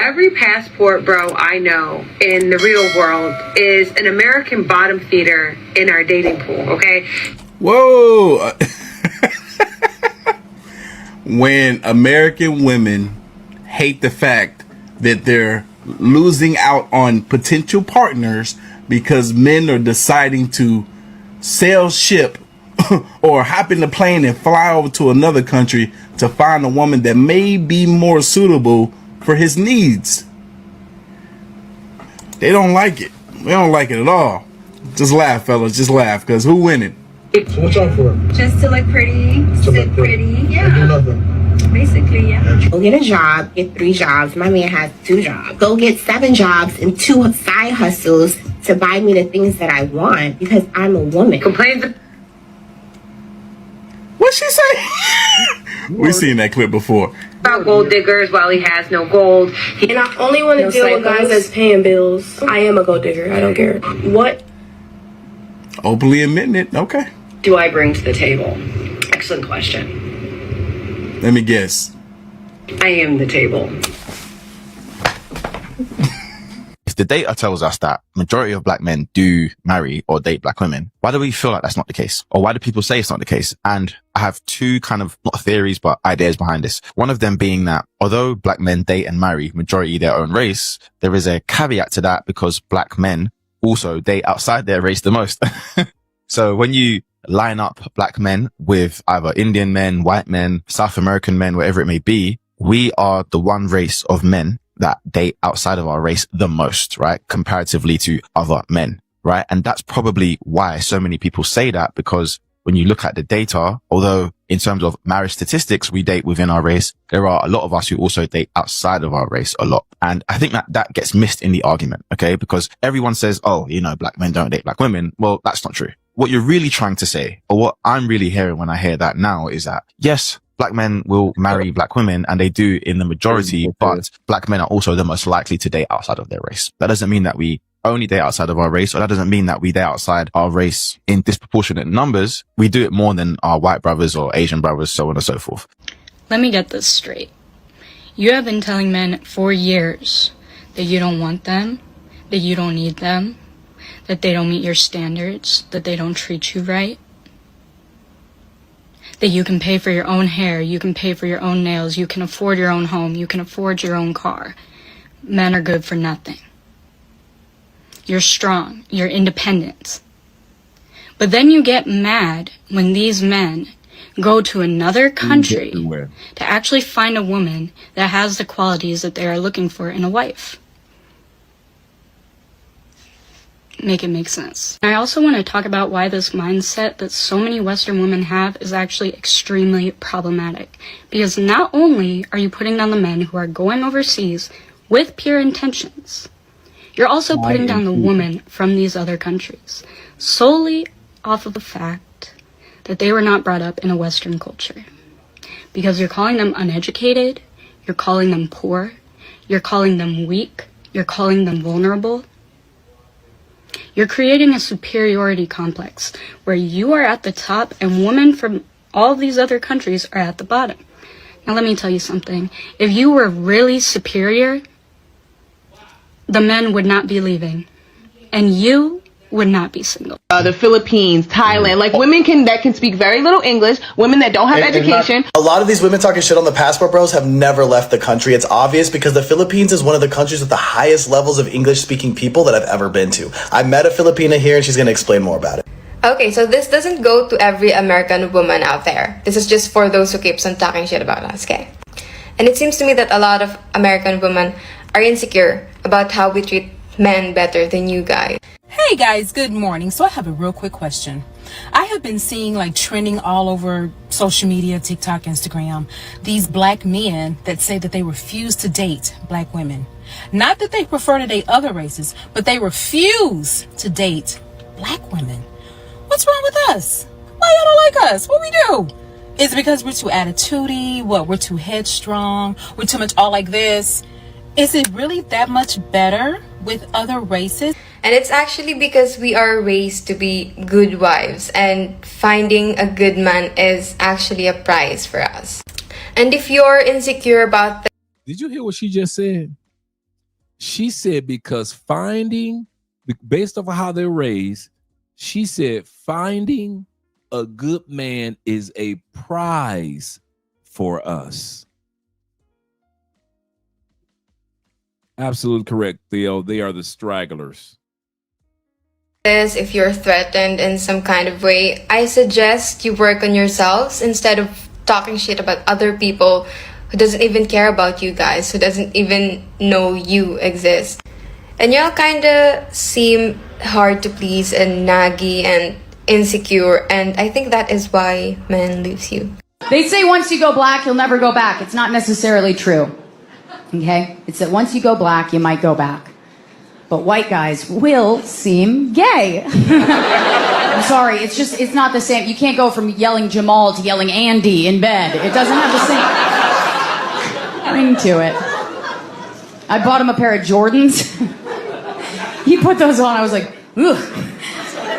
Every passport bro I know in the real world is an American bottom feeder in our dating pool, okay? Whoa! When American women hate the fact that they're losing out on potential partners because men are deciding to sail ship or hop in the plane and fly over to another country to find a woman that may be more suitable for his needs. They don't like it. They don't like it at all. Just laugh, fellas. Just laugh, because who winning? So what y'all for? Just to look pretty, sit pretty, yeah. Do nothing. Basically, yeah. Go get a job, get 3 jobs. My man has 2 jobs. Go get 7 jobs and 2 side hustles to buy me the things that I want because I'm a woman. Complain. What'd she say? We've seen that clip before. About gold diggers while he has no gold. And I only want to deal with guys that's paying bills. I am a gold digger. I don't care. What Openly admitting it. Okay. do I bring to the table? Excellent question. Let me guess. I am the table. If the data tells us that majority of black men do marry or date black women, why do we feel like that's not the case? Or why do people say it's not the case? And I have 2 kind of, not theories, but ideas behind this. One of them being that although black men date and marry majority their own race, there is a caveat to that because black men also date outside their race the most. So when you line up black men with either Indian men, white men, South American men, whatever it may be, we are the one race of men that date outside of our race the most, right? Comparatively to other men, right? And that's probably why so many people say that, because when you look at the data, although in terms of marriage statistics, we date within our race, there are a lot of us who also date outside of our race a lot. And I think that gets missed in the argument, okay? Because everyone says, oh, you know, black men don't date black women. Well, that's not true. What you're really trying to say, or what I'm really hearing when I hear that now, is that yes, black men will marry black women, and they do in the majority, but black men are also the most likely to date outside of their race. That doesn't mean that we only date outside of our race, or that doesn't mean that we date outside our race in disproportionate numbers. We do it more than our white brothers or Asian brothers, so on and so forth. Let me get this straight. You have been telling men for years that you don't want them, that you don't need them, that they don't meet your standards, that they don't treat you right. That you can pay for your own hair, you can pay for your own nails, you can afford your own home, you can afford your own car. Men are good for nothing. You're strong, you're independent. But then you get mad when these men go to another country to actually find a woman that has the qualities that they are looking for in a wife. Make it make sense. I also want to talk about why this mindset that so many Western women have is actually extremely problematic. Because not only are you putting down the men who are going overseas with pure intentions, you're also putting down the woman from these other countries solely off of the fact that they were not brought up in a Western culture. Because you're calling them uneducated, you're calling them poor, you're calling them weak, you're calling them vulnerable. You're creating a superiority complex where you are at the top and women from all these other countries are at the bottom. Now let me tell you something. If you were really superior, the men would not be leaving. And you would not be single. The Philippines, Thailand, like women that can speak very little English, women that don't have education. A lot of these women talking shit on the passport bros have never left the country. It's obvious because the Philippines is one of the countries with the highest levels of English speaking people that I've ever been to. I met a Filipina here and she's going to explain more about it. Okay, so this doesn't go to every American woman out there. This is just for those who keeps on talking shit about us, okay? And it seems to me that a lot of American women are insecure about how we treat men better than you guys. Hey, Hey guys, good morning. So I have a real quick question. I have been seeing like trending all over social media, TikTok, Instagram, these black men that say that they refuse to date black women. Not that they prefer to date other races, but they refuse to date black women. What's wrong with us? Why y'all don't like us? What we do? Is it because we're too attitudey? What, we're too headstrong? We're too much all like this? Is it really that much better with other races? And it's actually because we are raised to be good wives, and finding a good man is actually a prize for us. And if you're insecure about that, Did you hear what she just said? She said because finding, based off of how they're raised, she said finding a good man is a prize for us. Absolutely correct, Theo. They are the stragglers. if you're threatened in some kind of way, I suggest you work on yourselves instead of talking shit about other people who doesn't even care about you guys, who doesn't even know you exist. And y'all kind of seem hard to please and naggy and insecure, and I think that is why men leaves you. They say once you go black, you'll never go back. It's not necessarily true. Okay? It's that once you go black, you might go back. But white guys will seem gay. I'm sorry, it's not the same. You can't go from yelling Jamal to yelling Andy in bed. It doesn't have the same ring to it. I bought him a pair of Jordans. He put those on, I was like, ugh.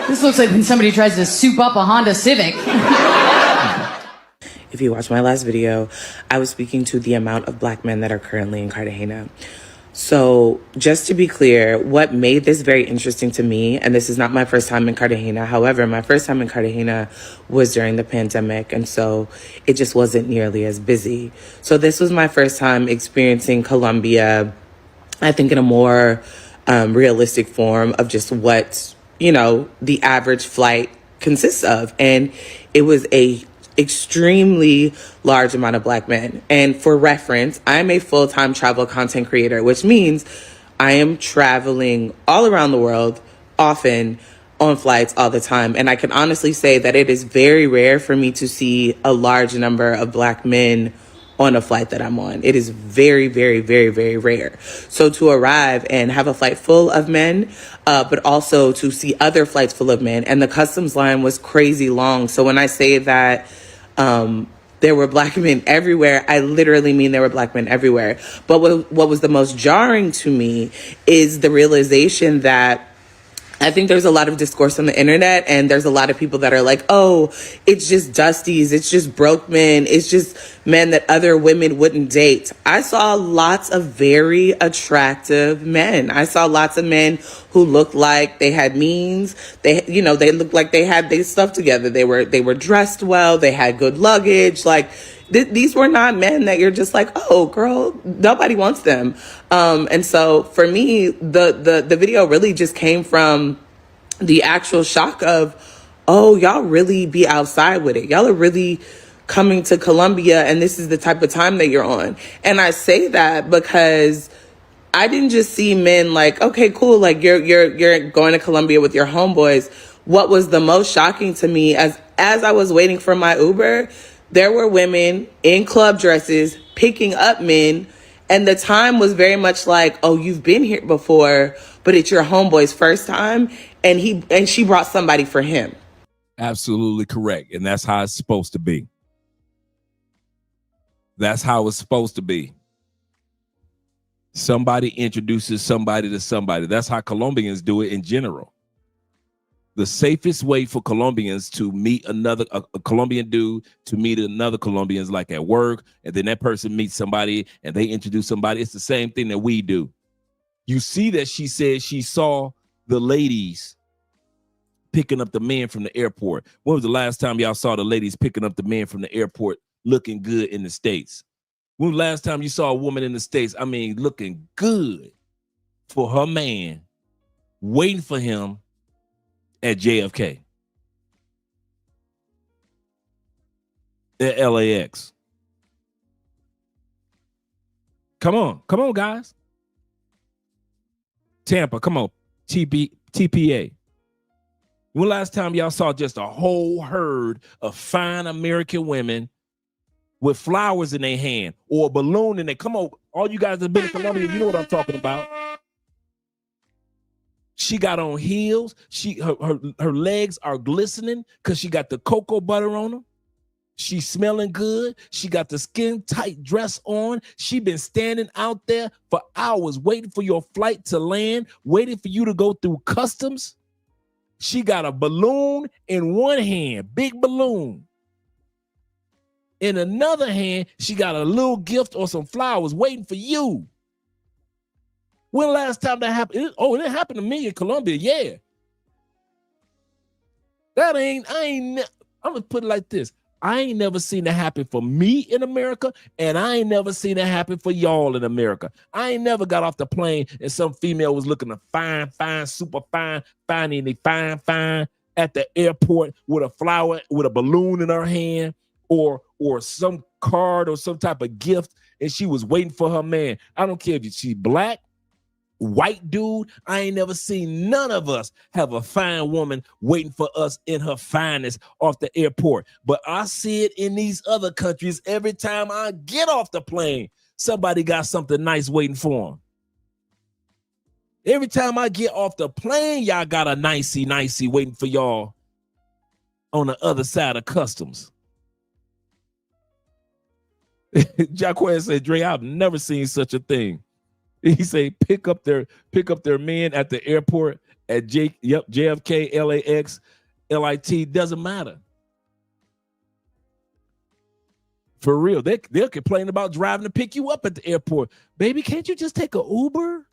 This looks like when somebody tries to soup up a Honda Civic. If you watched my last video, I was speaking to the amount of black men that are currently in Cartagena. So just to be clear, what made this very interesting to me, and this is not my first time in Cartagena, however, my first time in Cartagena was during the pandemic, and so it just wasn't nearly as busy. So this was my first time experiencing Colombia, I think in a more realistic form of just what, the average flight consists of. And it was a extremely large amount of black men. And for reference, I'm a full-time travel content creator, which means I am traveling all around the world, often on flights all the time. And I can honestly say that it is very rare for me to see a large number of black men on a flight that I'm on. It is very, very, very, very rare. So to arrive and have a flight full of men, but also to see other flights full of men, and the customs line was crazy long. So when I say that there were black men everywhere, I literally mean there were black men everywhere. But what was the most jarring to me is the realization that I think there's a lot of discourse on the internet, and there's a lot of people that are like, oh, it's just dusties, it's just broke men, it's just men that other women wouldn't date. I saw lots of very attractive men. I saw lots of men who looked like they had means. They looked like they had their stuff together. They were dressed well. They had good luggage. Like, these were not men that you're just like, oh, girl, nobody wants them. And so for me, the video really just came from the actual shock of, oh, y'all really be outside with it. Y'all are really coming to Colombia, and this is the type of time that you're on. And I say that because I didn't just see men like, okay, cool, like you're going to Colombia with your homeboys. What was the most shocking to me as I was waiting for my Uber, there were women in club dresses picking up men, and the time was very much like, oh, you've been here before, but it's your homeboy's first time, and she brought somebody for him. Absolutely correct, and that's how it's supposed to be. That's how it's supposed to be. Somebody introduces somebody to somebody. That's how Colombians do it in general. The safest way for Colombians to meet a Colombian dude to meet another Colombian is like at work, and then that person meets somebody and they introduce somebody. It's the same thing that we do. You see that she said she saw the ladies picking up the men from the airport. When was the last time y'all saw the ladies picking up the men from the airport looking good in the States? When was the last time you saw a woman in the States, looking good for her man, waiting for him at JFK, at LAX? Come on, guys. Tampa, come on. TPA. When last time y'all saw just a whole herd of fine American women with flowers in their hand or a balloon in their, come on, all you guys that have been in Colombia, you know what I'm talking about. She got on heels. Her legs are glistening because she got the cocoa butter on them. She's smelling good. She got the skin tight dress on. She been standing out there for hours waiting for your flight to land, waiting for you to go through customs. She got a balloon in one hand, big balloon. In another hand, she got a little gift or some flowers waiting for you. When last time that happened? It happened to me in Colombia. Yeah. I'm gonna put it like this. I ain't never seen it happen for me in America, and I ain't never seen it happen for y'all in America. I ain't never got off the plane and some female was looking fine, super fine, fine at the airport with a flower, with a balloon in her hand, or some card or some type of gift, and she was waiting for her man. I don't care if she's black, white dude. I ain't never seen none of us have a fine woman waiting for us in her finest off the airport. But I see it in these other countries every time I get off the plane. Somebody got something nice waiting for them. Every time I get off the plane, y'all got a nicey waiting for y'all on the other side of customs. Jacquez said, Dre, I've never seen such a thing. He say pick up their men at the airport at JFK, LAX, LIT, doesn't matter. For real, they'll complain about driving to pick you up at the airport. Baby, can't you just take an Uber?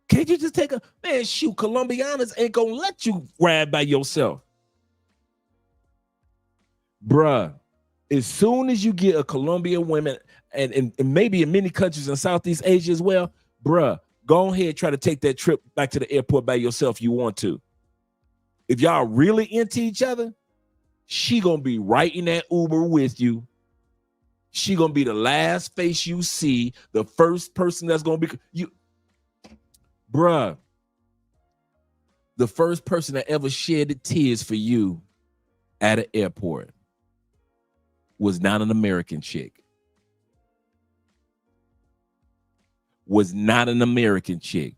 Can't you just take man, shoot, Colombianas ain't gonna let you ride by yourself. Bruh, as soon as you get a Colombian woman, and maybe in many countries in Southeast Asia as well, bruh, go ahead, try to take that trip back to the airport by yourself if you want to. If y'all really into each other, she gonna be right in that Uber with you. She gonna be the last face you see, the first person that's gonna be you. Bruh, the first person that ever shed tears for you at an airport was not an American chick. Was not an American chick.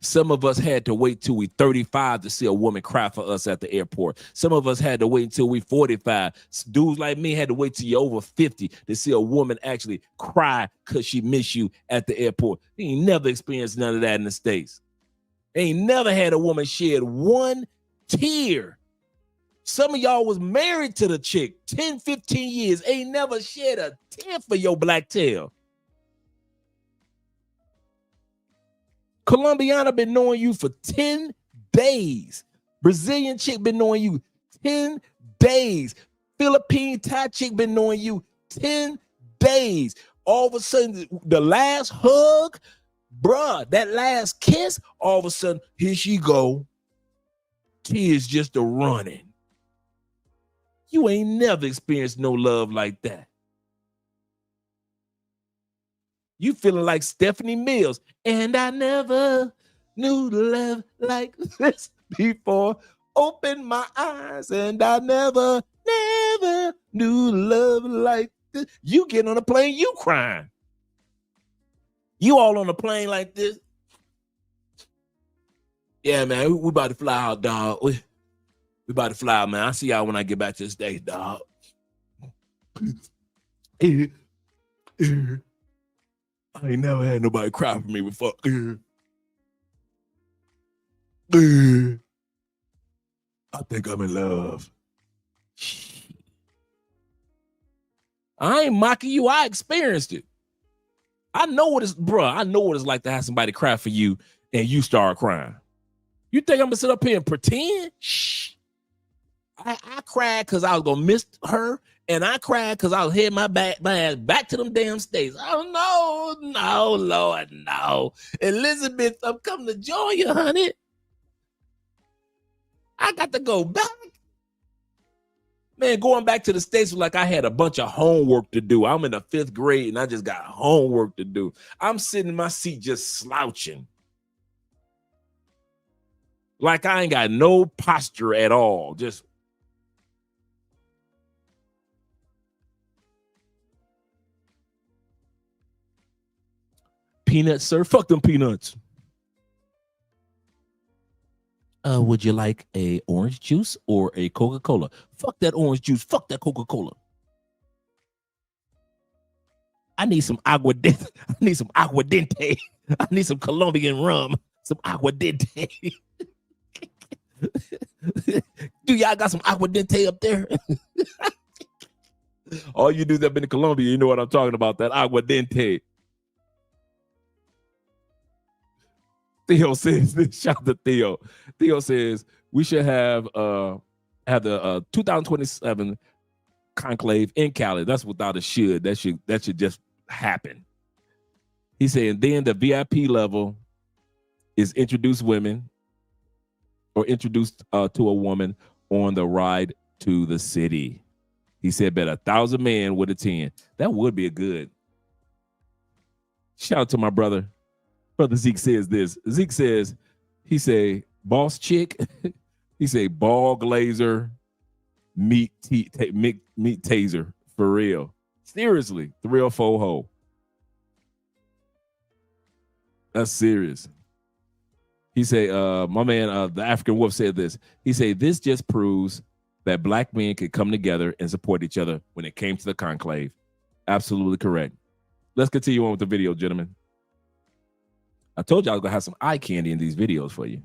Some of us had to wait till we 35 to see a woman cry for us at the airport. Some of us had to wait until we 45. Dudes like me had to wait till you're over 50 to see a woman actually cry because she missed you at the airport. You ain't never experienced none of that in the States. Ain't never had a woman shed one tear. Some of y'all was married to the chick 10, 15 years. Ain't never shed a tear for your black tail. Colombiana been knowing you for 10 days. Brazilian chick been knowing you 10 days. Philippine Thai chick been knowing you 10 days. All of a sudden, the last hug, bruh, that last kiss, all of a sudden, here she go. Tears just a running. You ain't never experienced no love like that. You feeling like Stephanie Mills. And I never knew love like this before. Open my eyes and I never knew love like this. You getting on a plane, you crying. You all on a plane like this. Yeah, man, we about to fly out, dog. We about to fly out, man. I'll see y'all when I get back to the States, dog. I ain't never had nobody cry for me before. I think I'm in love. I ain't mocking you. I experienced it. I know what it's, bro. I know what it's like to have somebody cry for you and you start crying. You think I'm gonna sit up here and pretend? Shh. I cried because I was gonna miss her, and I cried because I was heading my ass back to them damn States. Oh no, Lord, no. Elizabeth, I'm coming to join you, honey. I got to go back. Man, going back to the States was like I had a bunch of homework to do. I'm in the 5th grade and I just got homework to do. I'm sitting in my seat just slouching. Like I ain't got no posture at all. Just peanuts, sir. Fuck them peanuts. Would you like a orange juice or a Coca-Cola? Fuck that orange juice. Fuck that Coca-Cola. I need some aguardente. I need some aguardente. I need some Colombian rum. Some aguardente. Do y'all got some aguardente up there? All you dudes that have been to Colombia, you know what I'm talking about. That aguardente. Theo says this. Shout out to Theo. Theo says we should have the 2027 conclave in Cali. That's without a should. That should just happen. He's saying then the VIP level is introduce women or introduced to a woman on the ride to the city. He said bet 1,000 men would attend. That would be a good. Shout out to my brother. Brother Zeke says this. Zeke says, he say, boss chick, he say, ball glazer, meat taser, for real. Seriously, 304 ho. That's serious. He say, my man, the African Wolf said this. He say, this just proves that black men could come together and support each other when it came to the conclave. Absolutely correct. Let's continue on with the video, gentlemen. I told you I was gonna have some eye candy in these videos for you.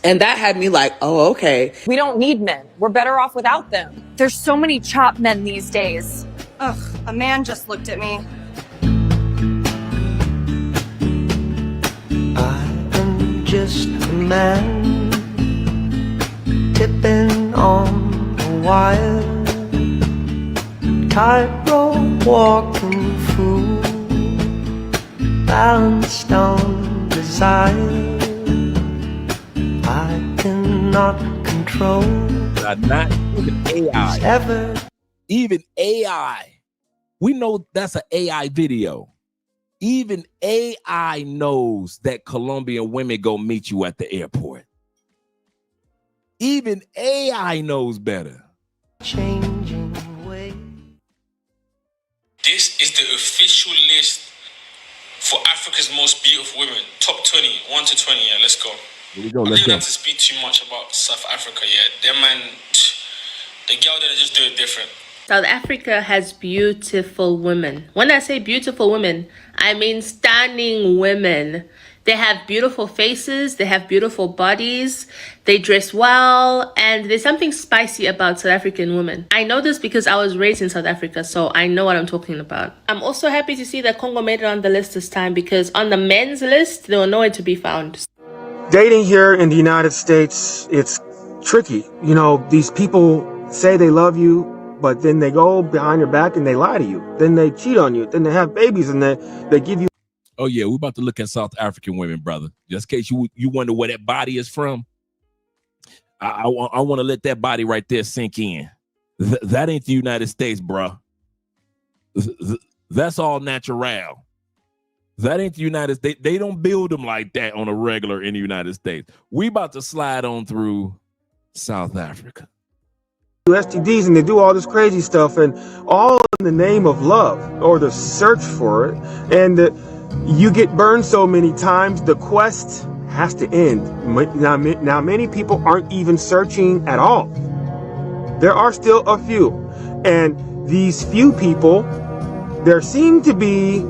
And that had me like, oh, okay. We don't need men. We're better off without them. There's so many chop men these days. Ugh, a man just looked at me. I am just a man tipping on a wire, tightrope walking through, balanced on desire. I cannot control. Not even AI. Even AI. We know that's an AI video. Even AI knows that Colombian women go meet you at the airport. Even AI knows better. Changing way. This is the official list for Africa's most beautiful women. Top 20, 1 to 20. Yeah, let's go. Here we go. I Let's didn't go. have to speak too much about South Africa. Yeah, them man, the girl that just do it different. South Africa has beautiful women. When I say beautiful women, I mean stunning women. They have beautiful faces, they have beautiful bodies, they dress well, and there's something spicy about South African women. I know this because I was raised in South Africa, so I know what I'm talking about. I'm also happy to see that Congo made it on the list this time because on the men's list, they were nowhere to be found. Dating here in the United States, it's tricky. You know, these people say they love you, but then they go behind your back and they lie to you. Then they cheat on you. Then they have babies and they give you. Oh, yeah, we're about to look at South African women, brother. Just in case you wonder where that body is from. I want to let that body right there sink in. That ain't the United States, bro. That's all natural. That ain't the United States. They don't build them like that on a regular in the United States. We about to slide on through South Africa. STDs and they do all this crazy stuff and all in the name of love or the search for it. And you get burned so many times, the quest has to end. Now, many people aren't even searching at all. There are still a few. And these few people, there seem to be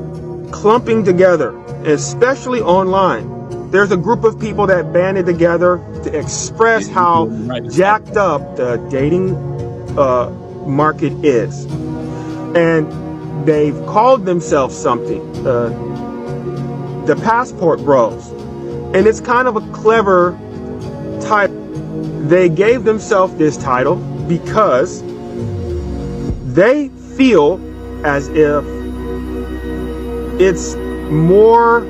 clumping together, especially online. There's a group of people that banded together to express how jacked up the dating market is. And they've called themselves something, the Passport Bros. And it's kind of a clever title. They gave themselves this title because they feel as if it's more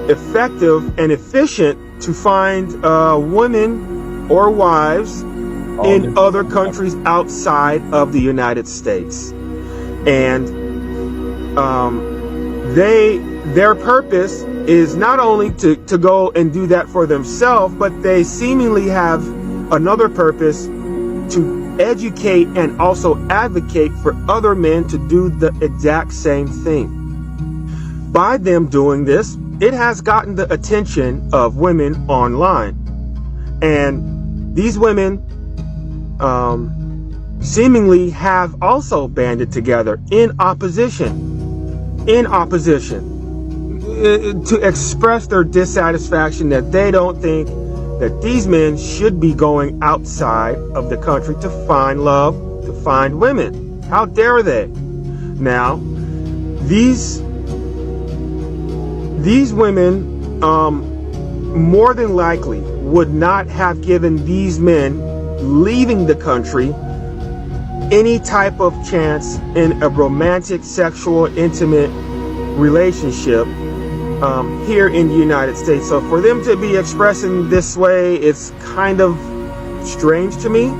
effective and efficient to find women or wives in other countries outside of the United States. And their purpose is not only to go and do that for themselves, but they seemingly have another purpose to educate and also advocate for other men to do the exact same thing. By them doing this, it has gotten the attention of women online. And these women seemingly have also banded together in opposition to express their dissatisfaction that they don't think that these men should be going outside of the country to find love, to find women. How dare they? Now, these women more than likely would not have given these men leaving the country any type of chance in a romantic, sexual, intimate relationship here in the United States. So for them to be expressing this way, it's kind of strange to me,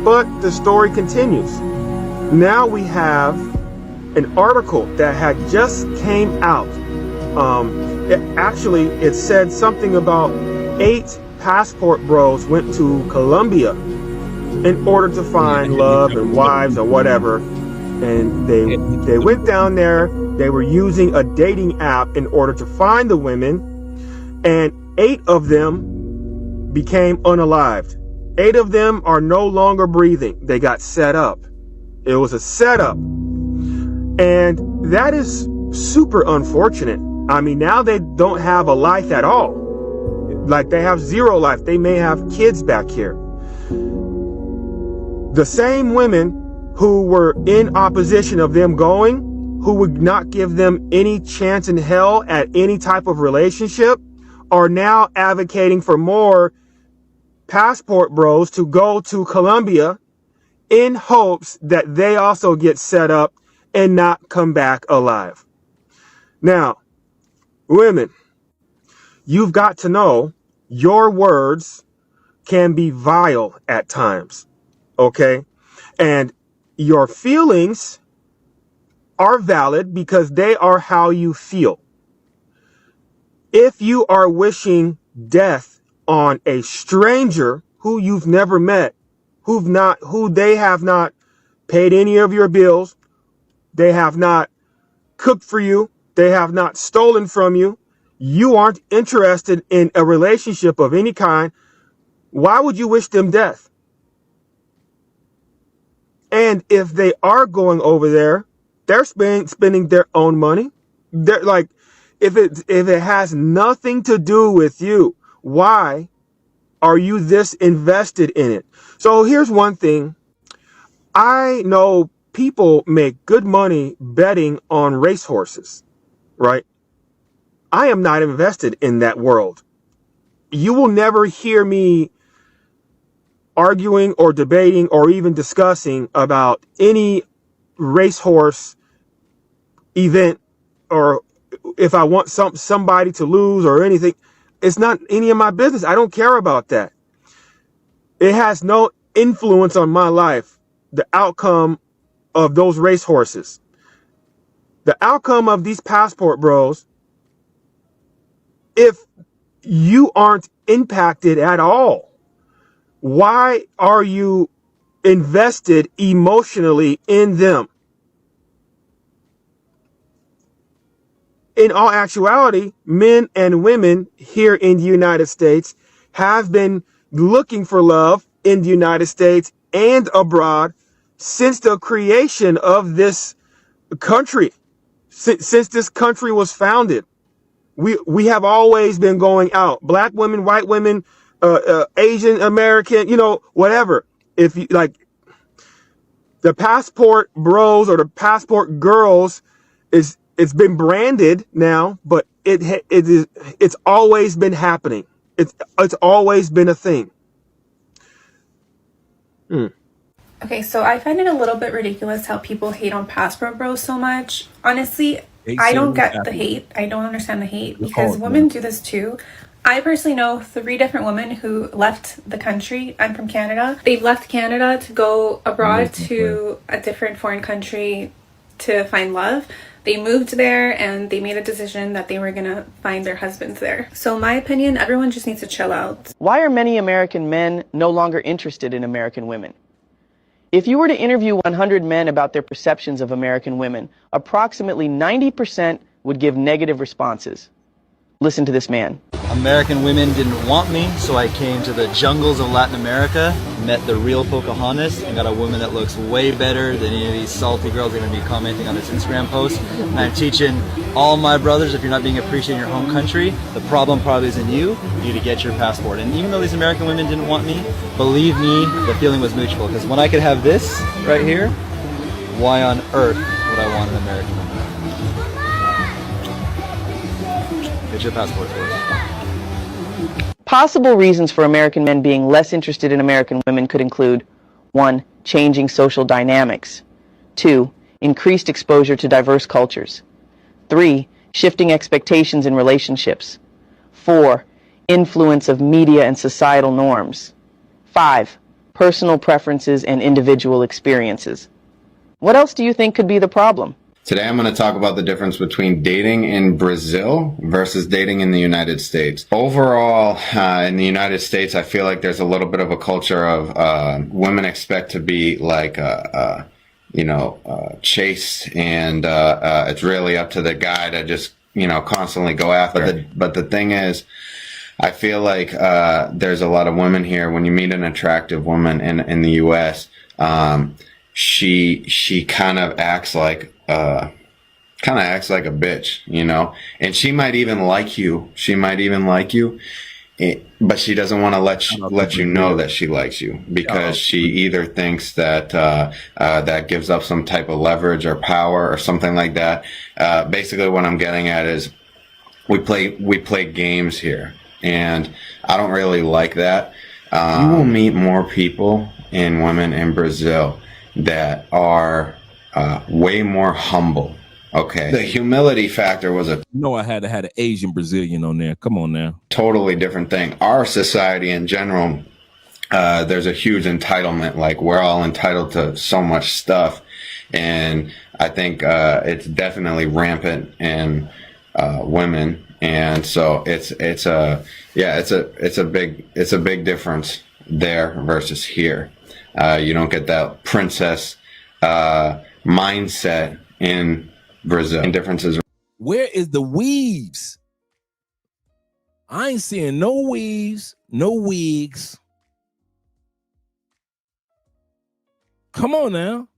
but the story continues. Now we have an article that had just came out. It said something about 8 passport bros went to Colombia in order to find love and wives or whatever. And they went down there. They were using a dating app in order to find the women. And 8 of them became unalived. 8 of them are no longer breathing. They got set up. It was a setup. And that is super unfortunate. I mean, now they don't have a life at all. Like, they have zero life. They may have kids back here. The same women who were in opposition of them going, who would not give them any chance in hell at any type of relationship, are now advocating for more passport bros to go to Colombia in hopes that they also get set up and not come back alive. Now, women, you've got to know your words can be vile at times, okay? And your feelings are valid because they are how you feel. If you are wishing death on a stranger who you've never met, who they have not paid any of your bills, they have not cooked for you, they have not stolen from you, you aren't interested in a relationship of any kind, why would you wish them death? And if they are going over there, they're spending their own money. They're like, if it has nothing to do with you, why are you this invested in it? So here's one thing. I know people make good money betting on racehorses, right? I am not invested in that world. You will never hear me arguing or debating or even discussing about any racehorse event, or if I want somebody to lose or anything. It's not any of my business. I don't care about that. It has no influence on my life, the outcome of those racehorses. The outcome of these passport bros, if you aren't impacted at all, why are you invested emotionally in them? In all actuality, men and women here in the United States have been looking for love in the United States and abroad since the creation of this country, since this country was founded. We have always been going out. Black women, white women, Asian American, whatever. If you like, the passport bros or the passport girls it's been branded now, but it's always been happening. It's always been a thing. Okay, so I find it a little bit ridiculous how people hate on passport bros so much. Honestly, I don't get the hate. I don't understand the hate because women do this too. I personally know 3 different women who left the country. I'm from Canada. They've left Canada to go abroad to a different foreign country to find love. They moved there and they made a decision that they were gonna find their husbands there. So in my opinion, everyone just needs to chill out. Why are many American men no longer interested in American women? If you were to interview 100 men about their perceptions of American women, approximately 90% would give negative responses. Listen to this man. American women didn't want me, so I came to the jungles of Latin America, met the real Pocahontas, and got a woman that looks way better than any of these salty girls that are going to be commenting on this Instagram post. And I'm teaching all my brothers, if you're not being appreciated in your home country, the problem probably isn't you. You need to get your passport. And even though these American women didn't want me, believe me, the feeling was mutual. Because when I could have this right here, why on earth would I want an American woman? Get your passport first. Possible reasons for American men being less interested in American women could include 1. Changing social dynamics. 2. Increased exposure to diverse cultures. 3. Shifting expectations in relationships. 4. Influence of media and societal norms. 5. Personal preferences and individual experiences. What else do you think could be the problem? Today I'm going to talk about the difference between dating in Brazil versus dating in the United States. Overall, in the United States, I feel like there's a little bit of a culture of women expect to be like, chaste, and it's really up to the guy to just, constantly go after. But the thing is, I feel like there's a lot of women here. When you meet an attractive woman in the U.S., she kind of acts like a bitch, and she might even like you. But she doesn't want to let you know that she likes you, because she either thinks that that gives up some type of leverage or power or something like that. Basically, what I'm getting at is we play games here, and I don't really like that. You will meet more people and women in Brazil that are way more humble. Okay. The humility factor was a I had to have an Asian Brazilian on there. Come on now. Totally different thing. Our society in general, there's a huge entitlement. Like, we're all entitled to so much stuff. And I think it's definitely rampant in women. And so it's a big difference there versus here. You don't get that princess mindset in Brazil. And differences. Where is the weaves? I ain't seeing no weaves, no wigs. Come on now.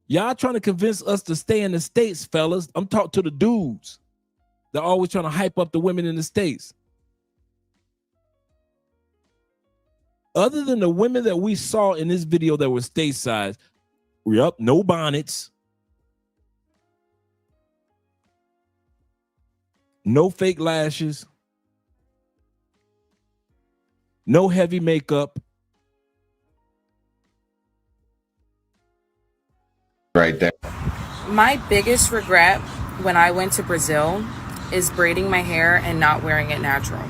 Y'all trying to convince us to stay in the States, fellas. I'm talking to the dudes. They're always trying to hype up the women in the States. Other than the women that we saw in this video that were stateside, no bonnets, no fake lashes, no heavy makeup. Right there. My biggest regret when I went to Brazil is braiding my hair and not wearing it natural.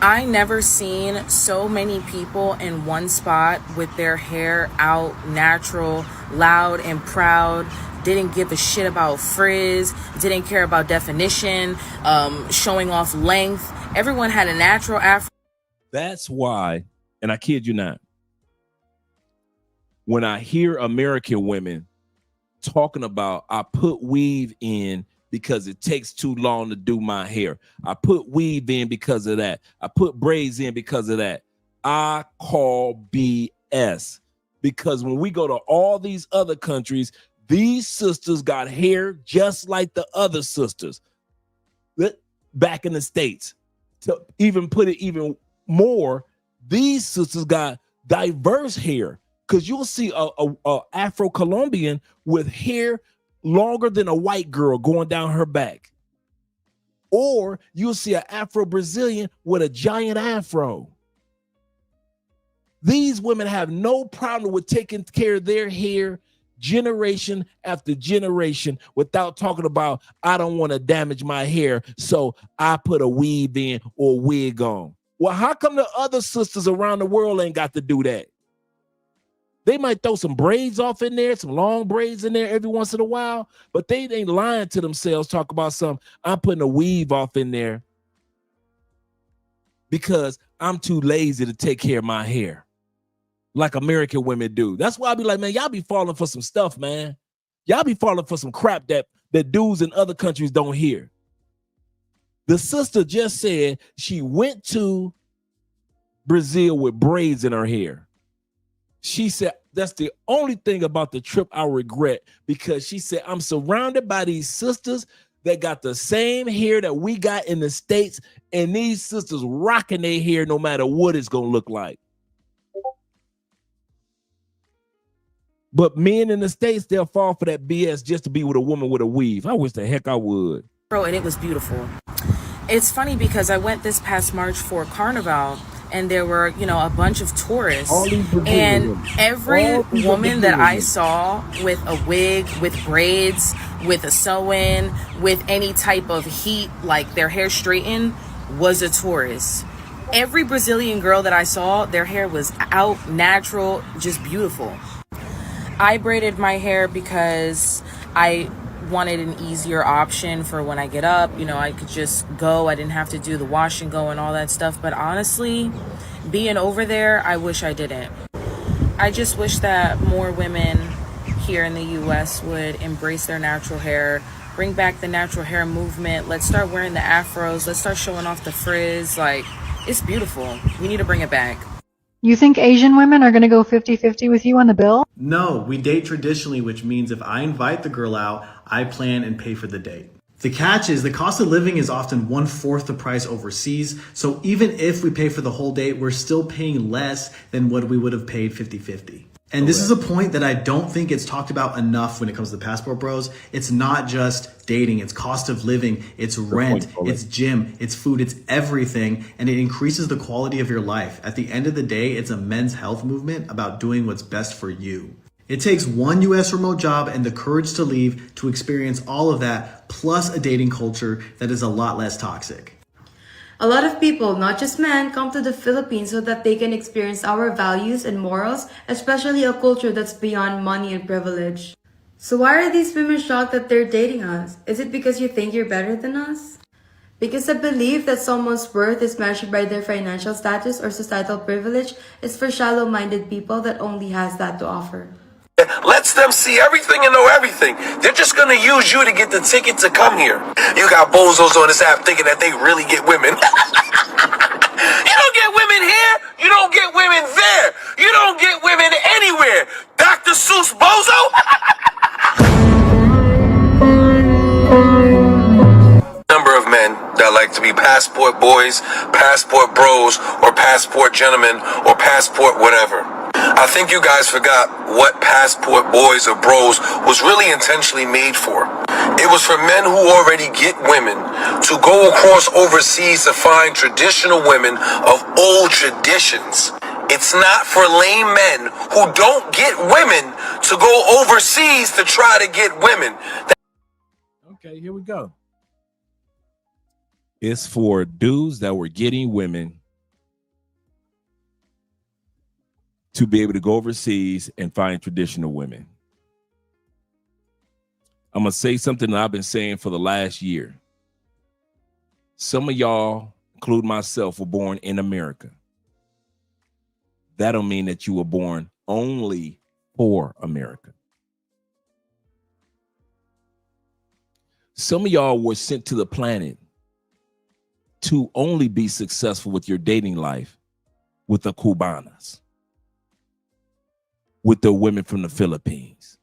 I never seen so many people in one spot with their hair out, natural, loud and proud, didn't give a shit about frizz, didn't care about definition, showing off length. Everyone had a natural afro. That's why, and I kid you not, when I hear American women talking about, I put weave in because it takes too long to do my hair. I put weave in because of that. I put braids in because of that. I call BS, because when we go to all these other countries, these sisters got hair just like the other sisters back in the States. To even put it even more, these sisters got diverse hair, because you'll see a Afro-Colombian with hair longer than a white girl going down her back. Or you'll see an Afro-Brazilian with a giant afro. These women have no problem with taking care of their hair generation after generation without talking about, I don't want to damage my hair, so I put a weave in or wig on. Well, how come the other sisters around the world ain't got to do that? They might throw some braids off in there, some long braids in there every once in a while, but they ain't lying to themselves. Talk about I'm putting a weave off in there because I'm too lazy to take care of my hair like American women do. That's why I be like, man, y'all be falling for some stuff, man. Y'all be falling for some crap that dudes in other countries don't hear. The sister just said she went to Brazil with braids in her hair. She said, that's the only thing about the trip I regret, because she said, I'm surrounded by these sisters that got the same hair that we got in the States, and these sisters rocking their hair no matter what it's going to look like. But men in the States, they'll fall for that BS just to be with a woman with a weave. I wish the heck I would. Bro, and it was beautiful. It's funny because I went this past March for Carnival, and there were, a bunch of tourists. And every woman that I saw with a wig, with braids, with a sew-in, with any type of heat, like their hair straightened, was a tourist. Every Brazilian girl that I saw, their hair was out, natural, just beautiful. I braided my hair because I wanted an easier option for when I get up. I could just go. I didn't have to do the wash and go and all that stuff. But honestly, being over there, I wish I didn't. I just wish that more women here in the U.S. would embrace their natural hair, bring back the natural hair movement. Let's start wearing the afros. Let's start showing off the frizz. Like, it's beautiful. We need to bring it back. You think Asian women are going to go 50-50 with you on the bill? No, we date traditionally, which means if I invite the girl out, I plan and pay for the date. The catch is the cost of living is often 1/4 the price overseas, so even if we pay for the whole date, we're still paying less than what we would have paid 50-50. And this is a point that I don't think it's talked about enough when it comes to Passport Bros. It's not just dating, it's cost of living, it's rent, it's gym, it's food, it's everything, and it increases the quality of your life. At the end of the day, it's a men's health movement about doing what's best for you. It takes one US remote job and the courage to leave to experience all of that, plus a dating culture that is a lot less toxic. A lot of people, not just men, come to the Philippines so that they can experience our values and morals, especially a culture that's beyond money and privilege. So why are these women shocked that they're dating us? Is it because you think you're better than us? Because the belief that someone's worth is measured by their financial status or societal privilege is for shallow-minded people that only has that to offer. Lets them see everything and know everything. They're just gonna use you to get the ticket to come here. You got bozos on this app thinking that they really get women. You don't get women here. You don't get women there. You don't get women anywhere. Dr. Seuss bozo. Number of men that like to be passport boys, passport bros, or passport gentlemen, or passport whatever. I think you guys forgot what passport boys or bros was really intentionally made for. It was for men who already get women to go across overseas to find traditional women of old traditions. It's not for lame men who don't get women to go overseas to try to get women. Okay, here we go. It's for dudes that were getting women to be able to go overseas and find traditional women. I'm going to say something that I've been saying for the last year. Some of y'all, including myself, were born in America. That don't mean that you were born only for America. Some of y'all were sent to the planet to only be successful with your dating life with the Cubanas, with the women from the Philippines,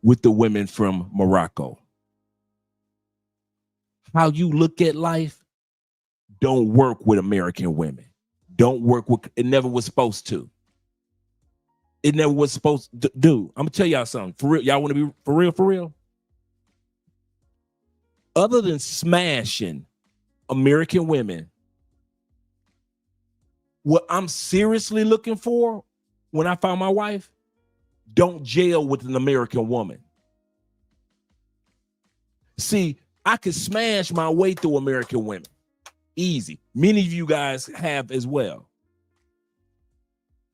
with the women from Morocco. How you look at life don't work with American women. Don't work with, it never was supposed to. It never was supposed to do. I'm gonna tell y'all something. For real, y'all want to be for real, for real? Other than smashing American women, what I'm seriously looking for when I find my wife, don't jail with an American woman. See, I could smash my way through American women. Easy. Many of you guys have as well.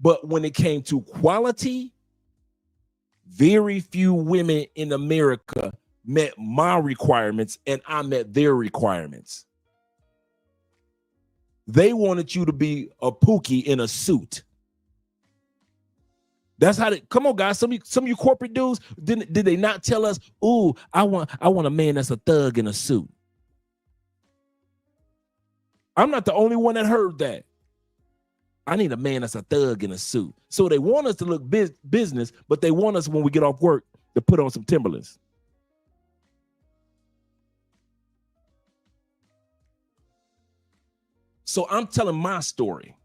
But when it came to quality, very few women in America met my requirements and I met their requirements. They wanted you to be a pookie in a suit. That's how they come on, guys. Some of you corporate dudes, did they not tell us, ooh, I want a man that's a thug in a suit? I'm not the only one that heard that. I need a man that's a thug in a suit. So they want us to look business, but they want us when we get off work to put on some Timberlands. So I'm telling my story.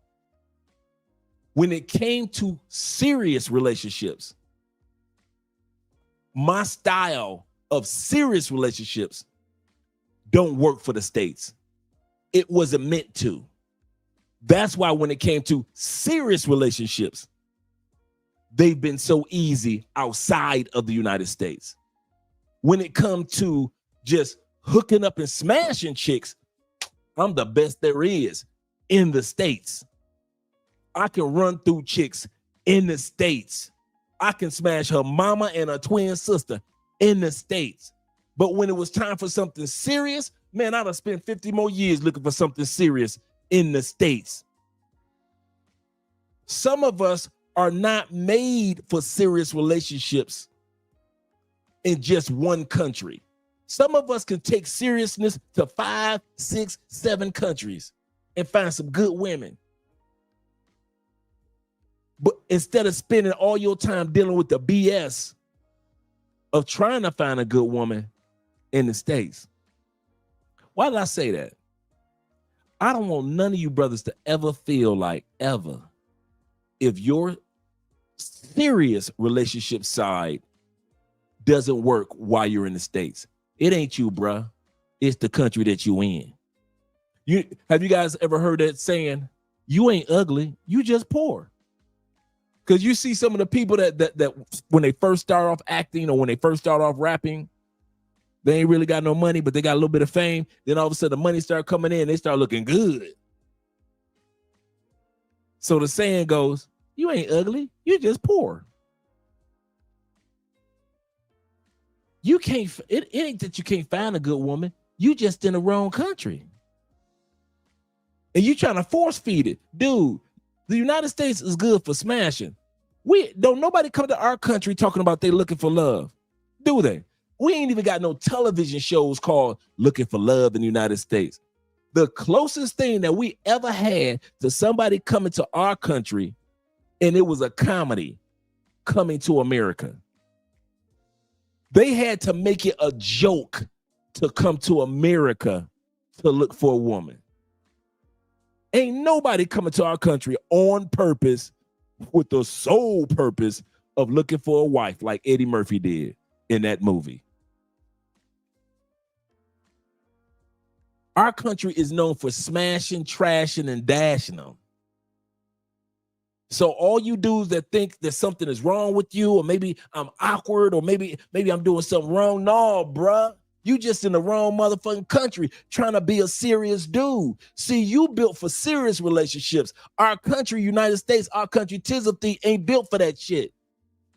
When it came to serious relationships, my style of serious relationships don't work for the States. It wasn't meant to. That's why when it came to serious relationships, they've been so easy outside of the United States. When it comes to just hooking up and smashing chicks, I'm the best there is in the States. I can run through chicks in the States. I can smash her mama and her twin sister in the States. But when it was time for something serious, man, I'd have spent 50 more years looking for something serious in the States. Some of us are not made for serious relationships in just one country. Some of us can take seriousness to 5, 6, 7 countries and find some good women. But instead of spending all your time dealing with the BS of trying to find a good woman in the States. Why did I say that? I don't want none of you brothers to ever feel like ever, if your serious relationship side doesn't work while you're in the States, it ain't you, bruh. It's the country that you in. Have you guys ever heard that saying, you ain't ugly, you just poor? Because you see some of the people that when they first start off acting or when they first start off rapping, they ain't really got no money, but they got a little bit of fame. Then all of a sudden the money start coming in, they start looking good. So the saying goes, you ain't ugly, you just poor. You can't, it ain't that you can't find a good woman, you just in the wrong country. And you trying to force feed it. Dude, the United States is good for smashing. Nobody come to our country talking about they looking for love, do they? We ain't even got no television shows called Looking for Love in the United States. The closest thing that we ever had to somebody coming to our country, and it was a comedy, Coming to America. They had to make it a joke to come to America to look for a woman. Ain't nobody coming to our country on purpose with the sole purpose of looking for a wife like Eddie Murphy did in that movie. Our country is known for smashing, trashing, and dashing them. So all you dudes that think that something is wrong with you, or maybe I'm awkward, or maybe I'm doing something wrong, no, bruh. You just in the wrong motherfucking country trying to be a serious dude. See, you built for serious relationships. Our country, United States, our country, Tizapathy, ain't built for that shit.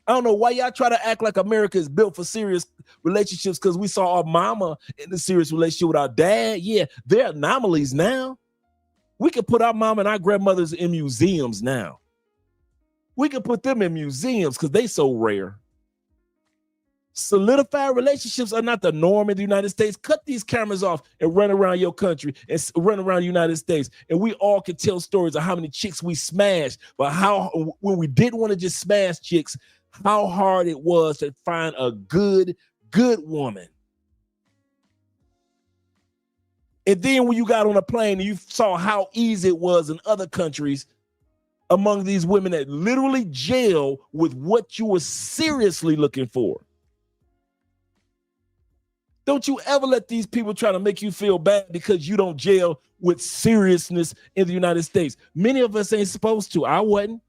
I don't know why y'all try to act like America is built for serious relationships because we saw our mama in a serious relationship with our dad. Yeah, they're anomalies now. We could put our mama and our grandmothers in museums now. We could put them in museums because they so rare. Solidified relationships are not the norm in the United States. Cut these cameras off and run around your country and run around the United States. And we all can tell stories of how many chicks we smashed, but how when we didn't want to just smash chicks, how hard it was to find a good woman. And then when you got on a plane and you saw how easy it was in other countries among these women that literally jail with what you were seriously looking for. Don't you ever let these people try to make you feel bad because you don't jail with seriousness in the United States. Many of us ain't supposed to. I wasn't.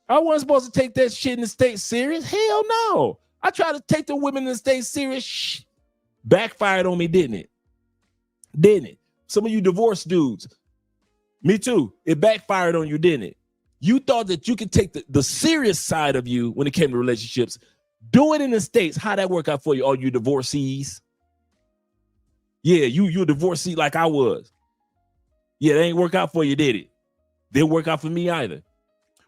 I wasn't supposed to take that shit in the States serious. Hell no. I tried to take the women in the States serious. Backfired on me, didn't it? Didn't it? Some of you divorced dudes. Me too. It backfired on you, didn't it? You thought that you could take the serious side of you when it came to relationships, do it in the States. How'd that work out for you, all you divorcees? Yeah, you a divorcee like I was. Yeah, that ain't work out for you, did it? Didn't work out for me either.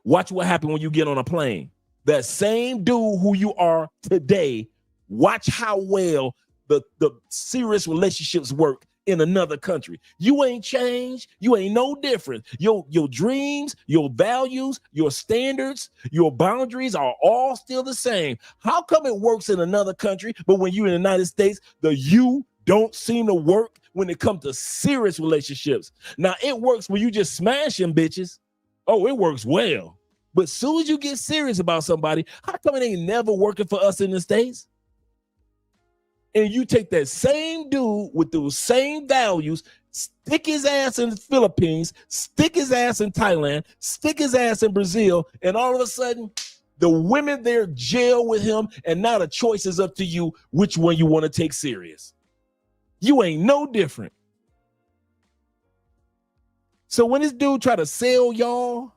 Watch what happened when you get on a plane. That same dude who you are today, watch how well the serious relationships work in another country. You ain't changed. You ain't no different. Your dreams, your values, your standards, your boundaries are all still the same. How come it works in another country, but when you're in the United States, the you don't seem to work when it comes to serious relationships? Now, it works when you just smashing bitches. Oh, it works well. But as soon as you get serious about somebody, how come it ain't never working for us in the States? And you take that same dude with those same values, stick his ass in the Philippines, stick his ass in Thailand, stick his ass in Brazil, and all of a sudden, the women there jail with him, and now the choice is up to you which one you want to take serious. You ain't no different. So when this dude try to sell y'all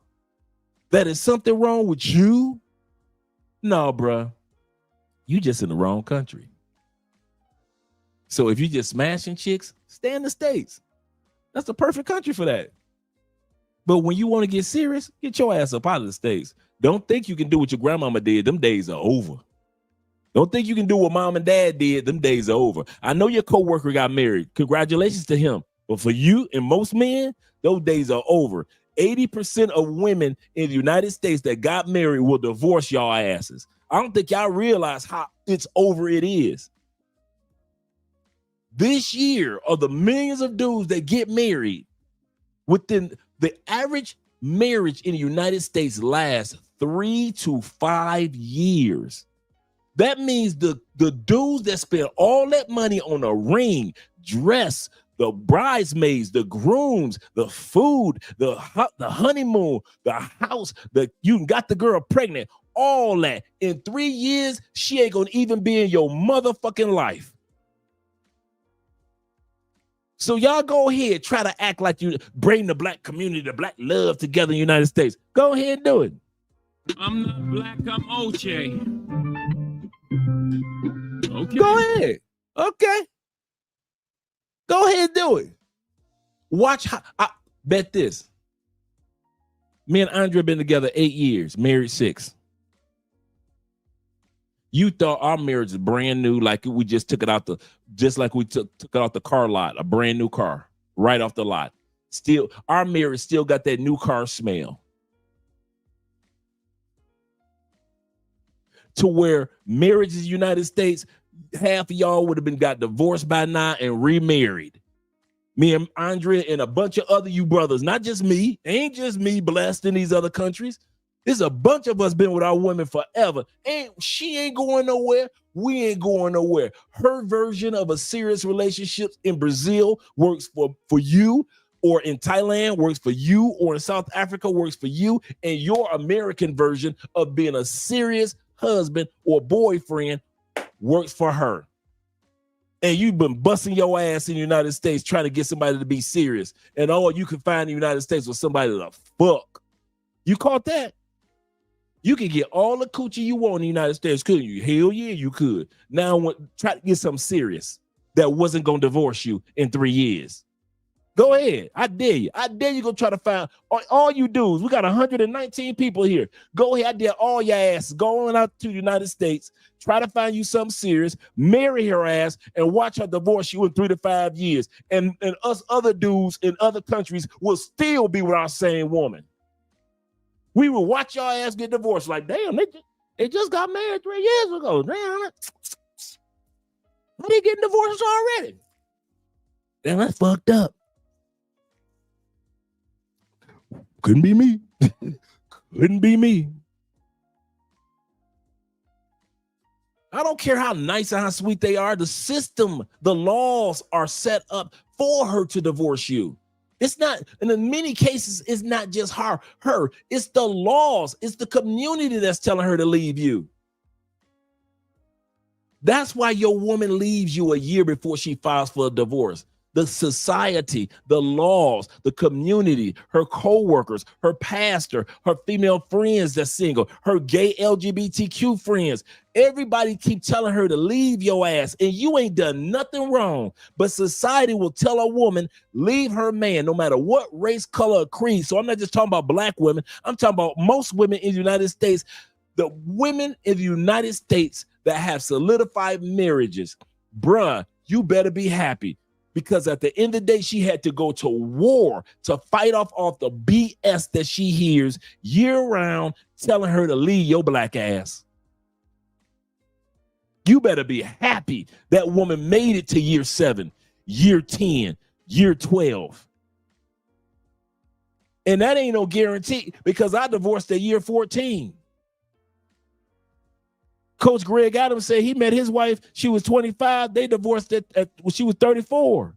that is something wrong with you, no, bruh, you just in the wrong country. So if you just smashing chicks, stay in the States. That's the perfect country for that. But when you want to get serious, get your ass up out of the States. Don't think you can do what your grandmama did. Them days are over. Don't think you can do what mom and dad did. Them days are over. I know your coworker got married. Congratulations to him. But for you and most men, those days are over. 80% of women in the United States that got married will divorce y'all asses. I don't think y'all realize how it's over it is. This year, of the millions of dudes that get married, within the average marriage in the United States lasts 3 to 5 years. That means the dudes that spend all that money on a ring, dress, the bridesmaids, the grooms, the food, the honeymoon, the house, you got the girl pregnant, all that. In 3 years, she ain't gonna even be in your motherfucking life. So y'all go ahead, try to act like you bring the black community, the black love together in the United States. Go ahead and do it. I'm not black, I'm OJ. Okay. Go ahead. Okay. Go ahead and do it. Watch how, I bet this. Me and Andre been together 8 years, married 6. You thought our marriage is brand new, like we just took it out just like we took it out the car lot, a brand new car, right off the lot. Still, our marriage still got that new car smell. To where marriages in the United States, half of y'all would have got divorced by now and remarried. Me and Andre and a bunch of other you brothers, not just me, ain't just me blessed in these other countries. There's a bunch of us been with our women forever. She ain't going nowhere. We ain't going nowhere. Her version of a serious relationship in Brazil works for you, or in Thailand works for you, or in South Africa works for you. And your American version of being a serious husband or boyfriend works for her. And you've been busting your ass in the United States trying to get somebody to be serious. And all you can find in the United States was somebody to fuck. You caught that? You can get all the coochie you want in the United States, couldn't you? Hell yeah, you could. Now try to get something serious that wasn't going to divorce you in 3 years. Go ahead. I dare you. I dare you go try to find all you dudes. We got 119 people here. Go ahead. I dare all your asses. Go on out to the United States. Try to find you something serious. Marry her ass and watch her divorce you in 3 to 5 years. And us other dudes in other countries will still be with our same woman. We will watch your ass get divorced. Like, damn, they just got married 3 years ago. Damn, how they getting divorced already? Damn, that's fucked up. Couldn't be me. Couldn't be me. I don't care how nice and how sweet they are. The system, the laws are set up for her to divorce you. It's not, and in many cases, it's not just her. It's the laws. It's the community that's telling her to leave you. That's why your woman leaves you a year before she files for a divorce. the society, the laws, the community, her co-workers, her pastor, her female friends that's single, her gay LGBTQ friends. Everybody keep telling her to leave your ass, and you ain't done nothing wrong. But society will tell a woman, leave her man, no matter what race, color, or creed. So I'm not just talking about black women. I'm talking about most women in the United States. The women in the United States that have solidified marriages, bruh, you better be happy. Because at the end of the day, she had to go to war to fight off the BS that she hears year round telling her to leave your black ass. You better be happy that woman made it to year 7, year 10, year 12. And that ain't no guarantee, because I divorced at year 14. Coach Greg Adams said he met his wife, she was 25. They divorced when she was 34.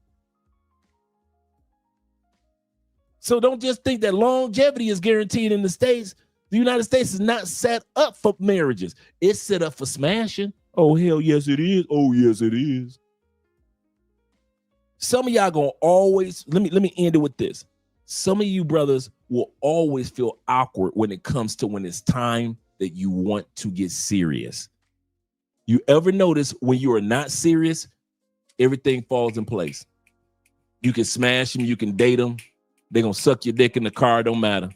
So don't just think that longevity is guaranteed in the States. The United States is not set up for marriages. It's set up for smashing. Oh, hell yes, it is. Oh, yes, it is. Some of y'all gonna always, let me end it with this. Some of you brothers will always feel awkward when it comes to when it's time that you want to get serious. You ever notice when you are not serious, everything falls in place. You can smash them, you can date them. They're going to suck your dick in the car, don't matter.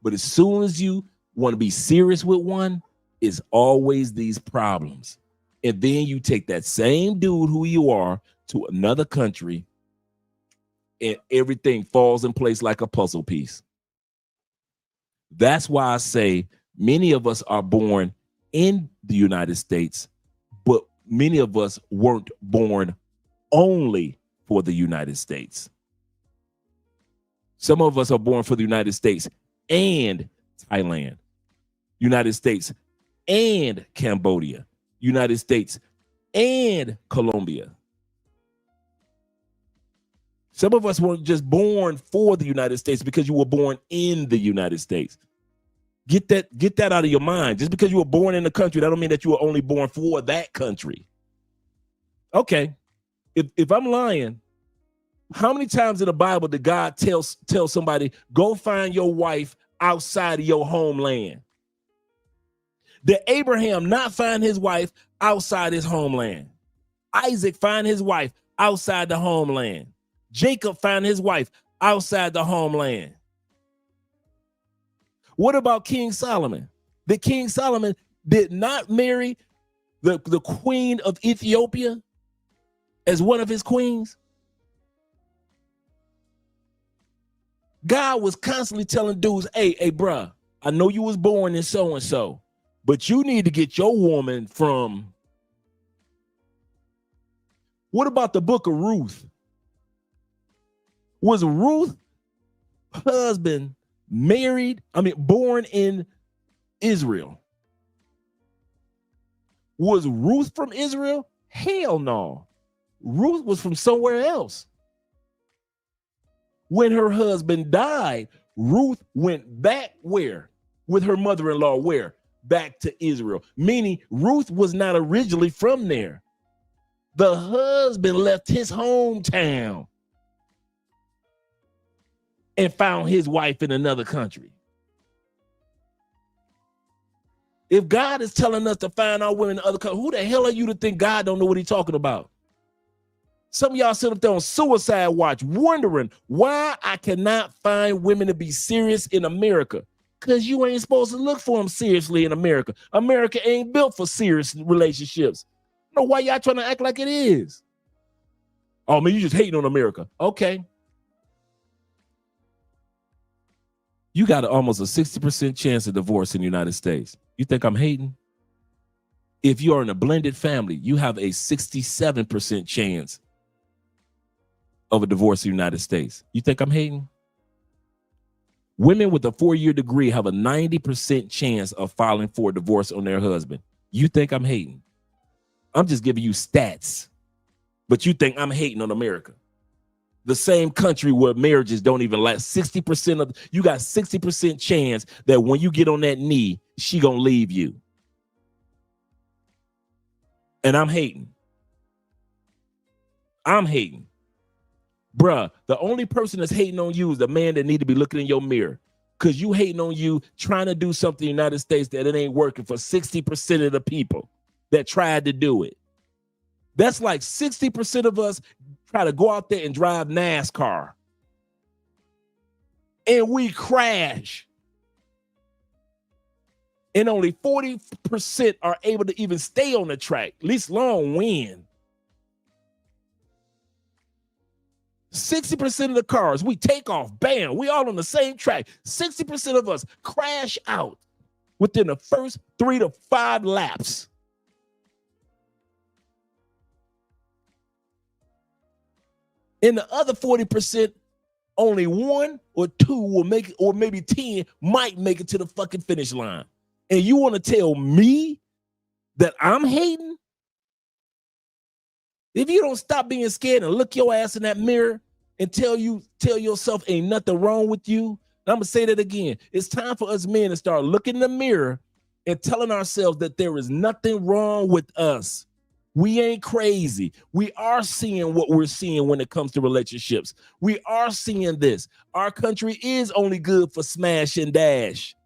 But as soon as you want to be serious with one, it's always these problems. And then you take that same dude who you are to another country, and everything falls in place like a puzzle piece. That's why I say many of us are born in the United States, but many of us weren't born only for the United States. Some of us are born for the United States and Thailand, United States and Cambodia, United States and Colombia. Some of us weren't just born for the United States because you were born in the United States. Get that out of your mind. Just because you were born in the country, that don't mean that you were only born for that country. Okay, if I'm lying, how many times in the Bible did God tell somebody, go find your wife outside of your homeland? Did Abraham not find his wife outside his homeland? Isaac find his wife outside the homeland. Jacob found his wife outside the homeland. What about King Solomon? The King Solomon did not marry the queen of Ethiopia as one of his queens. God was constantly telling dudes, hey, bruh, I know you was born in so-and-so, but you need to get your woman from. What about the book of Ruth? Was Ruth's husband born in Israel? Was Ruth from Israel? Hell no. Ruth was from somewhere else. When her husband died, Ruth went back where? With her mother-in-law, where? Back to Israel. Meaning Ruth was not originally from there. The husband left his hometown and found his wife in another country. If God is telling us to find our women in other countries, who the hell are you to think God don't know what he's talking about? Some of y'all sit up there on suicide watch wondering why I cannot find women to be serious in America. Because you ain't supposed to look for them seriously in America. America ain't built for serious relationships. I don't know why y'all trying to act like it is. Oh man, you just hating on America. Okay. You got almost a 60% chance of divorce in the United States. You think I'm hating? If you are in a blended family, you have a 67% chance of a divorce in the United States. You think I'm hating? Women with a 4-year degree have a 90% chance of filing for a divorce on their husband. You think I'm hating? I'm just giving you stats, but you think I'm hating on America. The same country where marriages don't even last. 60% of you got 60% chance that when you get on that knee, she gonna leave you. And I'm hating. I'm hating. Bruh, the only person that's hating on you is the man that need to be looking in your mirror. Because you hating on you trying to do something in the United States that it ain't working for 60% of the people that tried to do it. That's like 60% of us try to go out there and drive NASCAR. And we crash. And only 40% are able to even stay on the track, at least long win. 60% of the cars, we take off, bam, we all on the same track. 60% of us crash out within the first 3 to 5 laps. In the other 40%, only 1 or 2 will make it, or maybe 10 might make it to the fucking finish line. And you want to tell me that I'm hating? If you don't stop being scared and look your ass in that mirror and tell yourself ain't nothing wrong with you, and I'm gonna say that again. It's time for us men to start looking in the mirror and telling ourselves that there is nothing wrong with us. We ain't crazy. We are seeing what we're seeing when it comes to relationships. We are seeing this. Our country is only good for smash and dash.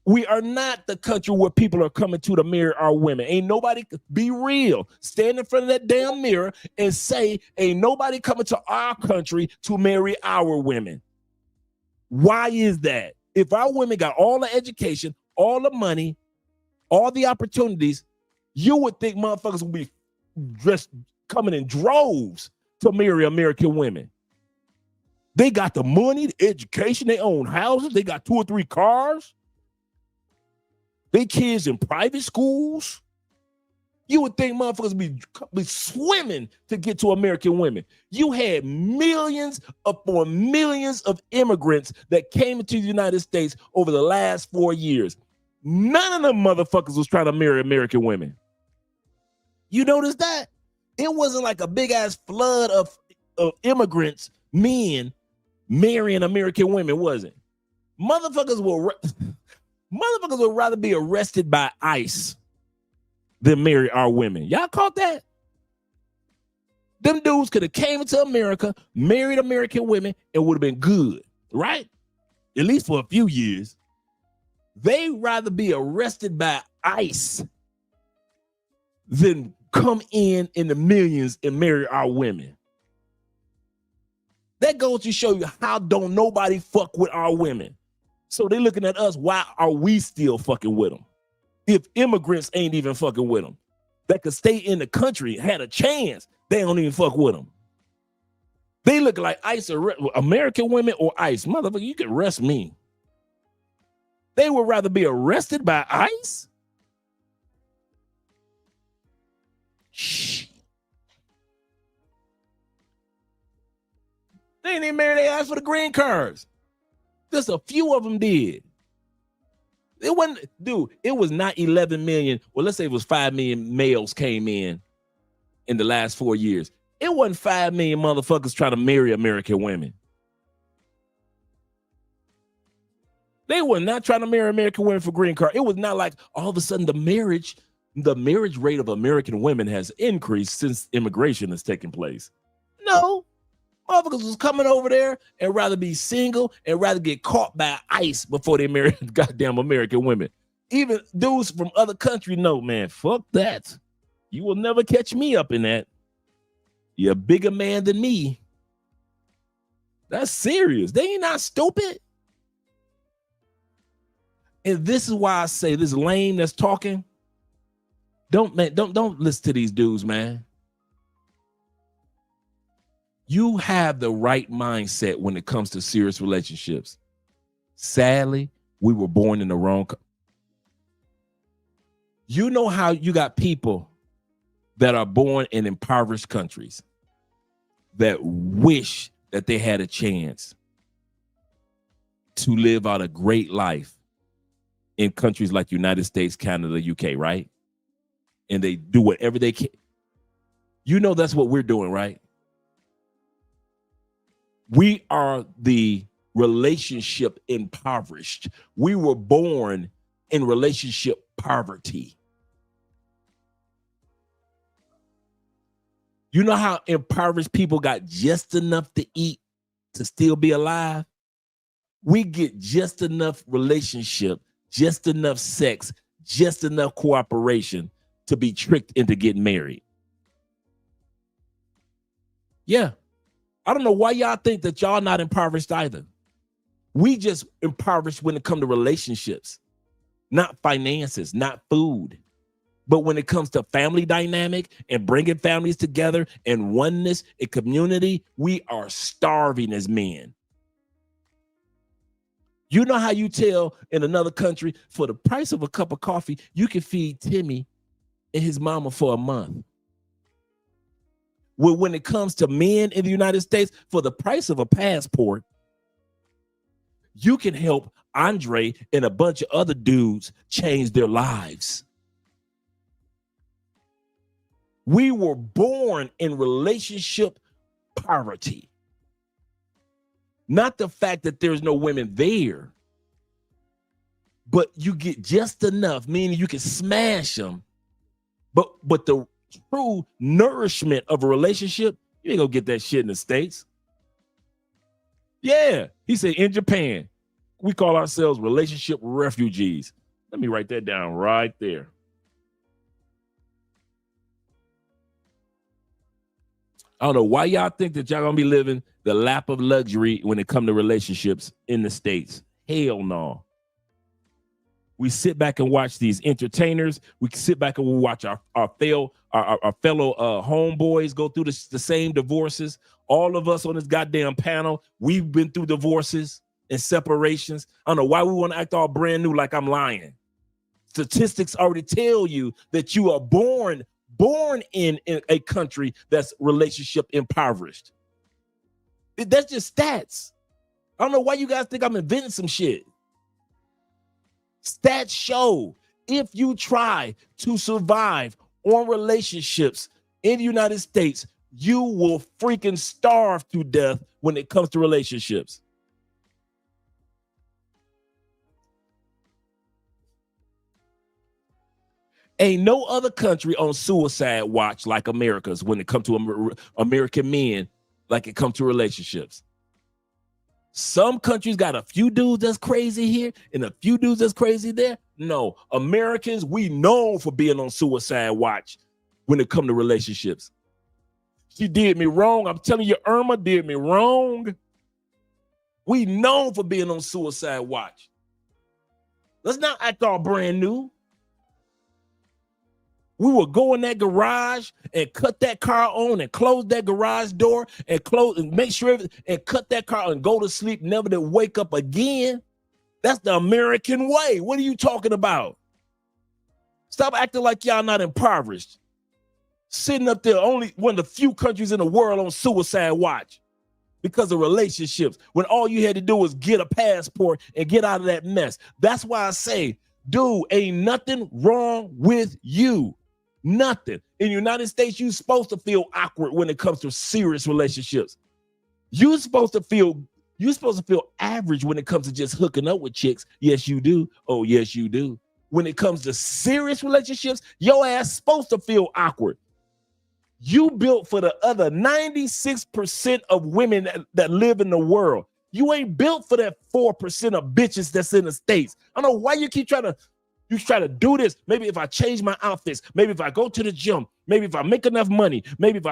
We are not the country where people are coming to the mirror, our women. Ain't nobody, be real. Stand in front of that damn mirror and say, ain't nobody coming to our country to marry our women. Why is that? If our women got all the education, all the money, all the opportunities, you would think motherfuckers would be just coming in droves to marry American women. They got the money, the education, they own houses, they got 2 or 3 cars. They kids in private schools. You would think motherfuckers be swimming to get to American women. You had millions upon millions of immigrants that came into the United States over the last 4 years. None of them motherfuckers was trying to marry American women. You notice that? It wasn't like a big ass flood of immigrants, men marrying American women, was it? Motherfuckers would rather be arrested by ICE than marry our women. Y'all caught that? Them dudes could have came into America, married American women, and would have been good, right? At least for a few years. They'd rather be arrested by ICE than come in the millions and marry our women. That goes to show you how don't nobody fuck with our women. So they looking at us, why are we still fucking with them? If immigrants ain't even fucking with them, that could stay in the country, had a chance, they don't even fuck with them. They look like ICE, American women or ICE. Motherfucker, you can arrest me. They would rather be arrested by ICE? Shh. They ain't even married their ass for the green cards. Just a few of them did. It wasn't, dude, it was not 11 million. Well, let's say it was 5 million males came in the last 4 years. It wasn't 5 million motherfuckers trying to marry American women. They were not trying to marry American women for green card. It was not like all of a sudden the marriage rate of American women has increased since immigration has taken place. No. Motherfuckers was coming over there and rather be single and rather get caught by ICE before they marry goddamn American women. Even dudes from other countries know, man, fuck that. You will never catch me up in that. You're a bigger man than me. That's serious. They ain't not stupid. And this is why I say this lame that's talking. Don't listen to these dudes, man. You have the right mindset when it comes to serious relationships. Sadly, we were born in the wrong. You know how you got people that are born in impoverished countries that wish that they had a chance to live out a great life in countries like United States, Canada, UK, right? And they do whatever they can. You know that's what we're doing, right? We are the relationship impoverished. We were born in relationship poverty. You know how impoverished people got just enough to eat to still be alive? We get just enough relationship, just enough sex, just enough cooperation to be tricked into getting married. Yeah. I don't know why y'all think that y'all not impoverished either. We just impoverished when it comes to relationships, not finances, not food. But when it comes to family dynamic and bringing families together and oneness and community, we are starving as men. You know how you tell in another country, for the price of a cup of coffee, you can feed Timmy and his mama for a month. Well, when it comes to men in the United States, for the price of a passport, you can help Andre and a bunch of other dudes change their lives. We were born in relationship poverty. Not the fact that there's no women there, but you get just enough, meaning you can smash them. But the true nourishment of a relationship, you ain't gonna get that shit in the States. Yeah, he said in Japan, we call ourselves relationship refugees. Let me write that down right there. I don't know why y'all think that y'all gonna be living the lap of luxury when it comes to relationships in the States. Hell no. We sit back and watch these entertainers. We can sit back and we watch our fellow homeboys go through the same divorces. All of us on this goddamn panel, we've been through divorces and separations. I don't know why we want to act all brand new like I'm lying. Statistics already tell you that you are born in a country that's relationship impoverished. That's just stats. I don't know why you guys think I'm inventing some shit. Stats show if you try to survive on relationships in the United States, you will freaking starve to death when it comes to relationships. Ain't no other country on suicide watch like America's when it comes to American men, like it comes to relationships. Some countries got a few dudes that's crazy here and a few dudes that's crazy there. No, Americans, we known for being on suicide watch when it comes to relationships. She did me wrong. I'm telling you, Irma did me wrong. We known for being on suicide watch. Let's not act all brand new. We would go in that garage and cut that car on and close that garage door and close and make sure and cut that car and go to sleep, never to wake up again. That's the American way. What are you talking about? Stop acting like y'all not impoverished. Sitting up there, only one of the few countries in the world on suicide watch because of relationships, when all you had to do was get a passport and get out of that mess. That's why I say, dude, ain't nothing wrong with you. Nothing. In the United States, you're supposed to feel awkward when it comes to serious relationships. You're supposed to feel average when it comes to just hooking up with chicks. Yes, you do. Oh, yes, you do. When it comes to serious relationships, your ass supposed to feel awkward. You built for the other 96% of women that live in the world. You ain't built for that 4% of bitches that's in the States. I don't know why you keep trying to do this. Maybe if I change my outfits, maybe if I go to the gym, maybe if I make enough money, maybe if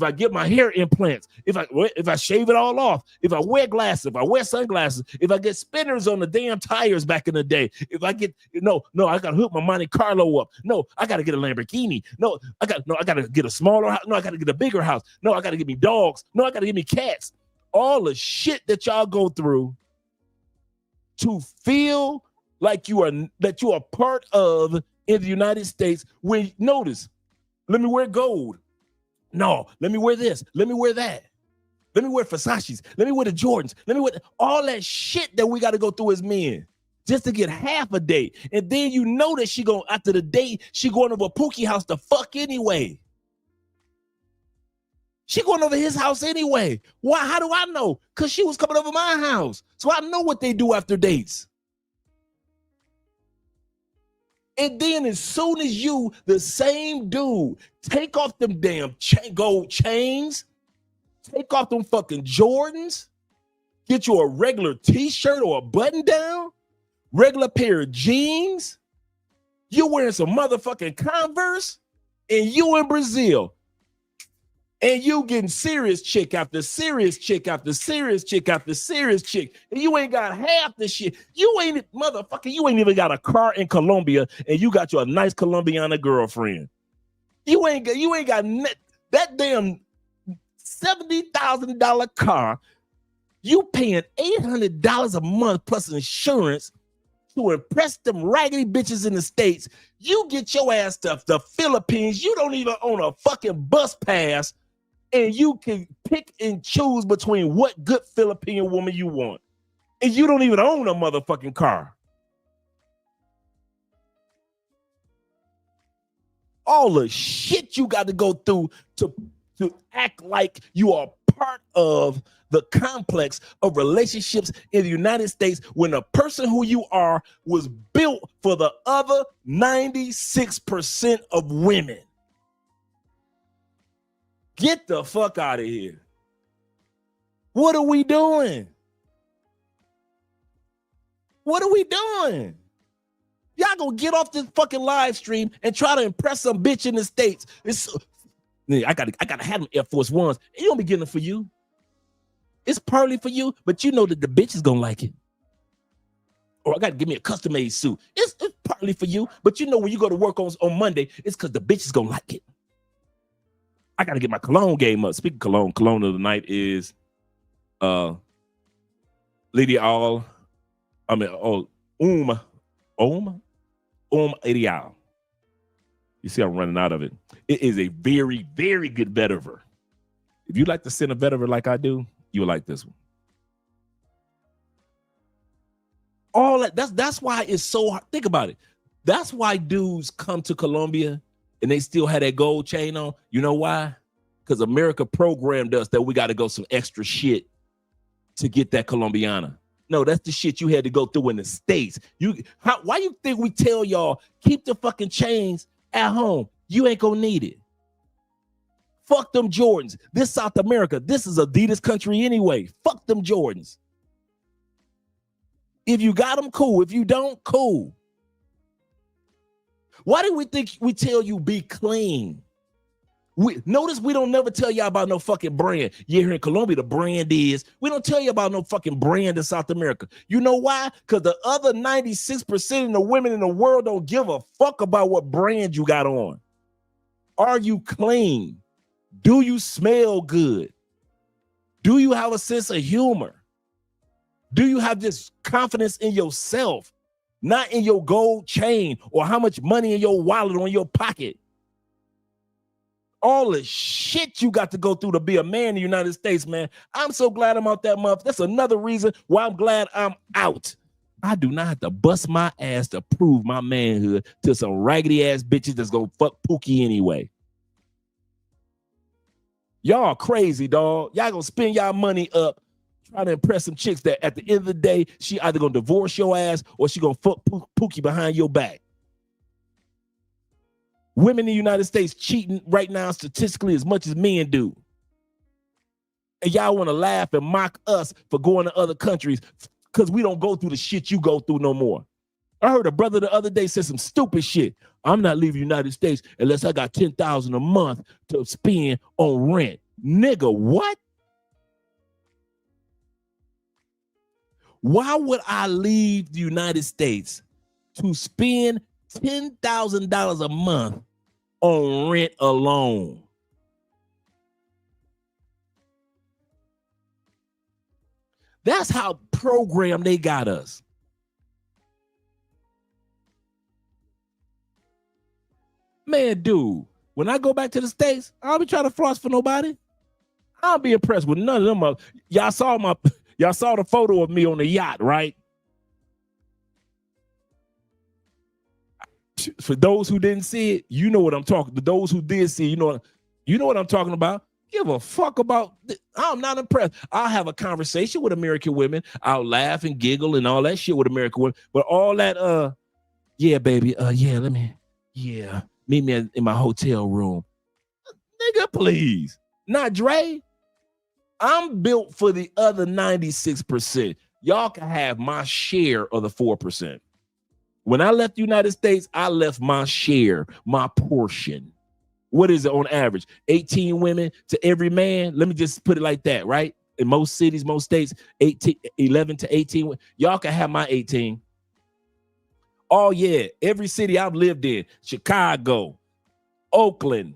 I get my hair implants, if I shave it all off, if I wear glasses, if I wear sunglasses, if I get spinners on the damn tires back in the day, if I get I gotta hook my Monte Carlo up. No, I gotta get a Lamborghini. I gotta get a smaller house. No, I gotta get a bigger house. No, I gotta get me dogs. No, I gotta get me cats. All the shit that y'all go through to feel like you are part of in the United States. When notice, let me wear gold. No, let me wear this. Let me wear that. Let me wear Versace's. Let me wear the Jordans. Let me wear all that shit that we got to go through as men just to get half a date. And then you know that after the date, she going over Pookie house to fuck anyway. She going over his house anyway. Why? How do I know? Because she was coming over my house. So I know what they do after dates. And then as soon as you, the same dude, take off them damn gold chains, take off them fucking Jordans, get you a regular t-shirt or a button down, regular pair of jeans, you wearing some motherfucking Converse, and you in Brazil. And you getting serious chick after serious chick after serious chick after serious chick. And you ain't got half the shit. You ain't even got a car in Colombia, and you got your nice Colombiana girlfriend. You ain't got that damn $70,000 car. You paying $800 a month plus insurance to impress them raggedy bitches in the States. You get your ass to the Philippines. You don't even own a fucking bus pass. And you can pick and choose between what good Filipino woman you want. And you don't even own a motherfucking car. All the shit you got to go through to act like you are part of the complex of relationships in the United States when the person who you are was built for the other 96% of women. Get the fuck out of here. What are we doing? What are we doing? Y'all gonna get off this fucking live stream and try to impress some bitch in the States. I gotta have them Air Force Ones. It don't be getting them for you. It's partly for you, but you know that the bitch is gonna like it. Or I gotta give me a custom-made suit. It's partly for you, but you know when you go to work on Monday, it's because the bitch is gonna like it. I gotta get my cologne game up. Speaking of cologne of the night is Lady All. I mean, Ideal. You see, I'm running out of it. It is a very, very good vetiver. If you like to send a vetiver like I do, you'll like this one. All that's why it's so hard. Think about it. That's why dudes come to Colombia and they still had that gold chain on. You know why? Because America programmed us that we got to go some extra shit to get that Colombiana. No, that's the shit you had to go through in the States. Why you think we tell y'all keep the fucking chains at home? You ain't gonna need it. Fuck them Jordans. This South America, this is Adidas country anyway. Fuck them Jordans. If you got them, cool. If you don't, cool. Why do we think we tell you be clean? Notice we don't never tell y'all about no fucking brand. Yeah, here in Colombia, the brand is. We don't tell you about no fucking brand in South America. You know why? Because the other 96% of the women in the world don't give a fuck about what brand you got on. Are you clean? Do you smell good? Do you have a sense of humor? Do you have this confidence in yourself? Not in your gold chain or how much money in your wallet or in your pocket. All the shit you got to go through to be a man in the United States, man. I'm so glad I'm out that month. That's another reason why I'm glad I'm out. I do not have to bust my ass to prove my manhood to some raggedy ass bitches that's gonna fuck Pookie anyway. Y'all crazy, dog. Y'all gonna spend y'all money up trying to impress some chicks that at the end of the day, she either gonna divorce your ass or she gonna fuck Pookie behind your back. Women in the United States cheating right now statistically as much as men do. And y'all want to laugh and mock us for going to other countries because we don't go through the shit you go through no more. I heard a brother the other day say some stupid shit. I'm not leaving the United States unless I got $10,000 a month to spend on rent. Nigga, what? Why would I leave the United States to spend $10,000 a month on rent alone? That's how programmed they got us. Man, dude, when I go back to the States, I don't be trying to floss for nobody. I don't be impressed with none of them. Y'all saw the photo of me on the yacht, right? For those who didn't see it, you know what I'm talking. To those who did see, you know what I'm talking about. Give a fuck about. I'm not impressed. I'll have a conversation with American women. I'll laugh and giggle and all that shit with American women. But all that, Yeah, baby. Meet me in my hotel room. Nigga, please. Not Dre. I'm built for the other 96%. Y'all can have my share of the 4%. When I left the United States, I left my share, my portion. What is it on average? 18 women to every man. Let me just put it like that, right? In most cities, most states, 11 to 18. Y'all can have my 18. Oh, yeah. Every city I've lived in, Chicago, Oakland,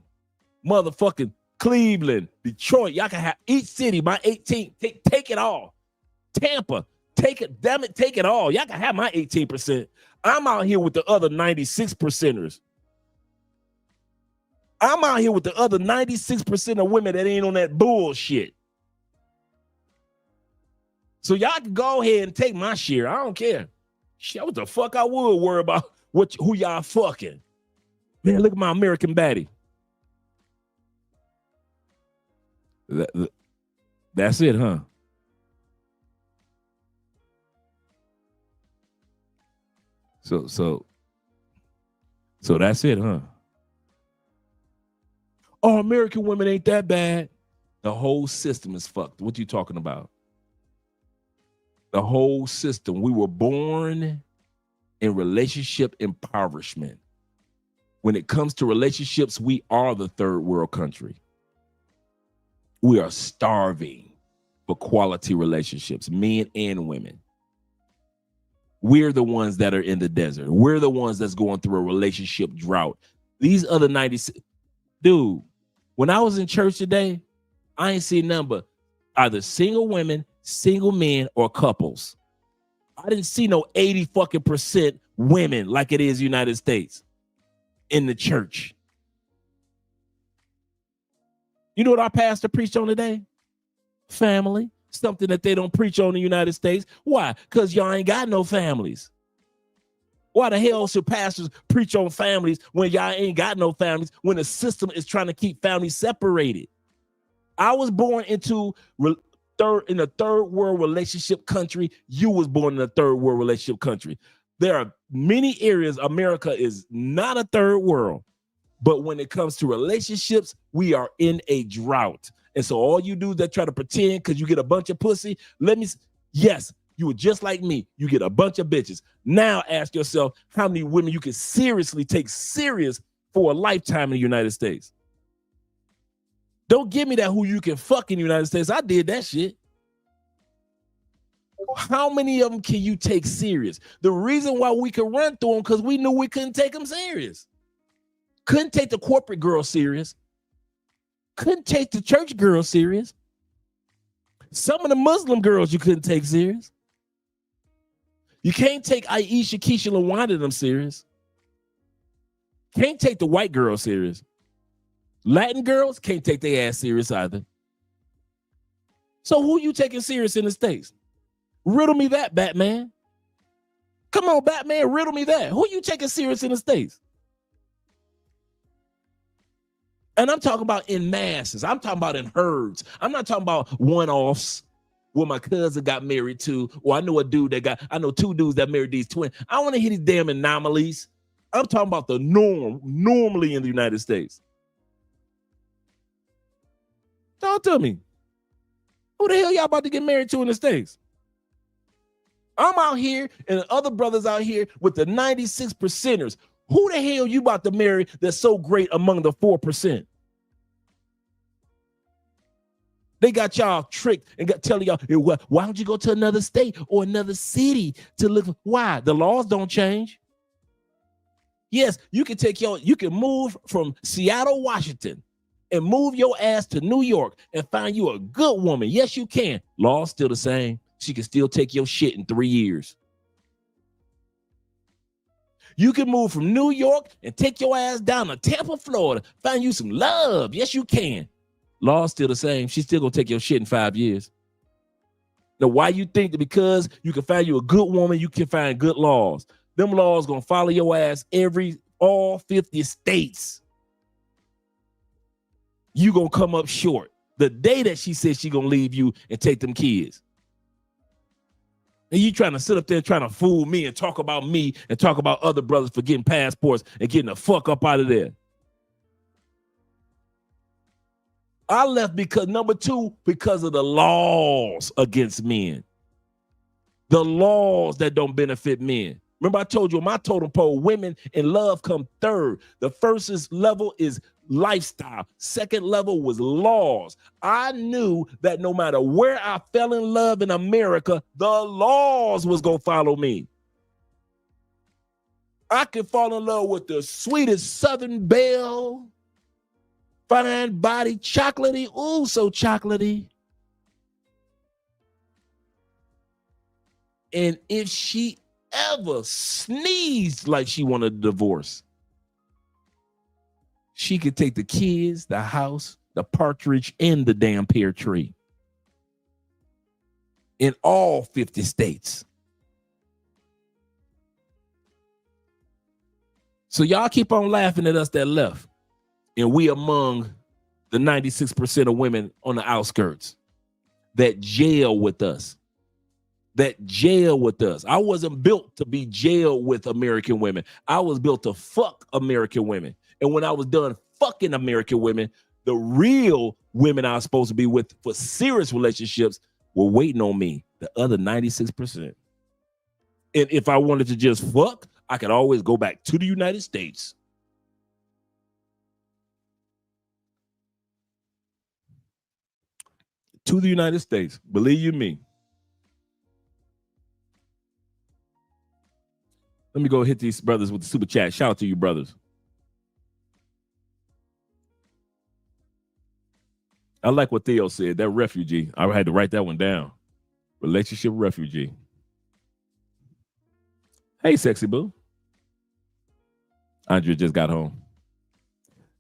motherfucking Cleveland, Detroit. Y'all can have each city, my 18. Take it all. Tampa, take it. Damn it, take it all. Y'all can have my 18%. I'm out here with the other 96%ers. I'm out here with the other 96% of women that ain't on that bullshit. So y'all can go ahead and take my share. I don't care. Shit, what the fuck I would worry about who y'all fucking. Man, look at my American baddie. That's it, huh? So that's it, huh? Oh, American women ain't that bad. The whole system is fucked. What you talking about? The whole system. We were born in relationship impoverishment. When it comes to relationships, we are the third world country. We are starving for quality relationships, men and women. We're the ones that are in the desert. We're the ones that's going through a relationship drought. These other 96, dude, when I was in church today, I ain't seen nothing but either single women, single men, or couples. I didn't see no 80% women like it is United States in the church. You know what our pastor preached on today? Family. Something that they don't preach on in the United States. Why? Because y'all ain't got no families. Why the hell should pastors preach on families when y'all ain't got no families, when the system is trying to keep families separated? I was born into a third world relationship country. You was born in a third world relationship country. There are many areas America is not a third world, but when it comes to relationships, we are in a drought. And so all you do is that try to pretend because you get a bunch of pussy. Yes, you were just like me. You get a bunch of bitches. Now ask yourself how many women you can seriously take serious for a lifetime in the United States. Don't give me that who you can fuck in the United States. I did that shit. How many of them can you take serious? The reason why we could run through them because we knew we couldn't take them serious. Couldn't take the corporate girl serious. Couldn't take the church girl serious. Some of the Muslim girls you couldn't take serious. You can't take Aisha, Keisha, LaWanda them serious. Can't take the white girls serious. Latin girls can't take their ass serious either. So who you taking serious in the States? Riddle me that, Batman. Come on, Batman, riddle me that. Who you taking serious in the States? And I'm talking about in masses. I'm talking about in herds. I'm not talking about one-offs where my cousin got married to, or I know two dudes that married these twins. I want to hear these damn anomalies. I'm talking about the norm, normally in the United States. Talk to me. Who the hell y'all about to get married to in the States? I'm out here and the other brothers out here with the 96%ers. Who the hell you about to marry that's so great among the 4%? They got y'all tricked and got telling y'all, well, why don't you go to another state or another city to look? Why? The laws don't change. Yes, you can move from Seattle, Washington, and move your ass to New York and find you a good woman. Yes, you can. Law's still the same. She can still take your shit in 3 years. You can move from New York and take your ass down to Tampa, Florida, find you some love. Yes, you can. Law's still the same. She's still gonna take your shit in 5 years. Now, why you think that because you can find you a good woman, you can find good laws? Them laws gonna follow your ass all 50 states. You gonna come up short the day that she says she gonna leave you and take them kids. And you trying to sit up there trying to fool me and talk about me and talk about other brothers for getting passports and getting the fuck up out of there. I left because, number two, because of the laws against men. The laws that don't benefit men. Remember I told you on my totem pole, women and love come third. The first level is lifestyle. Second level was laws. I knew that no matter where I fell in love in America, the laws was going to follow me. I could fall in love with the sweetest Southern belle, fine body, chocolatey, ooh, so chocolatey. And if she ever sneezed like she wanted a divorce, she could take the kids, the house, the partridge, and the damn pear tree in all 50 states. So y'all keep on laughing at us that left. And we among the 96% of women on the outskirts that jail with us. I wasn't built to be jailed with American women. I was built to fuck American women. And when I was done fucking American women, the real women I was supposed to be with for serious relationships were waiting on me, the other 96%. And if I wanted to just fuck, I could always go back to the United States. To the United States, believe you me. Let me go hit these brothers with the super chat. Shout out to you, brothers. I like what Theo said, that refugee. I had to write that one down. Relationship refugee. Hey, sexy boo. Andrea just got home.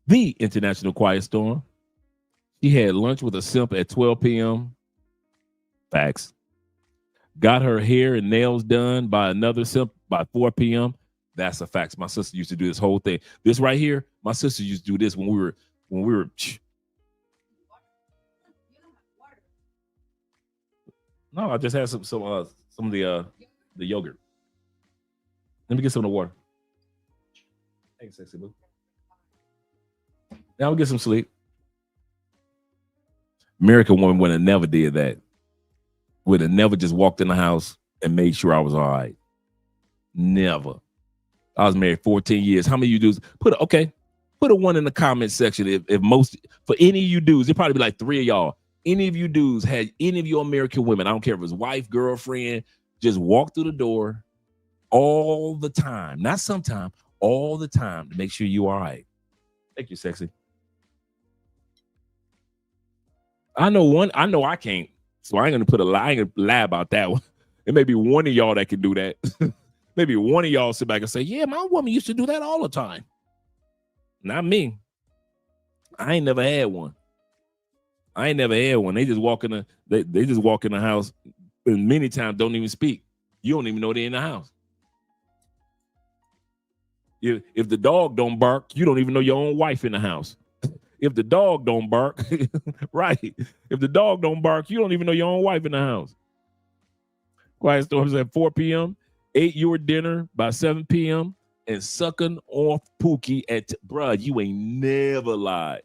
The International Quiet Storm. She had lunch with a simp at 12 p.m. Facts. Got her hair and nails done by another simp by 4 p.m. That's a fact. My sister used to do this whole thing. This right here, my sister used to do this when we were. No, I just had some of the yogurt. Let me get some of the water. Hey, sexy boo. Now we'll get some sleep. American woman would have never did that. Would have never just walked in the house and made sure I was all right. Never. I was married 14 years. How many of you dudes put a one in the comment section if most for any of you dudes, it'd probably be like 3 of y'all. Any of you dudes had any of your American women, I don't care if it was wife, girlfriend, just walk through the door all the time. Not sometime, all the time to make sure you all right. Thank you, sexy. I know I can't. So I ain't gonna lie about that one. It may be one of y'all that can do that. Maybe one of y'all sit back and say, yeah, my woman used to do that all the time. Not me. I ain't never had one. They just walk in the house and many times don't even speak. You don't even know they're in the house. If the dog don't bark, you don't even know your own wife in the house. If the dog don't bark, right. If the dog don't bark, you don't even know your own wife in the house. Quiet Storms at 4 p.m. Ate your dinner by 7 p.m. and sucking off Pookie at bruh, you ain't never lied.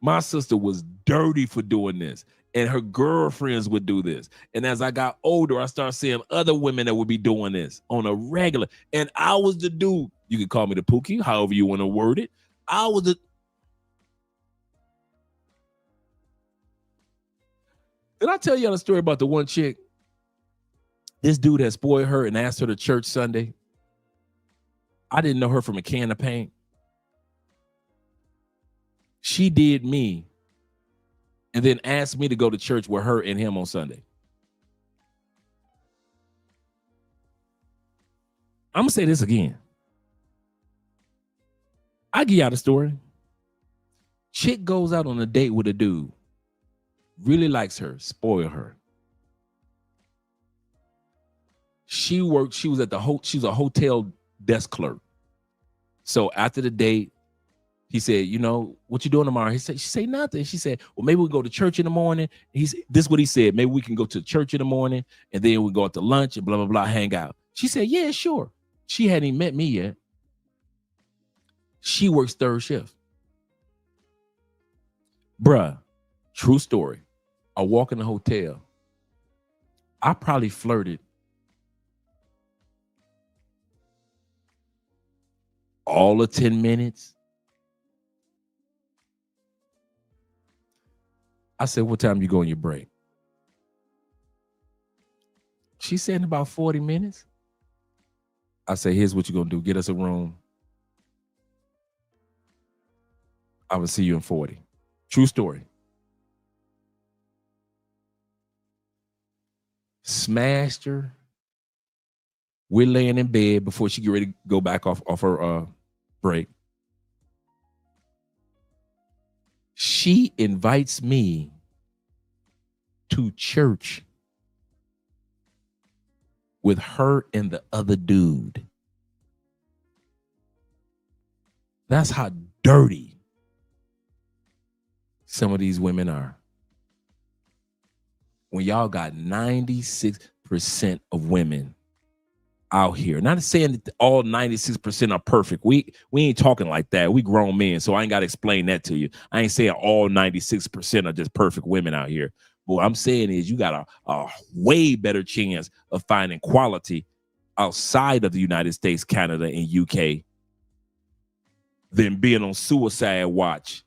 My sister was dirty for doing this, and her girlfriends would do this. And as I got older, I started seeing other women that would be doing this on a regular. And I was the dude. You can call me the Pookie, however you want to word it. I was the. Did I tell y'all the story about the one chick? This dude had spoiled her and asked her to church Sunday. I didn't know her from a can of paint. She did me and then asked me to go to church with her and him on Sunday. I'm going to say this again. I give y'all the story. Chick goes out on a date with a dude. Really likes her, spoil her. She was a hotel desk clerk. So after the date, He said, you know, what you doing tomorrow? She said nothing. She said, well, maybe we'll go to church in the morning. This is what he said. Maybe we can go to church in the morning and then we go out to lunch and blah, blah, blah, hang out. She said, yeah, sure. She hadn't even met me yet. She works third shift. Bruh, true story. I walk in the hotel. I probably flirted all of 10 minutes. I said, what time you go on your break? She said in about 40 minutes. I said, here's what you're going to do. Get us a room. I will see you in 40. True story. Smashed her. We're laying in bed before she get ready to go back off her break. She invites me to church with her and the other dude. That's how dirty some of these women are. When y'all got 96% of women out here. Not saying that all 96% are perfect. We ain't talking like that. We grown men, so I ain't got to explain that to you. I ain't saying all 96% are just perfect women out here. What I'm saying is you got a way better chance of finding quality outside of the United States, Canada, and UK than being on suicide watch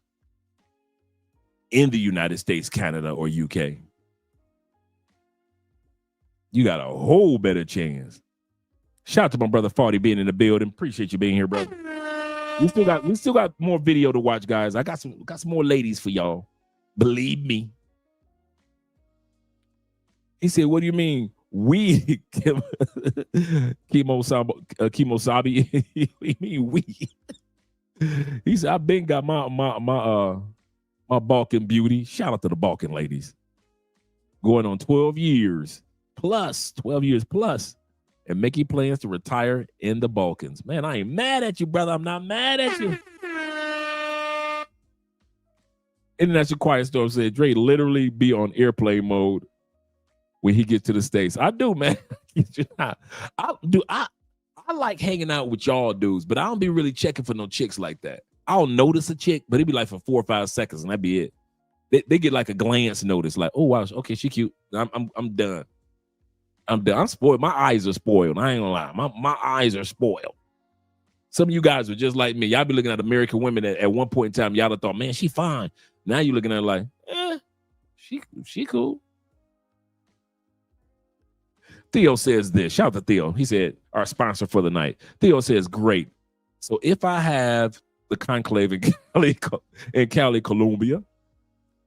in the United States, Canada, or UK. You got a whole better chance. Shout out to my brother Farty being in the building. Appreciate you being here, brother. We still got more video to watch, guys. I got some more ladies for y'all. Believe me. He said, what do you mean? We chemo sabi? We mean we. He said, I've been got my Balkan beauty. Shout out to the Balkan ladies. Going on 12 years plus, and making plans to retire in the Balkans. Man, I ain't mad at you, brother. I'm not mad at you. International Quiet Storm said, Dre literally be on airplane mode when he gets to the States. I do, man. I like hanging out with y'all dudes, but I don't be really checking for no chicks like that. I'll notice a chick, but it'd be like for 4 or 5 seconds, and that'd be it. They get like a glance notice, like, oh wow, okay, she cute. I'm done. I'm spoiled. My eyes are spoiled. I ain't gonna lie. My eyes are spoiled. Some of you guys are just like me. Y'all be looking at American women at one point in time. Y'all have thought, man, she fine. Now you looking at her like, she cool. Theo says this. Shout out to Theo. He said, our sponsor for the night. Theo says, great. So if I have the Conclave in Cali, Colombia,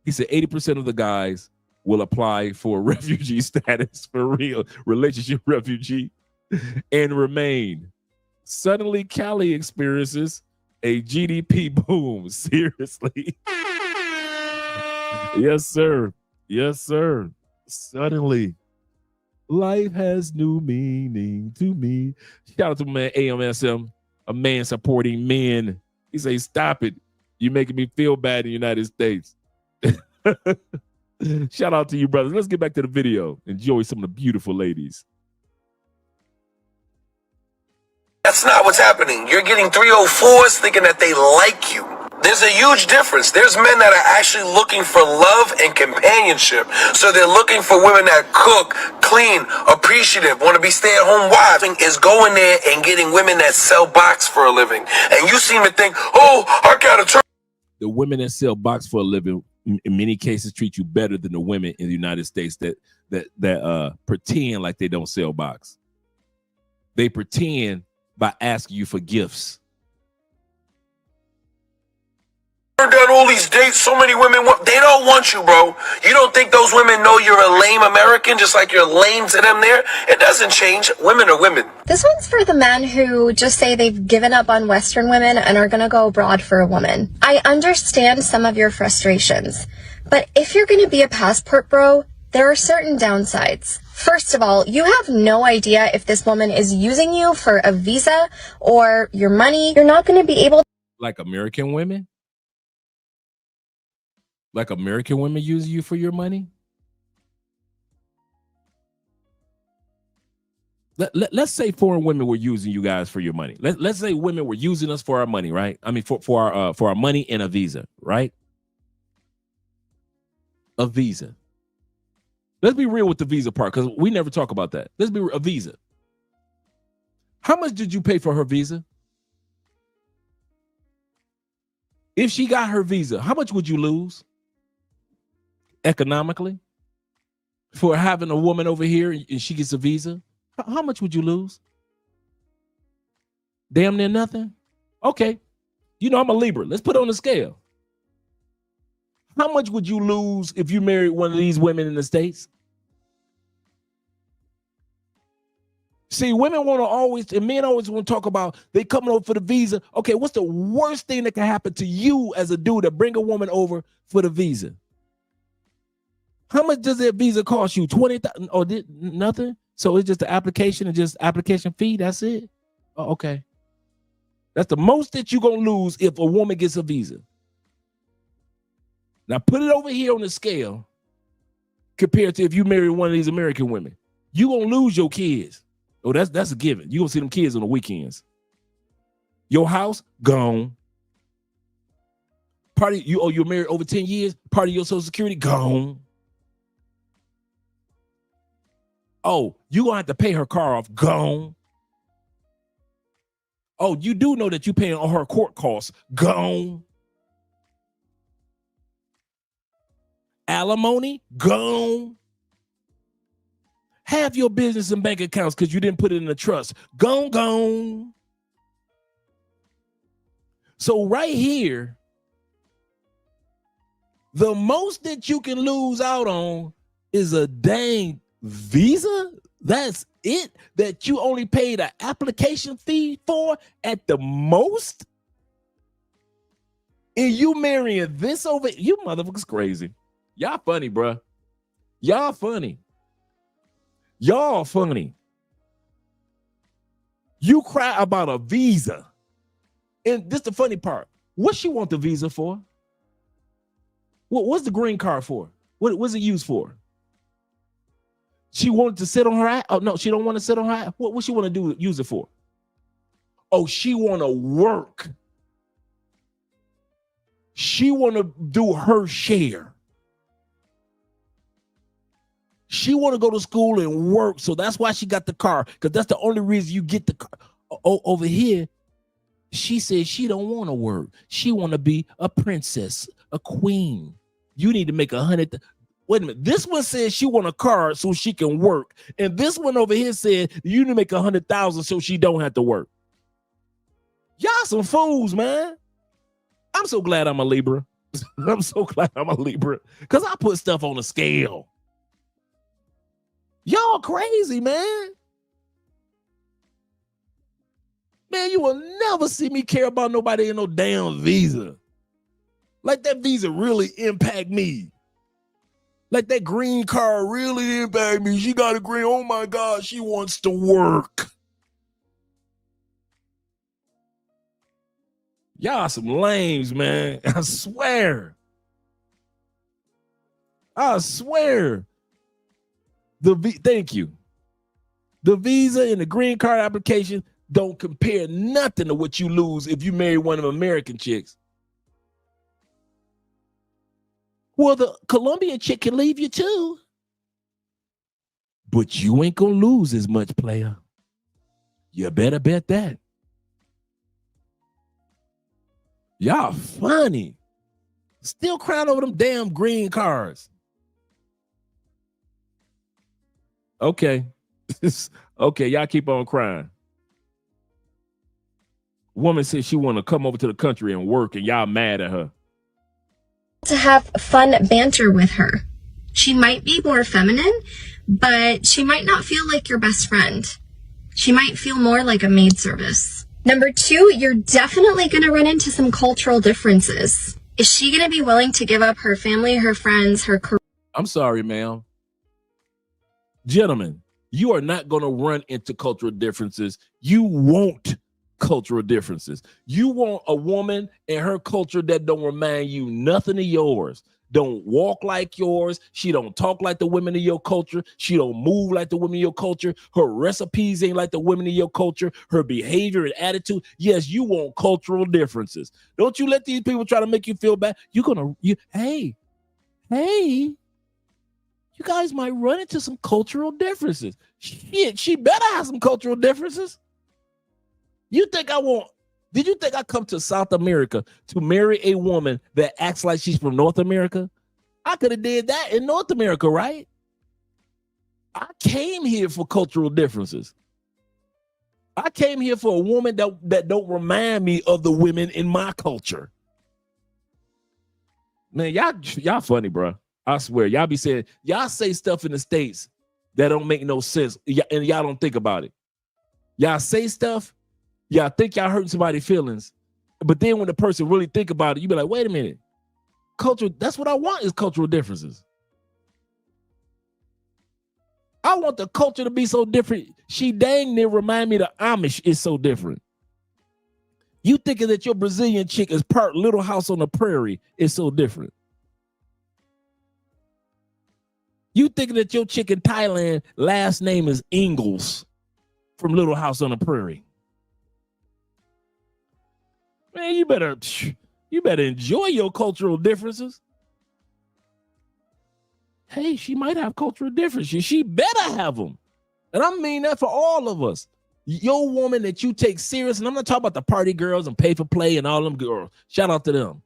he said 80% of the guys will apply for refugee status, for real, relationship refugee, and remain. Suddenly, Cali experiences a GDP boom. Seriously. Yes, sir. Yes, sir. Suddenly, life has new meaning to me. Shout out to my man AMSM, a man supporting men. He says, stop it. You're making me feel bad in the United States. Shout out to you, brothers. Let's get back to the video. Enjoy some of the beautiful ladies. That's not what's happening. You're getting 304s thinking that they like you. There's a huge difference. There's men that are actually looking for love and companionship. So they're looking for women that cook, clean, appreciative, want to be stay-at-home wives. Is going there and getting women that sell box for a living. And you seem to think, oh, I gotta turn. The women that sell box for a living in many cases treat you better than the women in the United States that pretend like they don't sell box. They pretend by asking you for gifts. Down all these dates, so many women they don't want you, bro. You don't think those women know you're a lame American, just like you're lame to them there? It doesn't change. Women are women. This one's for the men who just say they've given up on Western women and are gonna go abroad for a woman. I understand some of your frustrations, but if you're gonna be a passport bro, there are certain downsides. First of all, you have no idea if this woman is using you for a visa or your money. You're not gonna be able Like American women? Like American women use you for your money? Let's say foreign women were using you guys for your money. Let's say women were using us for our money, right? I mean, for our money and a visa, right? A visa. Let's be real with the visa part, because we never talk about that. Let's be a visa. How much did you pay for her visa? If she got her visa, how much would you lose economically for having a woman over here and she gets a visa? How much would you lose? Damn near nothing. Okay. You know, I'm a Libra. Let's put it on the scale. How much would you lose if you married one of these women in the States? See, women want to always, and men always want to talk about they coming over for the visa. Okay, what's the worst thing that can happen to you as a dude to bring a woman over for the visa? How much does that visa cost you? 20,000 or nothing? So it's just the application and just application fee. That's it. Oh, okay. That's the most that you're going to lose if a woman gets a visa. Now put it over here on the scale compared to if you marry one of these American women. You're going to lose your kids. Oh, that's a given. You're going to see them kids on the weekends. Your house, gone. You're married over 10 years. Part of your Social Security, gone. Oh, you're going to have to pay her car off, gone. Oh, you do know that you're paying all her court costs, gone. Alimony, gone. Half your business and bank accounts because you didn't put it in a trust, gone. So right here, the most that you can lose out on is a dang visa. That's it, that you only paid an application fee for at the most. And you marrying this over, you motherfuckers crazy. Y'all funny, bruh. Y'all funny. Y'all funny. You cry about a visa. And this the funny part. What she want the visa for? What's the green card for? What's it used for? She wanted to sit on her ass? Oh, no, she don't want to sit on her ass. What she want to do? Use it for? Oh, she want to work. She want to do her share. She want to go to school and work, so that's why she got the car, because that's the only reason you get the car. Over here, she says she don't want to work. She want to be a princess, a queen. You need to make 100. Wait a minute. This one says she want a car so she can work, and this one over here said you need to make 100,000 so she don't have to work. Y'all some fools, man. I'm so glad I'm a Libra. I'm so glad I'm a Libra, because I put stuff on a scale. Y'all crazy, man. Man, you will never see me care about nobody in no damn visa. Like that visa really impact me. Like that green card really impact me. She got a green, oh my God, she wants to work. Y'all some lames, man. I swear. Thank you. The visa and the green card application don't compare nothing to what you lose if you marry one of them American chicks. Well, the Colombian chick can leave you too. But you ain't gonna lose as much, player. You better bet that. Y'all funny. Still crying over them damn green cards. Okay. Okay, y'all keep on crying. Woman says she want to come over to the country and work, and y'all mad at her. To have fun banter with her. She might be more feminine, but she might not feel like your best friend. She might feel more like a maid service. Number 2, you're definitely going to run into some cultural differences. Is she going to be willing to give up her family, her friends, her career? I'm sorry, ma'am. Gentlemen, you are not going to run into cultural differences. You won't cultural differences. You want a woman in her culture that don't remind you nothing of yours. Don't walk like yours. She don't talk like the women of your culture. She don't move like the women of your culture. Her recipes ain't like the women of your culture. Her behavior and attitude. Yes, you want cultural differences. Don't you let these people try to make you feel bad. Hey, you guys might run into some cultural differences. Shit, she better have some cultural differences. Did you think I come to South America to marry a woman that acts like she's from North America? I could have did that in North America, right? I came here for cultural differences. I came here for a woman that don't remind me of the women in my culture. Man, y'all funny, bro. I swear. Y'all say stuff in the States that don't make no sense, and y'all don't think about it. Y'all say stuff, y'all think y'all hurting somebody's feelings, but then when the person really think about it, you be like, wait a minute. Culture, that's what I want, is cultural differences. I want the culture to be so different. She dang near remind me the Amish is so different. You thinking that your Brazilian chick is part Little House on the Prairie is so different. You thinking that your chick in Thailand last name is Ingalls from Little House on the Prairie. Man, you better enjoy your cultural differences. Hey, she might have cultural differences. She better have them. And I mean that for all of us. Your woman that you take serious, and I'm not talking about the party girls and pay for play and all them girls. Shout out to them.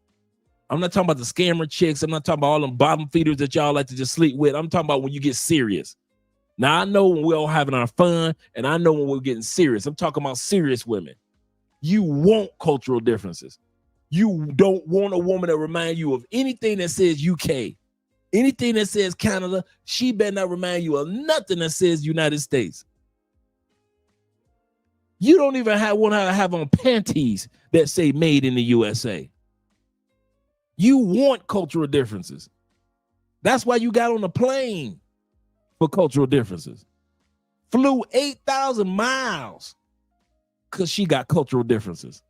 I'm not talking about the scammer chicks. I'm not talking about all them bottom feeders that y'all like to just sleep with. I'm talking about when you get serious. Now, I know when we're all having our fun, and I know when we're getting serious. I'm talking about serious women. You want cultural differences. You don't want a woman that reminds you of anything that says UK. Anything that says Canada, she better not remind you of nothing that says United States. You don't even want her to have on panties that say made in the USA. You want cultural differences. That's why you got on the plane for cultural differences. Flew 8,000 miles because she got cultural differences.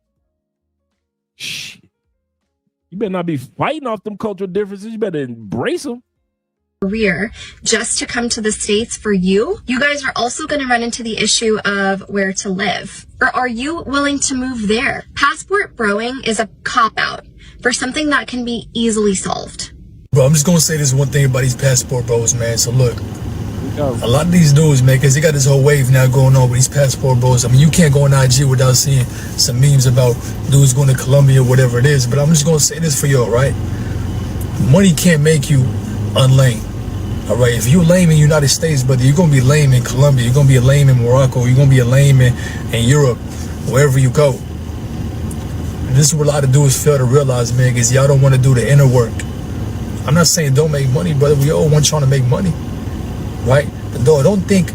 Shit. You better not be fighting off them cultural differences. You better embrace them. Career just to come to the States for you. You guys are also going to run into the issue of where to live. Or are you willing to move there? Passport broing is a cop-out for something that can be easily solved. Bro, I'm just going to say this one thing about these passport bros, man. So look, a lot of these dudes, man, because they got this whole wave now going on with these passport bros. I mean, you can't go on IG without seeing some memes about dudes going to Colombia, whatever it is. But I'm just going to say this for y'all, right? Money can't make you unlame. All right, if you're lame in the United States, brother, you're going to be lame in Colombia. You're going to be a lame in Morocco. You're going to be a lame in Europe, wherever you go. And this is what a lot of dudes fail to realize, man, because y'all don't want to do the inner work. I'm not saying don't make money, brother. We all want y'all to make money, right? But don't think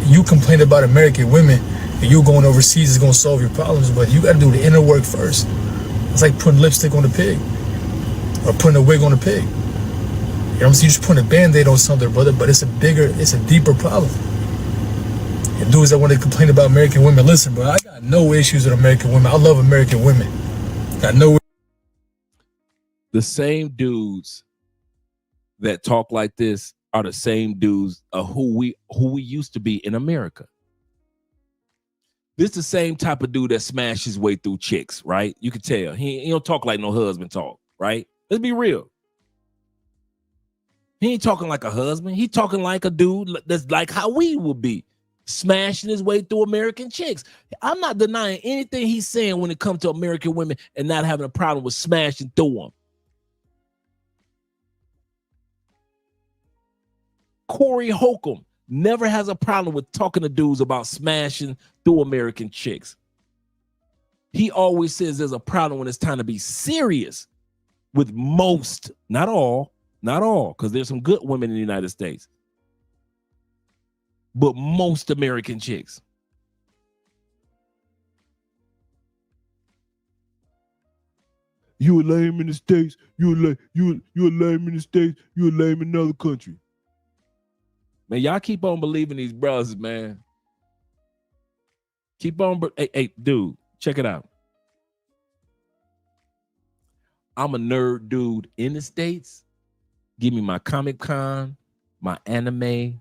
you complain about American women and you going overseas is going to solve your problems, but you got to do the inner work first. It's like putting lipstick on a pig or putting a wig on a pig. You know what I'm saying? You just put a Band-Aid on something, brother, but it's a deeper problem. And dudes that want to complain about American women, listen, bro, I got no issues with American women. I love American women. Got no. The same dudes that talk like this are the same dudes who we used to be in America. This is the same type of dude that smashed his way through chicks, right? You can tell. He don't talk like no husband talk, right? Let's be real. He ain't talking like a husband. He talking like a dude that's like how we would be, smashing his way through American chicks. I'm not denying anything he's saying when it comes to American women and not having a problem with smashing through them. Corey Holcomb never has a problem with talking to dudes about smashing through American chicks. He always says there's a problem when it's time to be serious with most, not all, because there's some good women in the United States, but most American chicks. You a lame in the States, you a lame in the States, you a lame in another country. Man, y'all keep on believing these brothers, man. Keep on, hey, dude, Check it out. I'm a nerd dude in the States. Give me my Comic Con, my anime,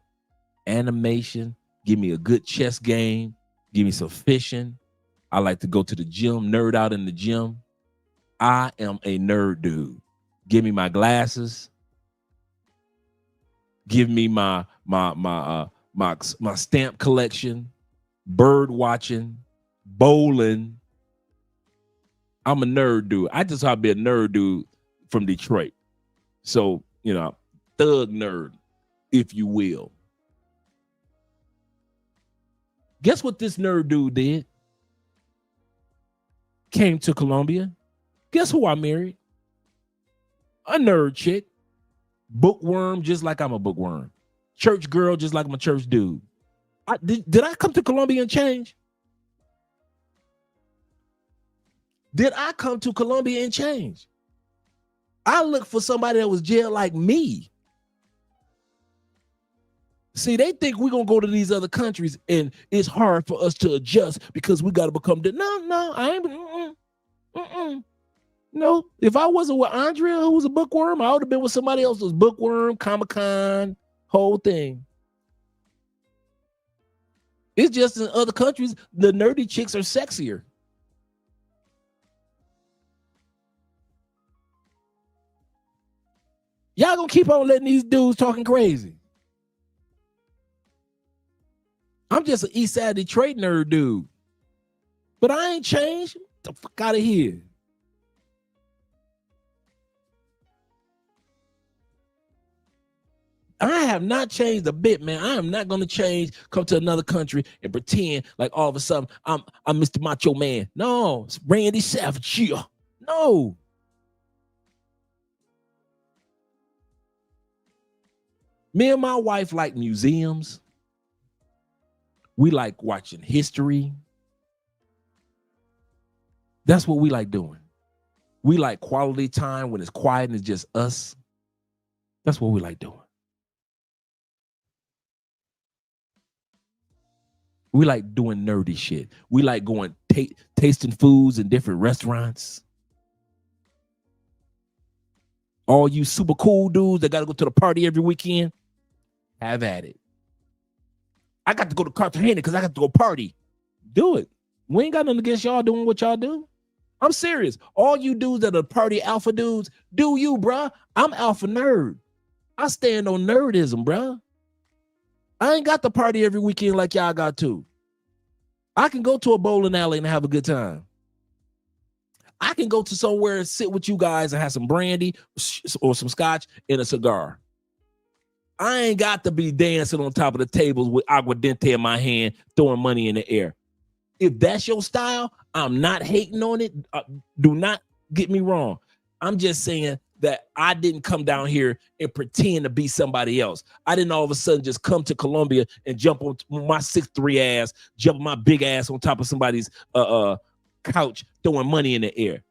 animation. Give me a good chess game. Give me some fishing. I like to go to the gym, nerd out in the gym. I am a nerd dude. Give me my glasses. Give me my stamp collection, bird watching, bowling. I'm a nerd dude. I just want to be a nerd dude from Detroit. So, thug nerd, if you will. Guess what this nerd dude did? Came to Colombia. Guess who I married? A nerd chick. Bookworm, just like I'm a bookworm. Church girl, just like I'm a church dude. Did I come to Colombia and change? Did I come to Colombia and change? I looked for somebody that was jailed like me. See, they think we're going to go to these other countries and it's hard for us to adjust because we got to become I ain't. No, if I wasn't with Andrea, who was a bookworm, I would have been with somebody else who was bookworm, Comic-Con, whole thing. It's just in other countries, the nerdy chicks are sexier. Y'all gonna keep on letting these dudes talking crazy. I'm just an East Side Detroit nerd dude. But I ain't changed. Get the fuck out of here. I have not changed a bit, man. I am not going to change, come to another country and pretend like all of a sudden I'm Mr. Macho Man. No, it's Randy Savage here. No. Me and my wife like museums. We like watching history. That's what we like doing. We like quality time when it's quiet and it's just us. That's what we like doing. We like doing nerdy shit. We like going tasting foods in different restaurants. All you super cool dudes that got to go to the party every weekend, have at it. I got to go to Cartagena because I got to go party. Do it. We ain't got nothing against y'all doing what y'all do. I'm serious. All you dudes that are party alpha dudes, do you, bruh. I'm alpha nerd. I stand on nerdism, bruh. I ain't got to party every weekend like y'all got to. I can go to a bowling alley and have a good time. I can go to somewhere and sit with you guys and have some brandy or some scotch and a cigar. I ain't got to be dancing on top of the tables with aguardiente in my hand, throwing money in the air. If that's your style, I'm not hating on it. Do not get me wrong. I'm just saying that I didn't come down here and pretend to be somebody else. I didn't all of a sudden just come to Colombia and jump on my 6'3" ass, jump my big ass on top of somebody's couch, throwing money in the air.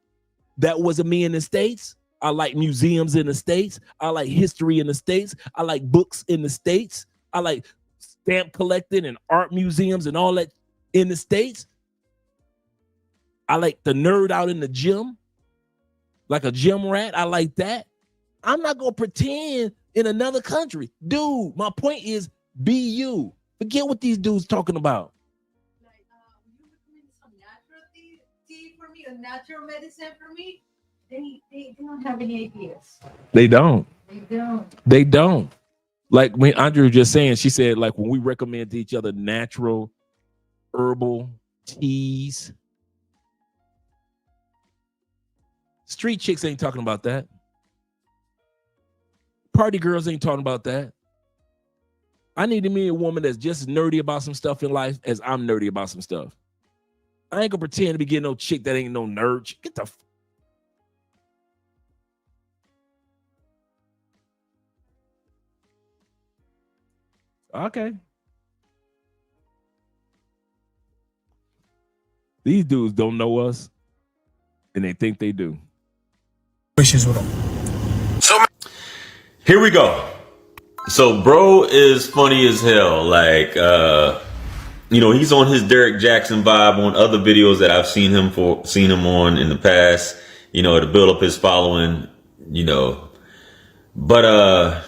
That wasn't me in the States. I like museums in the States. I like history in the States. I like books in the States. I like stamp collecting and art museums and all that in the States. I like the nerd out in the gym, like a gym rat. I like that. I'm not going to pretend in another country. Dude, my point is be you. Forget what these dudes talking about. Like, you recommend some natural tea for me, a natural medicine for me? They don't have any ideas. They don't. They don't. They don't. Like when Andrea was just saying, she said, like when we recommend to each other natural herbal teas. Street chicks ain't talking about that. Party girls ain't talking about that. I need to meet a woman that's just nerdy about some stuff in life as I'm nerdy about some stuff. I ain't gonna pretend to be getting no chick that ain't no nerd. Get the okay. These dudes don't know us, and they think they do. Issues with them. So here we go. So bro is funny as hell. Like you know, he's on his Derek Jackson vibe on other videos that I've seen him on in the past, you know, to build up his following, you know. But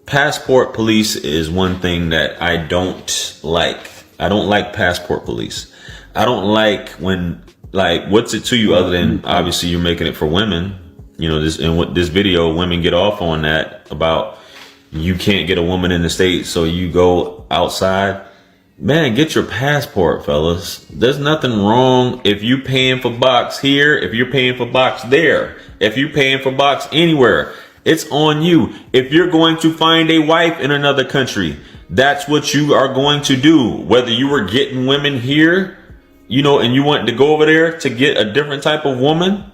passport police is one thing that I don't like. I don't like passport police. I don't like when, like, what's it to you other than obviously you're making it for women. You know, this video, women get off on that about you can't get a woman in the States, so you go outside. Man, get your passport, fellas. There's nothing wrong if you paying for box here, if you're paying for box there, if you're paying for box anywhere. It's on you. If you're going to find a wife in another country, that's what you are going to do. Whether you were getting women here, you know, and you want to go over there to get a different type of woman,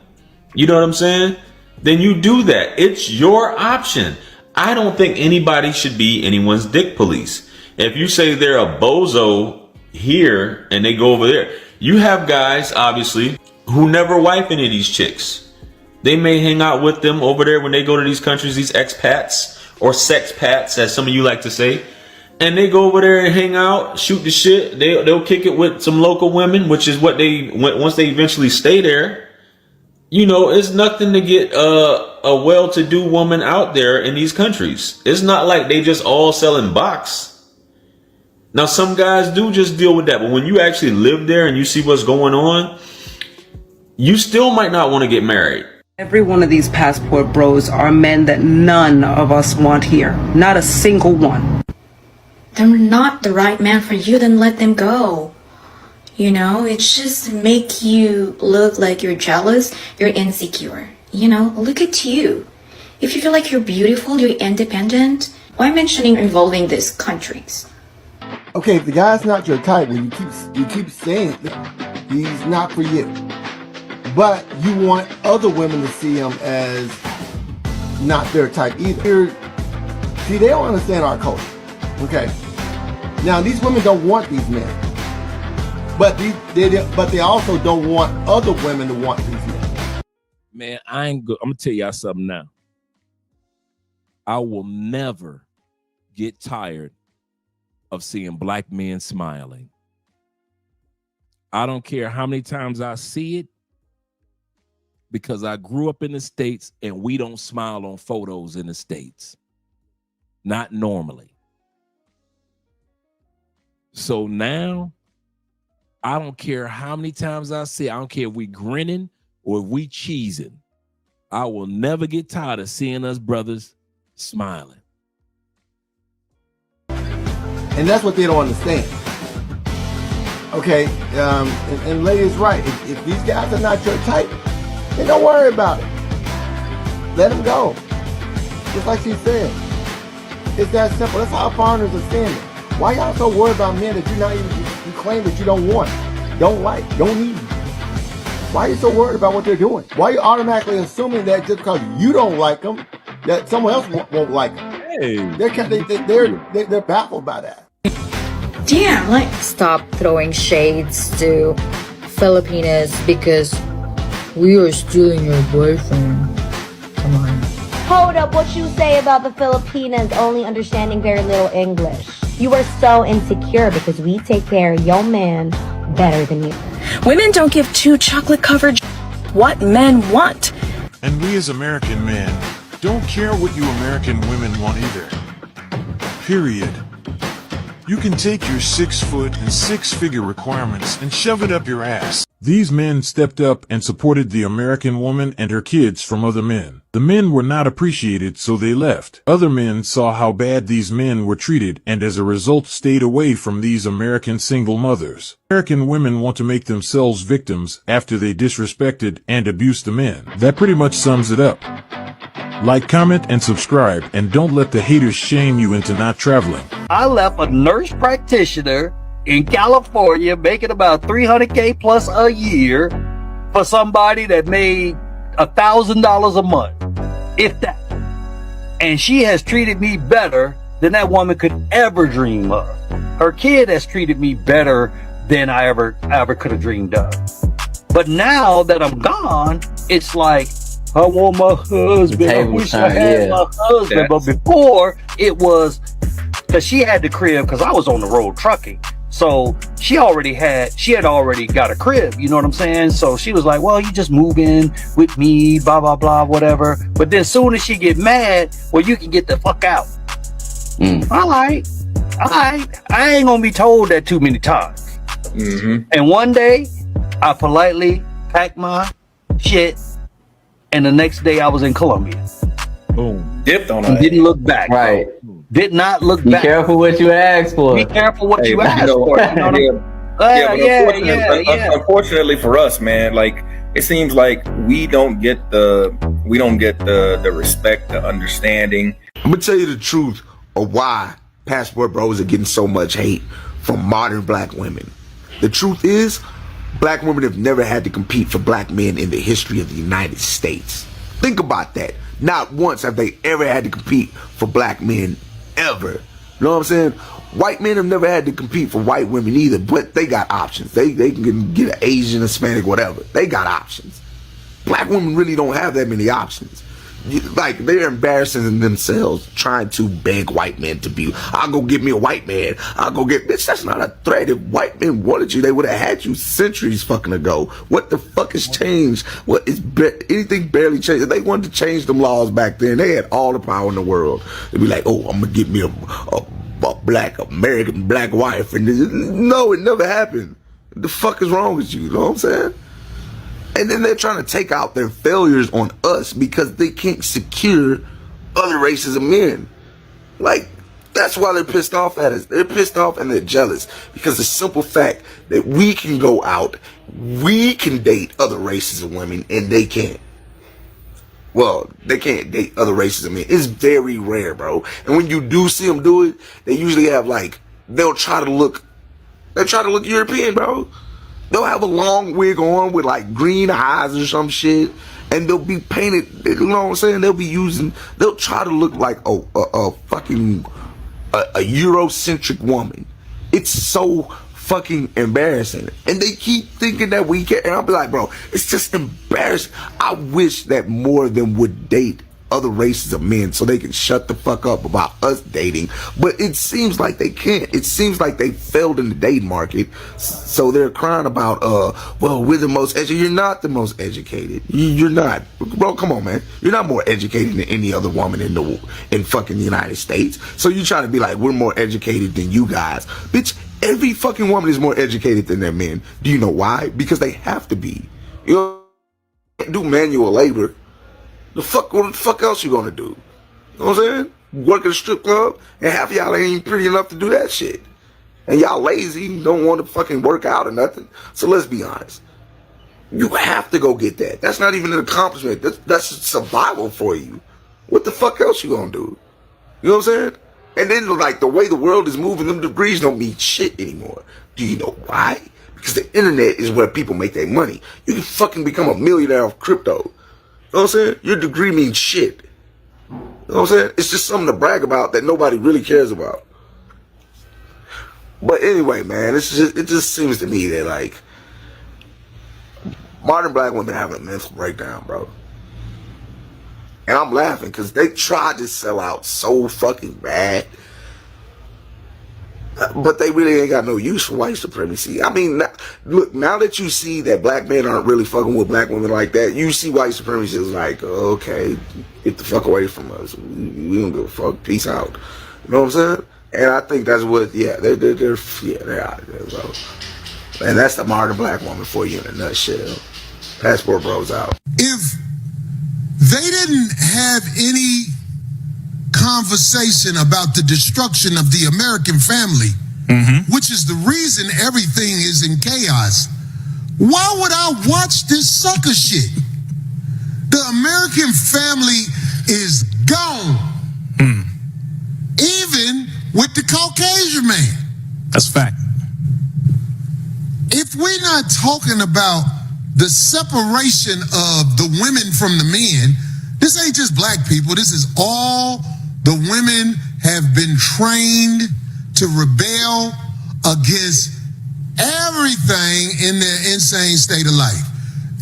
you know what I'm saying? Then you do that. It's your option. I don't think anybody should be anyone's dick police. If you say they're a bozo here and they go over there, you have guys, obviously, who never wife any of these chicks. They may hang out with them over there when they go to these countries, these expats or sexpats, as some of you like to say. And they go over there and hang out, shoot the shit. They'll kick it with some local women, which is what once they eventually stay there. You know, it's nothing to get a well-to-do woman out there in these countries. It's not like they just all selling box. Now, some guys do just deal with that. But when you actually live there and you see what's going on, you still might not want to get married. Every one of these passport bros are men that none of us want here. Not a single one. They're not the right man for you, then let them go. You know, it's just make you look like you're jealous, you're insecure. You know, look at you. If you feel like you're beautiful, you're independent, why mentioning involving these countries? Okay, if the guy's not your type, when you keep saying he's not for you. But you want other women to see him as not their type either. See, they don't understand our culture. Okay. Now, these women don't want these men. But they also don't want other women to want these men. Man, I'm gonna tell y'all something now. I will never get tired of seeing black men smiling. I don't care how many times I see it, because I grew up in the States and we don't smile on photos in the States. Not normally. So now, I don't care how many times I see it. I don't care if we grinning or if we cheesing. I will never get tired of seeing us brothers smiling. And that's what they don't understand. Okay, and Lady's right. If these guys are not your type, then don't worry about it. Let them go. Just like she said. It's that simple. That's how foreigners are standing. Why y'all so worried about men that you claim that you don't want, don't like, don't need? Why are you so worried about what they're doing? Why are you automatically assuming that just because you don't like them, that someone else won't like them? Hey. They're baffled by that. Damn, like, stop throwing shades to Filipinas because we are stealing your boyfriend. Come on. Hold up, what you say about the Filipinas only understanding very little English? You are so insecure because we take care of your man better than you. Women don't give two chocolate-covered what men want. And we as American men don't care what you American women want either. Period. You can take your 6-foot and 6-figure requirements and shove it up your ass. These men stepped up and supported the American woman and her kids from other men. The men were not appreciated, so they left. Other men saw how bad these men were treated and as a result stayed away from these American single mothers. American women want to make themselves victims after they disrespected and abused the men. That pretty much sums it up. Like, comment, and subscribe, and don't let the haters shame you into not traveling. I left a nurse practitioner in California making about $300K plus a year for somebody that made $1,000 a month, if that. And she has treated me better than that woman could ever dream of. Her kid has treated me better than I ever could have dreamed of. But now that I'm gone, it's like, I want my husband. I wish I had my husband. But before, it was because she had the crib because I was on the road trucking. So she had already got a crib, you know what I'm saying? So she was like, well, you just move in with me, blah, blah, blah, whatever. But then soon as she get mad, well, you can get the fuck out. All right. I ain't gonna be told that too many times. And one day, I politely packed my shit, and the next day I was in Colombia. Boom. Dipped on And her. didn't look back. Right. Bro. Did not look Be back. careful what you ask for. Be careful what you ask know, for. You know what I mean? but unfortunately for us, man, like it seems like we don't get the respect, the understanding. I'm gonna tell you the truth of why passport bros are getting so much hate from modern black women. The truth is, black women have never had to compete for black men in the history of the United States. Think about that. Not once have they ever had to compete for black men, ever. You know what I'm saying? White men have never had to compete for white women either, but they got options. They can get an Asian, Hispanic, whatever. They got options. Black women really don't have that many options. Like, they're embarrassing themselves trying to beg white men to be, I'll go get me a white man. I'll go get, bitch, that's not a threat. If white men wanted you, they would have had you centuries fucking ago. What the fuck has changed? What is, anything barely changed? If they wanted to change them laws back then, they had all the power in the world. They'd be like, oh, I'm gonna get me a black American black wife. And no, it never happened. The fuck is wrong with you? You know what I'm saying? And then they're trying to take out their failures on us because they can't secure other races of men. Like, that's why they're pissed off at us. They're pissed off and they're jealous because the simple fact that we can go out, we can date other races of women, and they can't. Well, they can't date other races of men. It's very rare, bro. And when you do see them do it, they usually have like, they'll try to look European, bro. They'll have a long wig on with like green eyes or some shit, and they'll be painted, you know what I'm saying? They'll try to look like a fucking Eurocentric woman. It's so fucking embarrassing. And they keep thinking that we can, and I'll be like, bro, it's just embarrassing. I wish that more of them would date other races of men so they can shut the fuck up about us dating, but it seems like they can't. It seems like they failed in the dating market, so they're crying about well, we're the most educated. You're not the most educated. You're not, bro. Come on, man. You're not more educated than any other woman in fucking the United States. So you trying to be like, we're more educated than you guys, bitch. Every fucking woman is more educated than their men. Do you know why? Because they have to be. You know, can't do manual labor. What the fuck else you gonna do? You know what I'm saying? Work at a strip club, and half of y'all ain't even pretty enough to do that shit. And y'all lazy, don't want to fucking work out or nothing. So let's be honest. You have to go get that. That's not even an accomplishment. That's survival for you. What the fuck else you gonna do? You know what I'm saying? And then, like, the way the world is moving, them degrees don't mean shit anymore. Do you know why? Because the internet is where people make their money. You can fucking become a millionaire off crypto. You know what I'm saying? Your degree means shit. You know what I'm saying? It's just something to brag about that nobody really cares about. But anyway, man, it just seems to me that, like, modern black women having a mental breakdown, bro. And I'm laughing because they tried to sell out so fucking bad. But they really ain't got no use for white supremacy. I mean, look, now that you see that black men aren't really fucking with black women like that, you see white supremacy is like, okay, get the fuck away from us. We don't give a fuck. Peace out. You know what I'm saying? And I think that's what, they're out there, bro. And that's the modern black woman for you in a nutshell. Passport bros out. If they didn't have any conversation about the destruction of the American family, which is the reason everything is in chaos, why would I watch this sucker shit? The American family is gone. Even with the Caucasian man. That's a fact. If we're not talking about the separation of the women from the men, this ain't just black people, this is all the women have been trained to rebel against everything in their insane state of life.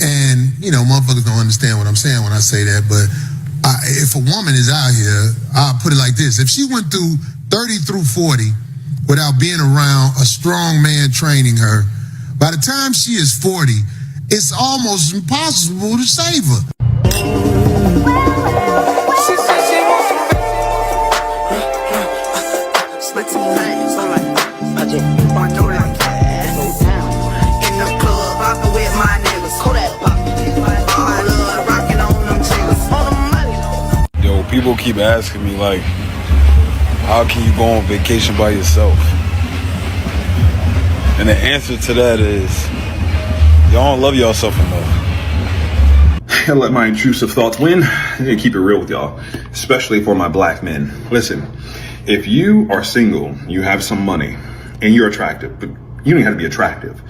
And, you know, motherfuckers don't understand what I'm saying when I say that, but if a woman is out here, I'll put it like this. If she went through 30 through 40 without being around a strong man training her. By the time she is 40, it's almost impossible to save her. She said she wants some split some things, alright. I just want to like that. In the club, rockin' with my niggas. Call that pop. I love rockin' on them chiggers. On the money. Yo, people keep asking me, like, how can you go on vacation by yourself? And the answer to that is, y'all don't love yourself enough. I let my intrusive thoughts win. I need to keep it real with y'all, especially for my black men. Listen, if you are single, you have some money, and you're attractive, but you don't have to be attractive,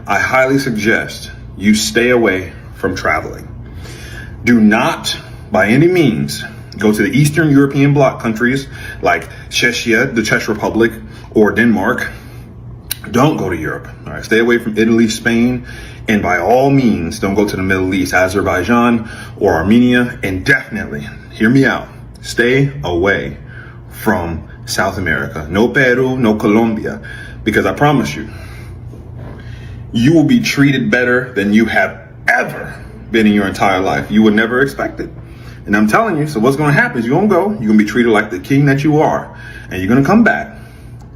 I highly suggest you stay away from traveling. Do not, by any means, go to the Eastern European bloc countries like Czechia, the Czech Republic, or Denmark. Don't go to Europe. All right, stay away from Italy, Spain, and by all means, don't go to the Middle East, Azerbaijan or Armenia. And definitely, hear me out, stay away from South America. No Peru, no Colombia, because I promise you, you will be treated better than you have ever been in your entire life. You would never expect it. And I'm telling you, so what's going to happen is you're going to go, you're going to be treated like the king that you are, and you're going to come back,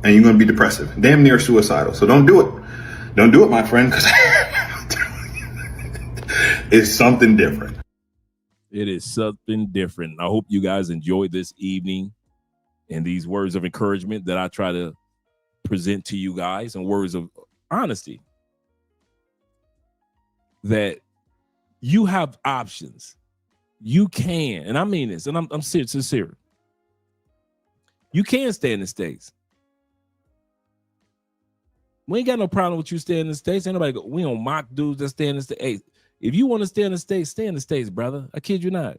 and you're going to be depressive, damn near suicidal. So don't do it. Don't do it, my friend, because it's something different. It is something different. I hope you guys enjoyed this evening and these words of encouragement that I try to present to you guys, and words of honesty that you have options. You can, and I mean this, and I'm sincere. You can stay in the States. We ain't got no problem with you staying in the States. Ain't nobody we don't mock dudes that stay in the States. Hey, if you want to stay in the States, stay in the States, brother. I kid you not.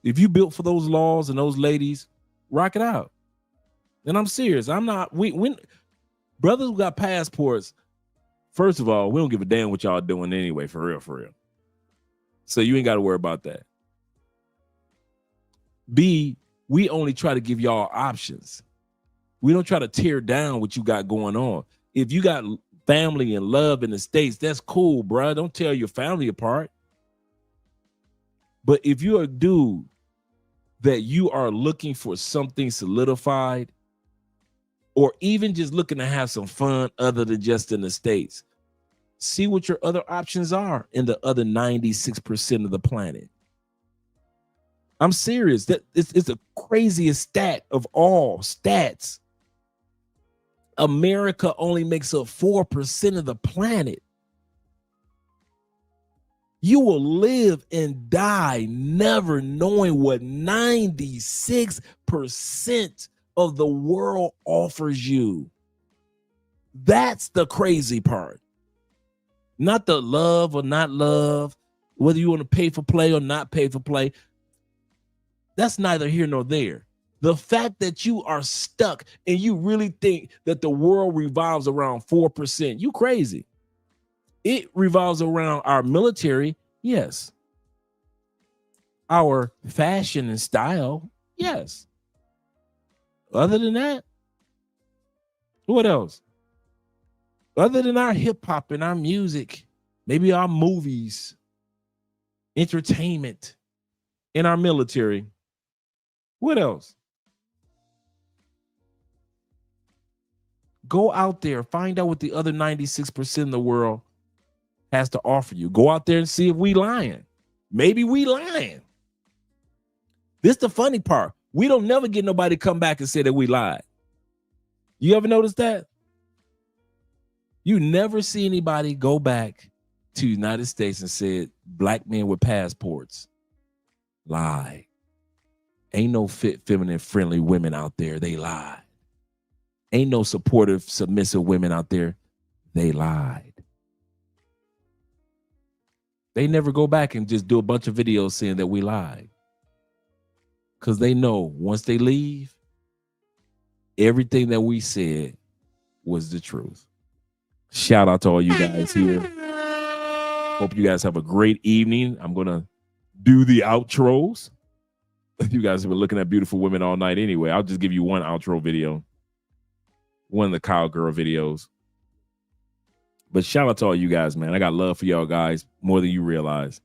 If you built for those laws and those ladies, rock it out. And I'm serious. I'm not. When brothers who got passports, first of all, we don't give a damn what y'all doing anyway. For real, for real. So you ain't got to worry about that. B, we only try to give y'all options. We don't try to tear down what you got going on. If you got family and love in the States, that's cool, bro. Don't tear your family apart. But if you're a dude that you are looking for something solidified, or even just looking to have some fun other than just in the States, see what your other options are in the other 96% of the planet. I'm serious. That it's the craziest stat of all stats. America only makes up 4% of the planet. You will live and die never knowing what 96% of the world offers you. That's the crazy part. Not the love or not love, whether you want to pay for play or not pay for play. That's neither here nor there. The fact that you are stuck and you really think that the world revolves around 4%, you crazy. It revolves around our military, yes. Our fashion and style, yes. Other than that, what else? Other than our hip hop and our music, maybe our movies, entertainment, and our military, what else? Go out there, find out what the other 96% of the world has to offer you. Go out there and see if we lying. Maybe we lying. This the funny part. We don't never get nobody come back and say that we lied. You ever notice that? You never see anybody go back to the United States and said black men with passports lied. Ain't no fit, feminine, friendly women out there. They lied. Ain't no supportive, submissive women out there. They lied. They never go back and just do a bunch of videos saying that we lied. Because they know once they leave, everything that we said was the truth. Shout out to all you guys here. Hope you guys have a great evening. I'm going to do the outros. You guys have been looking at beautiful women all night anyway. I'll just give you one outro video. one of the cowgirl videos. But shout out to all you guys, man. I got love for y'all guys more than you realize.